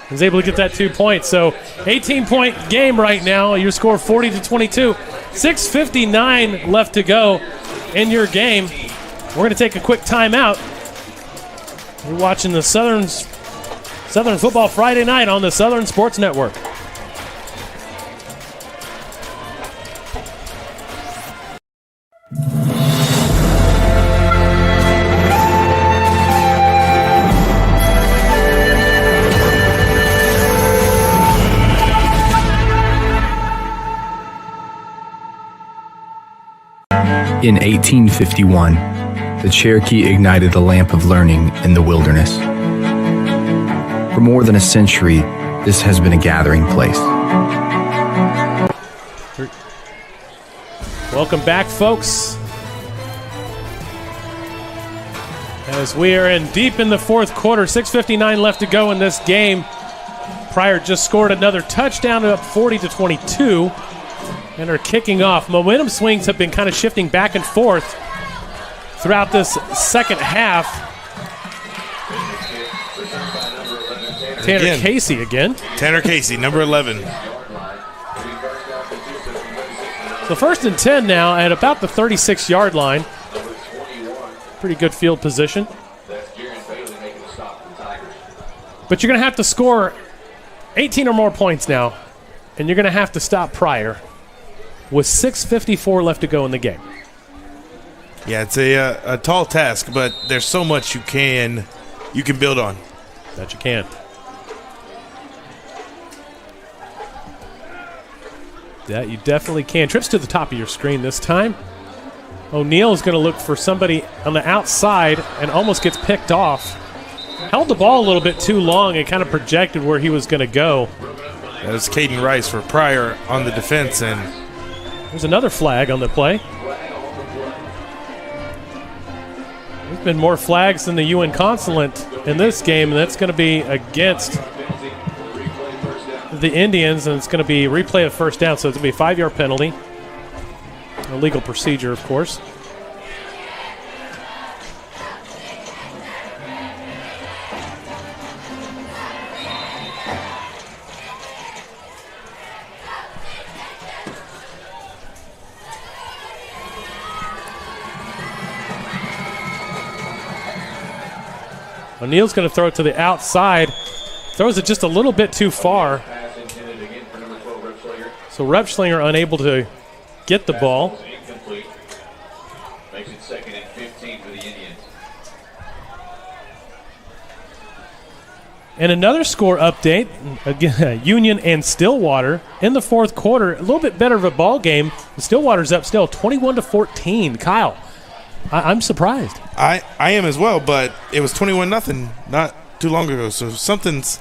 He's able to get that 2 points. So 18-point game right now. Your score 40-22. 6:59 left to go in your game. We're going to take a quick timeout. You're watching the Southern Football Friday night on the Southern Sports Network. In 1851, the Cherokee ignited a lamp of learning in the wilderness. For more than a century, this has been a gathering place. Welcome back, folks. As we are deep in the fourth quarter, 6:59 left to go in this game. Pryor just scored another touchdown, up 40-22, and are kicking off. Momentum swings have been kind of shifting back and forth throughout this second half. Tanner Casey again. Tanner Casey, number 11. So 1st and 10 now at about the 36-yard line. Pretty good field position. But you're going to have to score 18 or more points now, and you're going to have to stop Pryor with 6:54 left to go in the game. Yeah, it's a tall task, but there's so much you can build on. That you can. That you definitely can. Trips to the top of your screen this time. O'Neal is going to look for somebody on the outside and almost gets picked off. Held the ball a little bit too long and kind of projected where he was going to go. That was Caden Rice for Pryor on the defense, and there's another flag on the play. There's been more flags than the UN Consulate in this game, and that's going to be against the Indians, and it's going to be replay of first down, so it's going to be a 5-yard penalty. A legal procedure, of course. O'Neal's going to throw it to the outside. Throws it just a little bit too far. So Repschlinger unable to get the ball. Makes it 2nd and 15 for the Indians. And another score update, again, Union and Stillwater in the fourth quarter. A little bit better of a ball game. Stillwater's up still 21-14. Kyle, I'm surprised. I am as well, but it was 21-0 not too long ago. So something's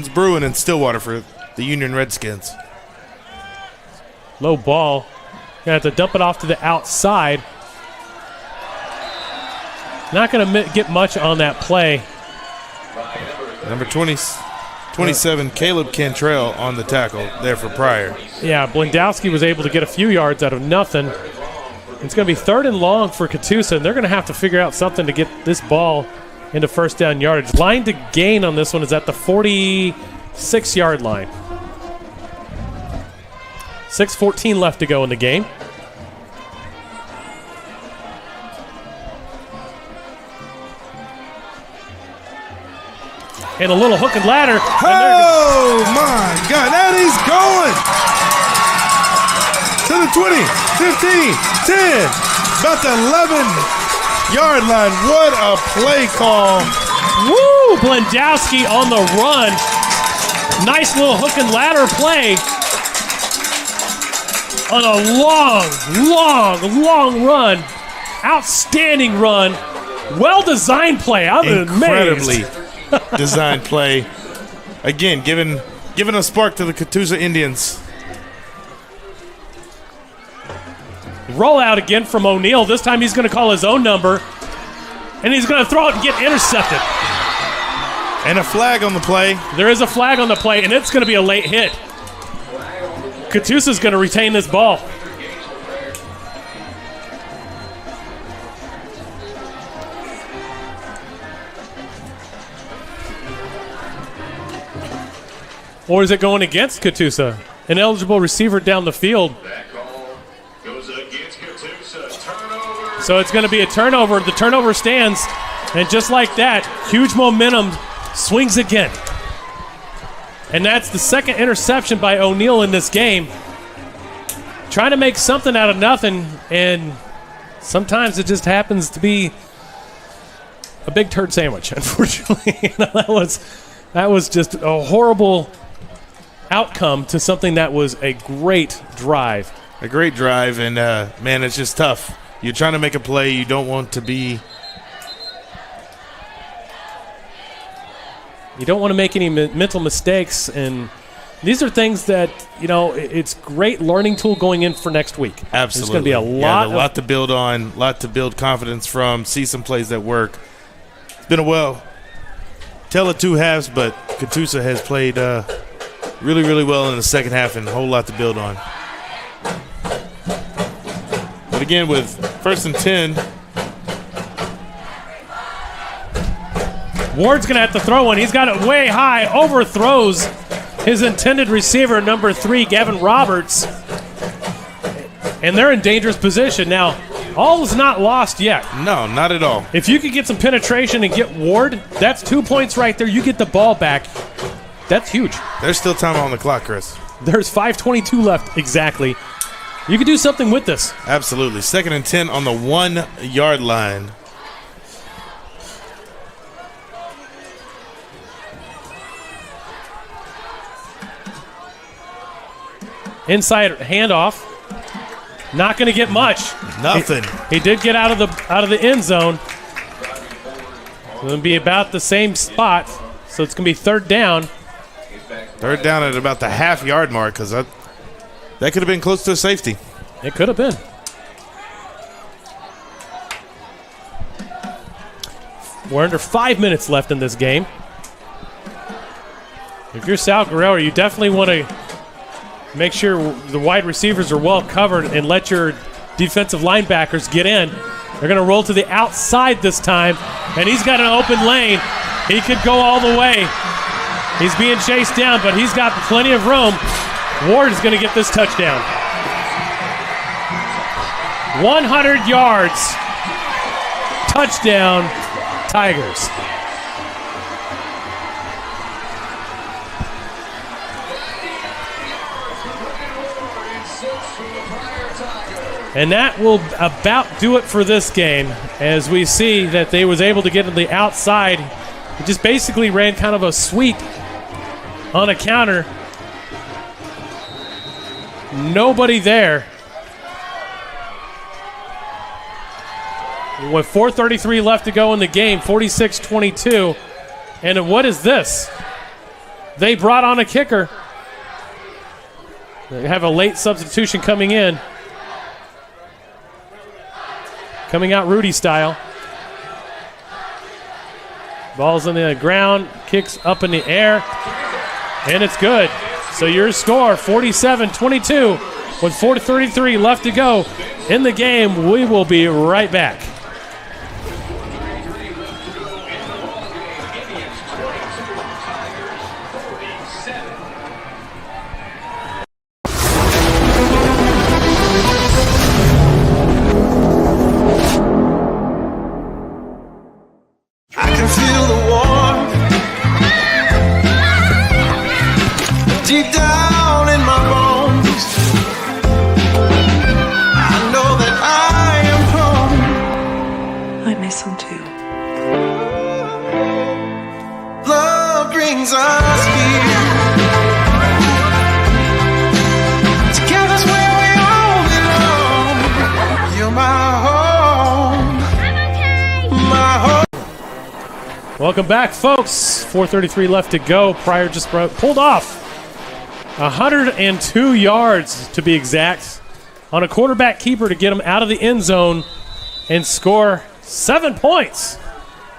brewing in Stillwater for the Union Redskins. Low ball. Gonna have to dump it off to the outside. Not gonna get much on that play. Number 27, Caleb Cantrell on the tackle there for Pryor. Yeah, Blendowski was able to get a few yards out of nothing. It's going to be 3rd and long for Catoosa, and they're going to have to figure out something to get this ball into first down yardage. Line to gain on this one is at the 46-yard line. 6:14 left to go in the game. And a little hook and ladder. Oh, my God. Now he's going. To the 20, 15, 10. About the 11-yard line. What a play call. Woo! Blendowski on the run. Nice little hook and ladder play. On a long run. Outstanding run. Well-designed play. I'm Incredibly amazed. designed play. Again, giving a spark to the Catoosa Indians. Roll out again from O'Neal. This time he's going to call his own number. And he's going to throw it and get intercepted. And a flag on the play. There is a flag on the play, and it's going to be a late hit. Catoosa's going to retain this ball. Or is it going against Catoosa? An eligible receiver down the field. That call goes against Catoosa. Turnover. So it's going to be a turnover. The turnover stands. And just like that, huge momentum swings again. And that's the second interception by O'Neal in this game. Trying to make something out of nothing, and sometimes it just happens to be a big turd sandwich, unfortunately. That was just a horrible outcome to something that was a great drive. A great drive, and, man, it's just tough. You're trying to make a play. You don't want to be... You don't want to make any mental mistakes, and these are things that, it's great learning tool going in for next week. Absolutely. There's going to be a lot to build on, lot to build confidence from, see some plays that work. It's been a tale of two halves, but Catoosa has played really, really well in the second half and a whole lot to build on. But again, with 1st and 10, Ward's going to have to throw one. He's got it way high, overthrows his intended receiver, number 3, Gavin Roberts. And they're in dangerous position. Now, all is not lost yet. No, not at all. If you could get some penetration and get Ward, that's 2 points right there. You get the ball back. That's huge. There's still time on the clock, Chris. There's 5:22 left, exactly. You could do something with this. Absolutely. 2nd and 10 on the 1-yard line. Inside handoff. Not going to get much. Nothing. He did get out of the end zone. It's going to be about the same spot. So it's going to be 3rd down. 3rd down at about the half-yard mark, because that could have been close to a safety. It could have been. We're under 5 minutes left in this game. If you're Sal Guerrero, you definitely want to make sure the wide receivers are well covered and let your defensive linebackers get in. They're going to roll to the outside this time, and he's got an open lane. He could go all the way. He's being chased down, but he's got plenty of room. Ward is going to get this touchdown. 100 yards. Touchdown, Tigers. And that will about do it for this game, as we see that they was able to get to the outside He just basically ran kind of a sweep on a counter. Nobody there. With 4:33 left to go in the game, 46-22. And what is this? They brought on a kicker. They have a late substitution coming in. Coming out Rudy style. Ball's on the ground, kicks up in the air, and it's good. So your score, 47-22, with 4:33 left to go in the game. We will be right back. I can feel the warmth deep down in my bones. I know that I am home. I miss him too. Love brings us here. Together's where we all belong. You're my home. My home. Welcome back, folks. 4:33 left to go. Pryor just pulled off 102 yards, to be exact, on a quarterback keeper to get him out of the end zone and score 7 points.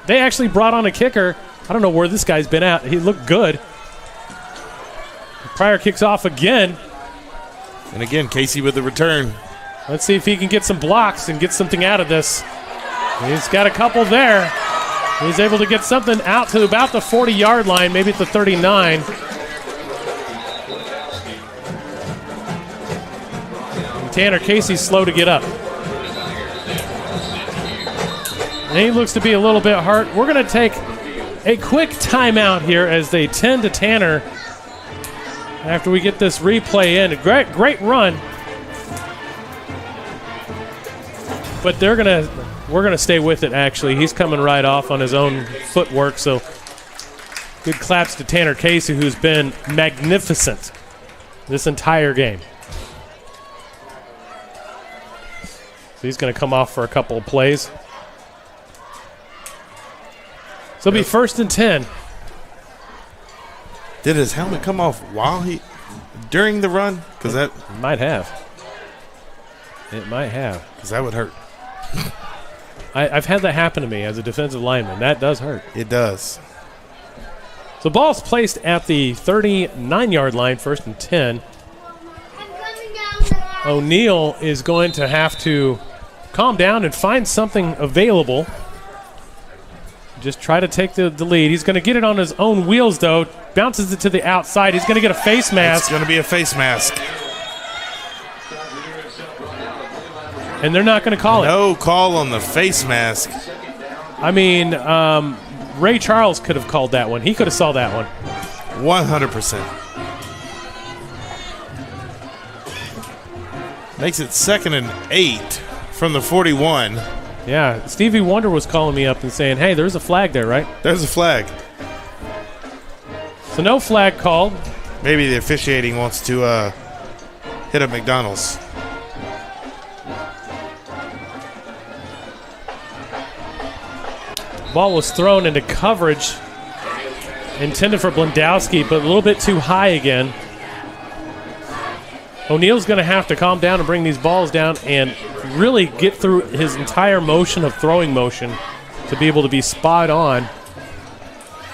They actually brought on a kicker. I don't know where this guy's been at. He looked good. Pryor kicks off again. And again, Casey with the return. Let's see if he can get some blocks and get something out of this. He's got a couple there. He's able to get something out to about the 40-yard line, maybe at the 39. And Tanner Casey's slow to get up. And he looks to be a little bit hurt. We're going to take a quick timeout here as they tend to Tanner after we get this replay in. A great run. But we're going to stay with it, actually. He's coming right off on his own footwork, so good claps to Tanner Casey, who's been magnificent this entire game. So he's going to come off for a couple of plays. So it'll be 1st and 10. Did his helmet come off during the run? Because that might have. It might have. Because that would hurt. I've had that happen to me as a defensive lineman. That does hurt. It does. So ball's placed at the 39-yard line, 1st and 10. O'Neal is going to have to calm down and find something available. Just try to take the lead. He's going to get it on his own wheels, though. Bounces it to the outside. He's going to get a face mask. It's going to be a face mask. And they're not going to call it. No call on the face mask. I mean, Ray Charles could have called that one. He could have saw that one. 100%. Makes it 2nd and 8 from the 41. Yeah, Stevie Wonder was calling me up and saying, hey, there's a flag there, right? There's a flag. So no flag called. Maybe the officiating wants to hit a McDonald's. Ball was thrown into coverage, intended for Blendowski, but a little bit too high again. O'Neal's going to have to calm down and bring these balls down and really get through his entire motion of throwing motion to be able to be spot on.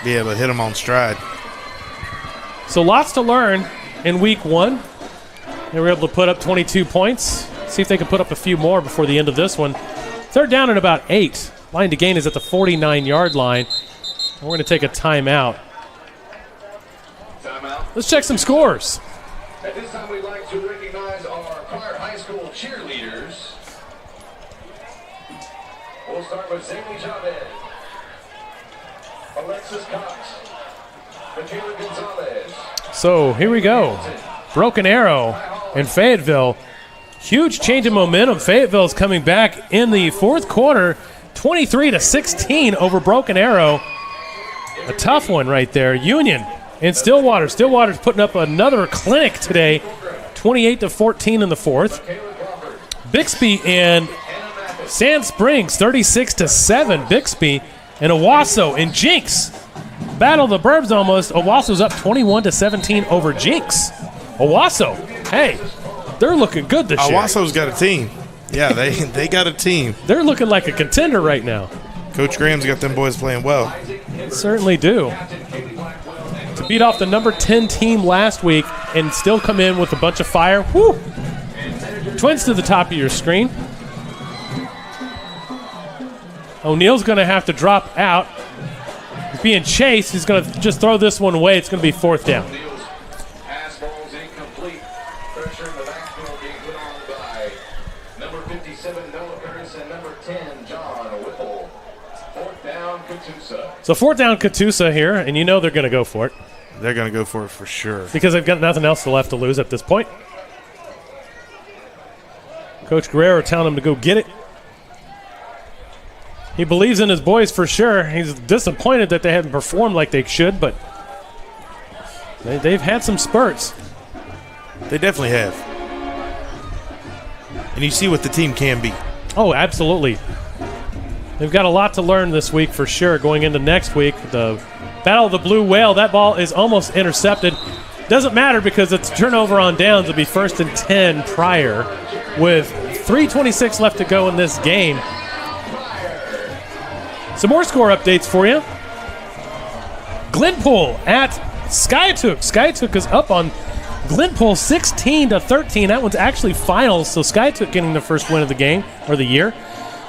Be able to hit him on stride. So lots to learn in week 1. They were able to put up 22 points. See if they can put up a few more before the end of this one. 3rd down and about 8. Line to gain is at the 49-yard line. We're going to take a timeout. Let's check some scores. At this time, we'd like to recognize our Pryor High School cheerleaders. We'll start with Zaylee Chavez, Alexis Cox, Michaela Gonzalez. So here we go. Broken Arrow in Fayetteville. Huge change in momentum. Fayetteville's coming back in the 4th quarter. 23-16 over Broken Arrow. A tough one right there. Union and Stillwater. Stillwater's putting up another clinic today, 28-14 in the fourth. Bixby and Sand Springs, 36-7. Bixby and Owasso and Jinx. Battle of the Burbs almost. Owasso's up 21-17 over Jinx. Owasso, hey, they're looking good this year. Owasso's got a team. Yeah, they got a team. They're looking like a contender right now. Coach Graham's got them boys playing well. Certainly do. To beat off the number 10 team last week and still come in with a bunch of fire. Woo! Twins to the top of your screen. O'Neal's going to have to drop out. He's being chased. He's going to just throw this one away. It's going to be fourth down. Pass ball's incomplete. Pressure in the backfield being put on by number 57, Noah Curtis, and number 10, John Whipple. Fourth down, Catoosa. So fourth down, Catoosa here, and you know they're going to go for it. They're going to go for it for sure. Because they've got nothing else left to lose at this point. Coach Guerrero telling them to go get it. He believes in his boys for sure. He's disappointed that they haven't performed like they should, but they've had some spurts. They definitely have. And you see what the team can be. Oh, absolutely. They've got a lot to learn this week for sure. Going into next week, the Battle of the Blue Whale, that ball is almost intercepted. Doesn't matter because it's a turnover on downs. It'll be 1st and 10 Pryor with 3:26 left to go in this game. Some more score updates for you. Glenpool at Skiatook. Skiatook is up on Glenpool 16-13. That one's actually finals, so Skiatook getting the first win of the game or the year.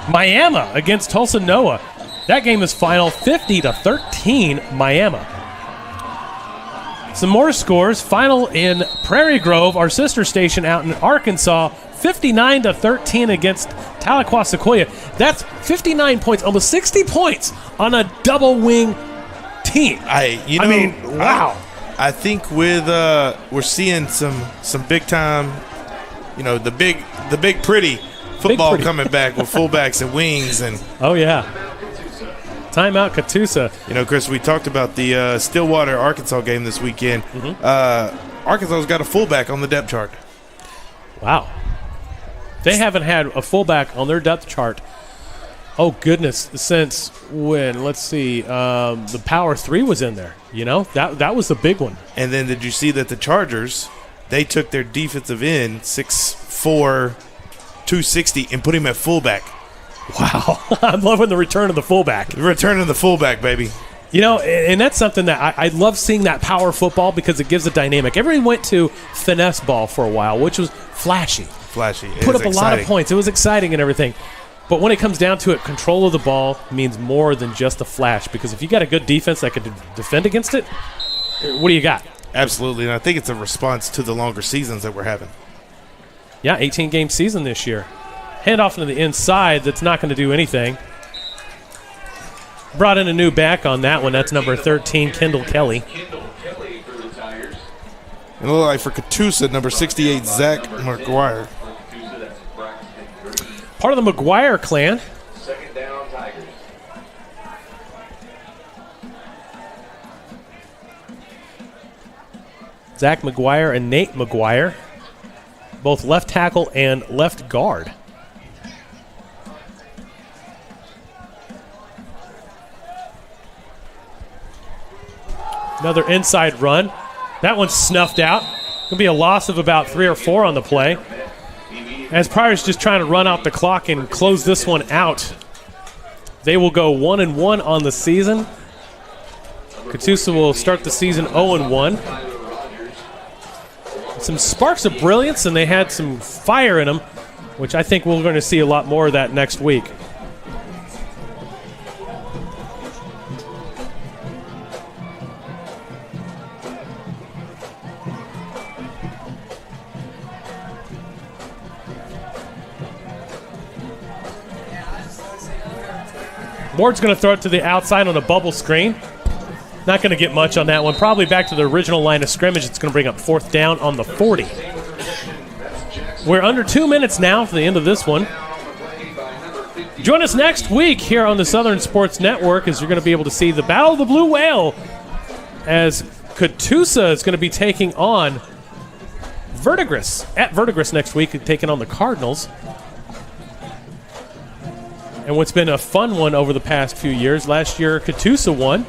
Miami against Tulsa Noah. That game is final 50-13 Miami. Some more scores. Final in Prairie Grove, our sister station out in Arkansas, 59-13 against Tahlequah Sequoia. That's 59 points, almost 60 points on a double wing team. Wow. I think with we're seeing some big time, the big pretty football coming back with fullbacks and wings and. Oh yeah. Timeout, Catoosa. Chris, we talked about the Stillwater Arkansas game this weekend. Arkansas's got a fullback on the depth chart. Wow. They haven't had a fullback on their depth chart, oh goodness, since when? Let's see, the Power 3 was in there. That was the big one. And then did you see that the Chargers, they took their defensive end, 6'4", 260, and put him at fullback. Wow. I'm loving the return of the fullback. The return of the fullback, baby. And that's something that I love seeing, that power football, because it gives a dynamic. Everybody went to finesse ball for a while, which was flashy. Put up a lot of points. It was exciting and everything. But when it comes down to it, control of the ball means more than just a flash, because if you got a good defense that can defend against it, what do you got? Absolutely, and I think it's a response to the longer seasons that we're having. Yeah, 18-game season this year. Hand off into the inside. That's not going to do anything. Brought in a new back on that one. That's number 13, Kendall Kelly. It looked like for Catoosa, number 68, Zach McGuire. Part of the McGuire clan. Second down, Tigers. Zach McGuire and Nate McGuire, both left tackle and left guard. Another inside run. That one's snuffed out. Going to be a loss of about 3 or 4 on the play. As Pryor's just trying to run out the clock and close this one out. They will go 1-1 on the season. Catoosa will start the season 0-1. Some sparks of brilliance, and they had some fire in them, which I think we're going to see a lot more of that next week. Ward's going to throw it to the outside on a bubble screen. Not going to get much on that one. Probably back to the original line of scrimmage. It's going to bring up 4th down on the 40. We're under 2 minutes now for the end of this one. Join us next week here on the Southern Sports Network as you're going to be able to see the Battle of the Blue Whale as Catoosa is going to be taking on Verdigris at Verdigris next week, taking on the Cardinals. And what's been a fun one over the past few years, last year Catoosa won.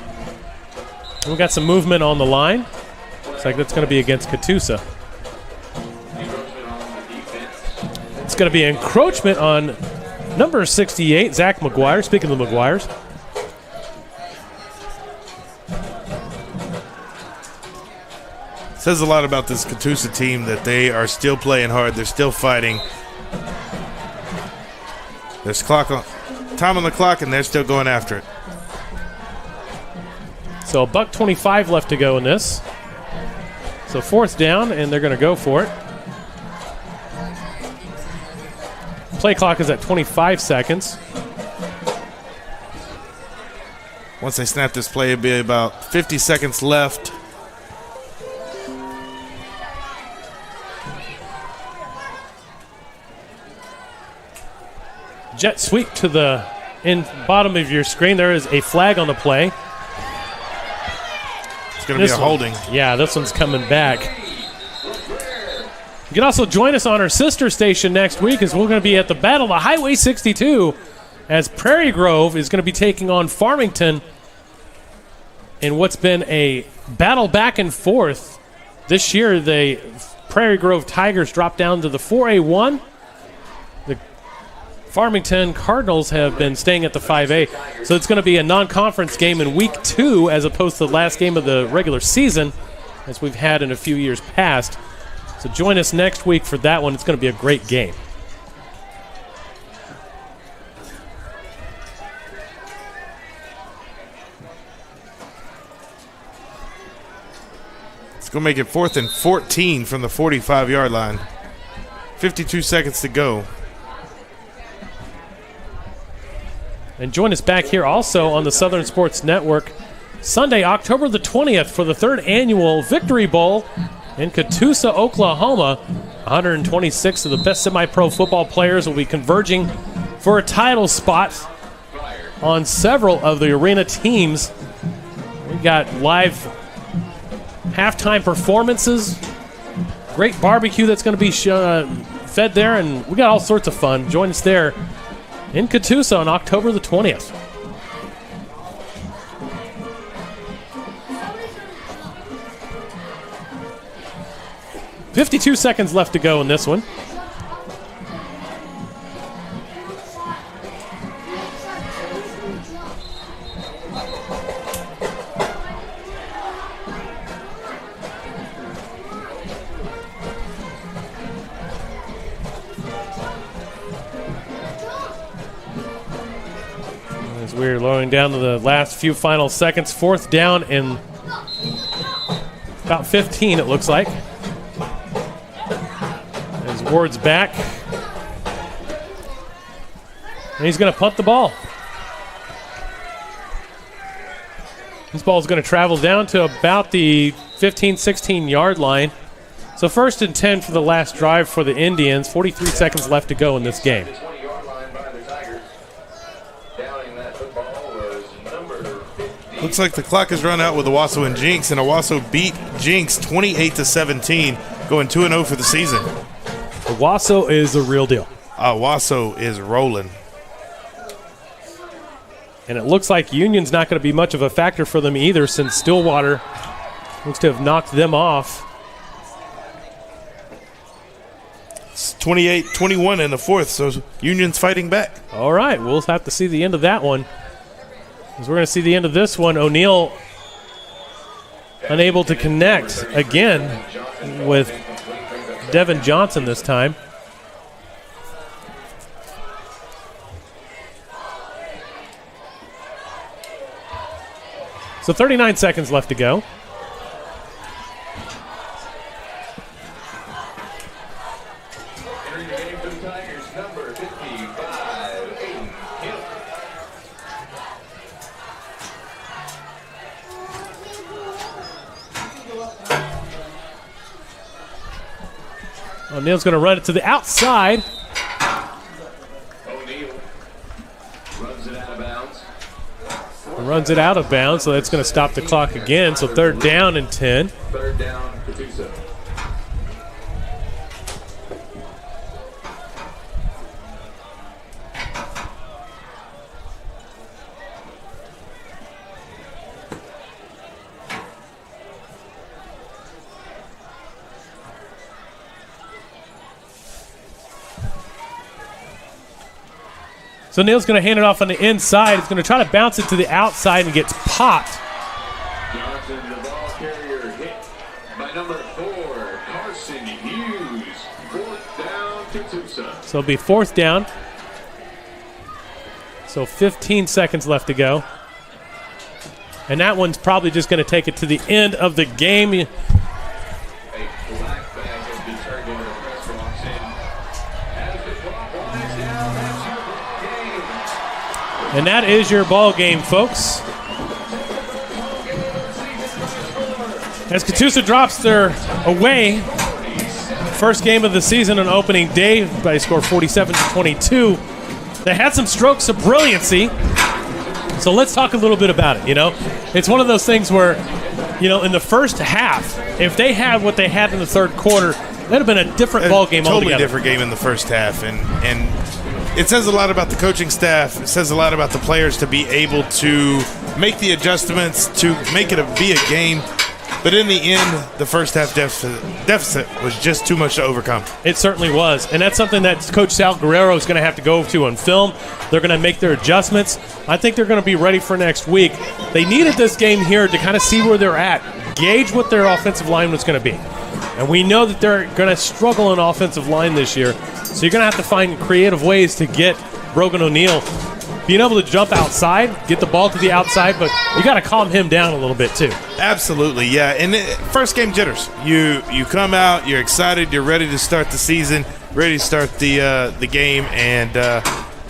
And we got some movement on the line. Looks like that's going to be against Catoosa. It's going to be encroachment on number 68, Zach McGuire. Speaking of the McGuires. Says a lot about this Catoosa team that they are still playing hard. They're still fighting. There's time on the clock, and they're still going after it. So $1:25 left to go in this. So 4th down, and they're going to go for it. Play clock is at 25 seconds. Once they snap this play, it'll be about 50 seconds left. Jet sweep to the bottom of your screen. There is a flag on the play. It's going to be a holding. Yeah, this one's coming back. You can also join us on our sister station next week as we're going to be at the Battle of Highway 62 as Prairie Grove is going to be taking on Farmington in what's been a battle back and forth. This year, the Prairie Grove Tigers dropped down to the 4A1. The Farmington Cardinals have been staying at the 5A. So it's going to be a non-conference game in week 2 as opposed to the last game of the regular season as we've had in a few years past. So join us next week for that one. It's going to be a great game. It's going to make it 4th and 14 from the 45-yard line. 52 seconds to go. And join us back here also on the Southern Sports Network Sunday, October the 20th for the 3rd annual Victory Bowl in Catoosa, Oklahoma. 126 of the best semi-pro football players will be converging for a title spot on several of the arena teams. We got live halftime performances, great barbecue that's going to be fed there, and we got all sorts of fun. Join us there in Catoosa on October the 20th. $52 seconds left to go in this one. As we're lowering down to the last few final seconds, 4th down and about 15 it looks like. As Ward's back. And he's going to punt the ball. This ball is going to travel down to about the 15, 16-yard line. So 1st and 10 for the last drive for the Indians. 43 seconds left to go in this game. Looks like the clock has run out with Owasso and Jinx, and Owasso beat Jinx 28-17, going 2-0 for the season. Owasso is the real deal. Owasso is rolling. And it looks like Union's not going to be much of a factor for them either, since Stillwater looks to have knocked them off. It's 28-21 in the 4th, so Union's fighting back. All right, we'll have to see the end of that one. As we're going to see the end of this one, O'Neal unable to connect again with Devin Johnson this time. So 39 seconds left to go. O'Neal's going to run it to the outside. runs it out of bounds, so that's going to stop the clock again. So 3rd down and 10. 3rd down, Catoosa. So Neal's going to hand it off on the inside. He's going to try to bounce it to the outside and gets popped. Johnson, the ball carrier, hit by number 4, Carson Hughes. 4th down, Catoosa. So it'll be 4th down. So 15 seconds left to go. And that one's probably just going to take it to the end of the game. A black bag has been turned into the press box. And as the clock winds down, that's your ball game. And that is your ball game, folks. As Catoosa drops their away first game of the season on opening day by a score 47-22. They had some strokes of brilliancy. So let's talk a little bit about it, It's one of those things where, in the first half, if they had what they had in the 3rd quarter, that'd have been a different ball game altogether. Totally different game in the first half. And it says a lot about the coaching staff. It says a lot about the players to be able to make the adjustments, to make it be a game. But in the end, the first half deficit was just too much to overcome. It certainly was. And that's something that Coach Sal Guerrero is going to have to go to on film. They're going to make their adjustments. I think they're going to be ready for next week. They needed this game here to kind of see where they're at, gauge what their offensive line was going to be. And we know that they're going to struggle on offensive line this year. So you're going to have to find creative ways to get Brogan O'Neill being able to jump outside, get the ball to the outside, but you got to calm him down a little bit too. Absolutely, yeah. And first game jitters. You come out, you're excited, you're ready to start the season, ready to start the game, and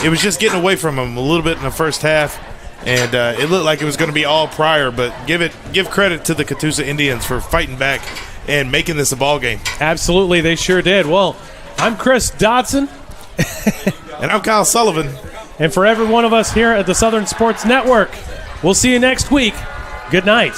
it was just getting away from him a little bit in the first half, and it looked like it was going to be all Pryor. But give credit to the Catoosa Indians for fighting back and making this a ball game. Absolutely, they sure did. Well, I'm Chris Dodson. And I'm Kyle Sullivan. And for every one of us here at the Southern Sports Network, we'll see you next week. Good night.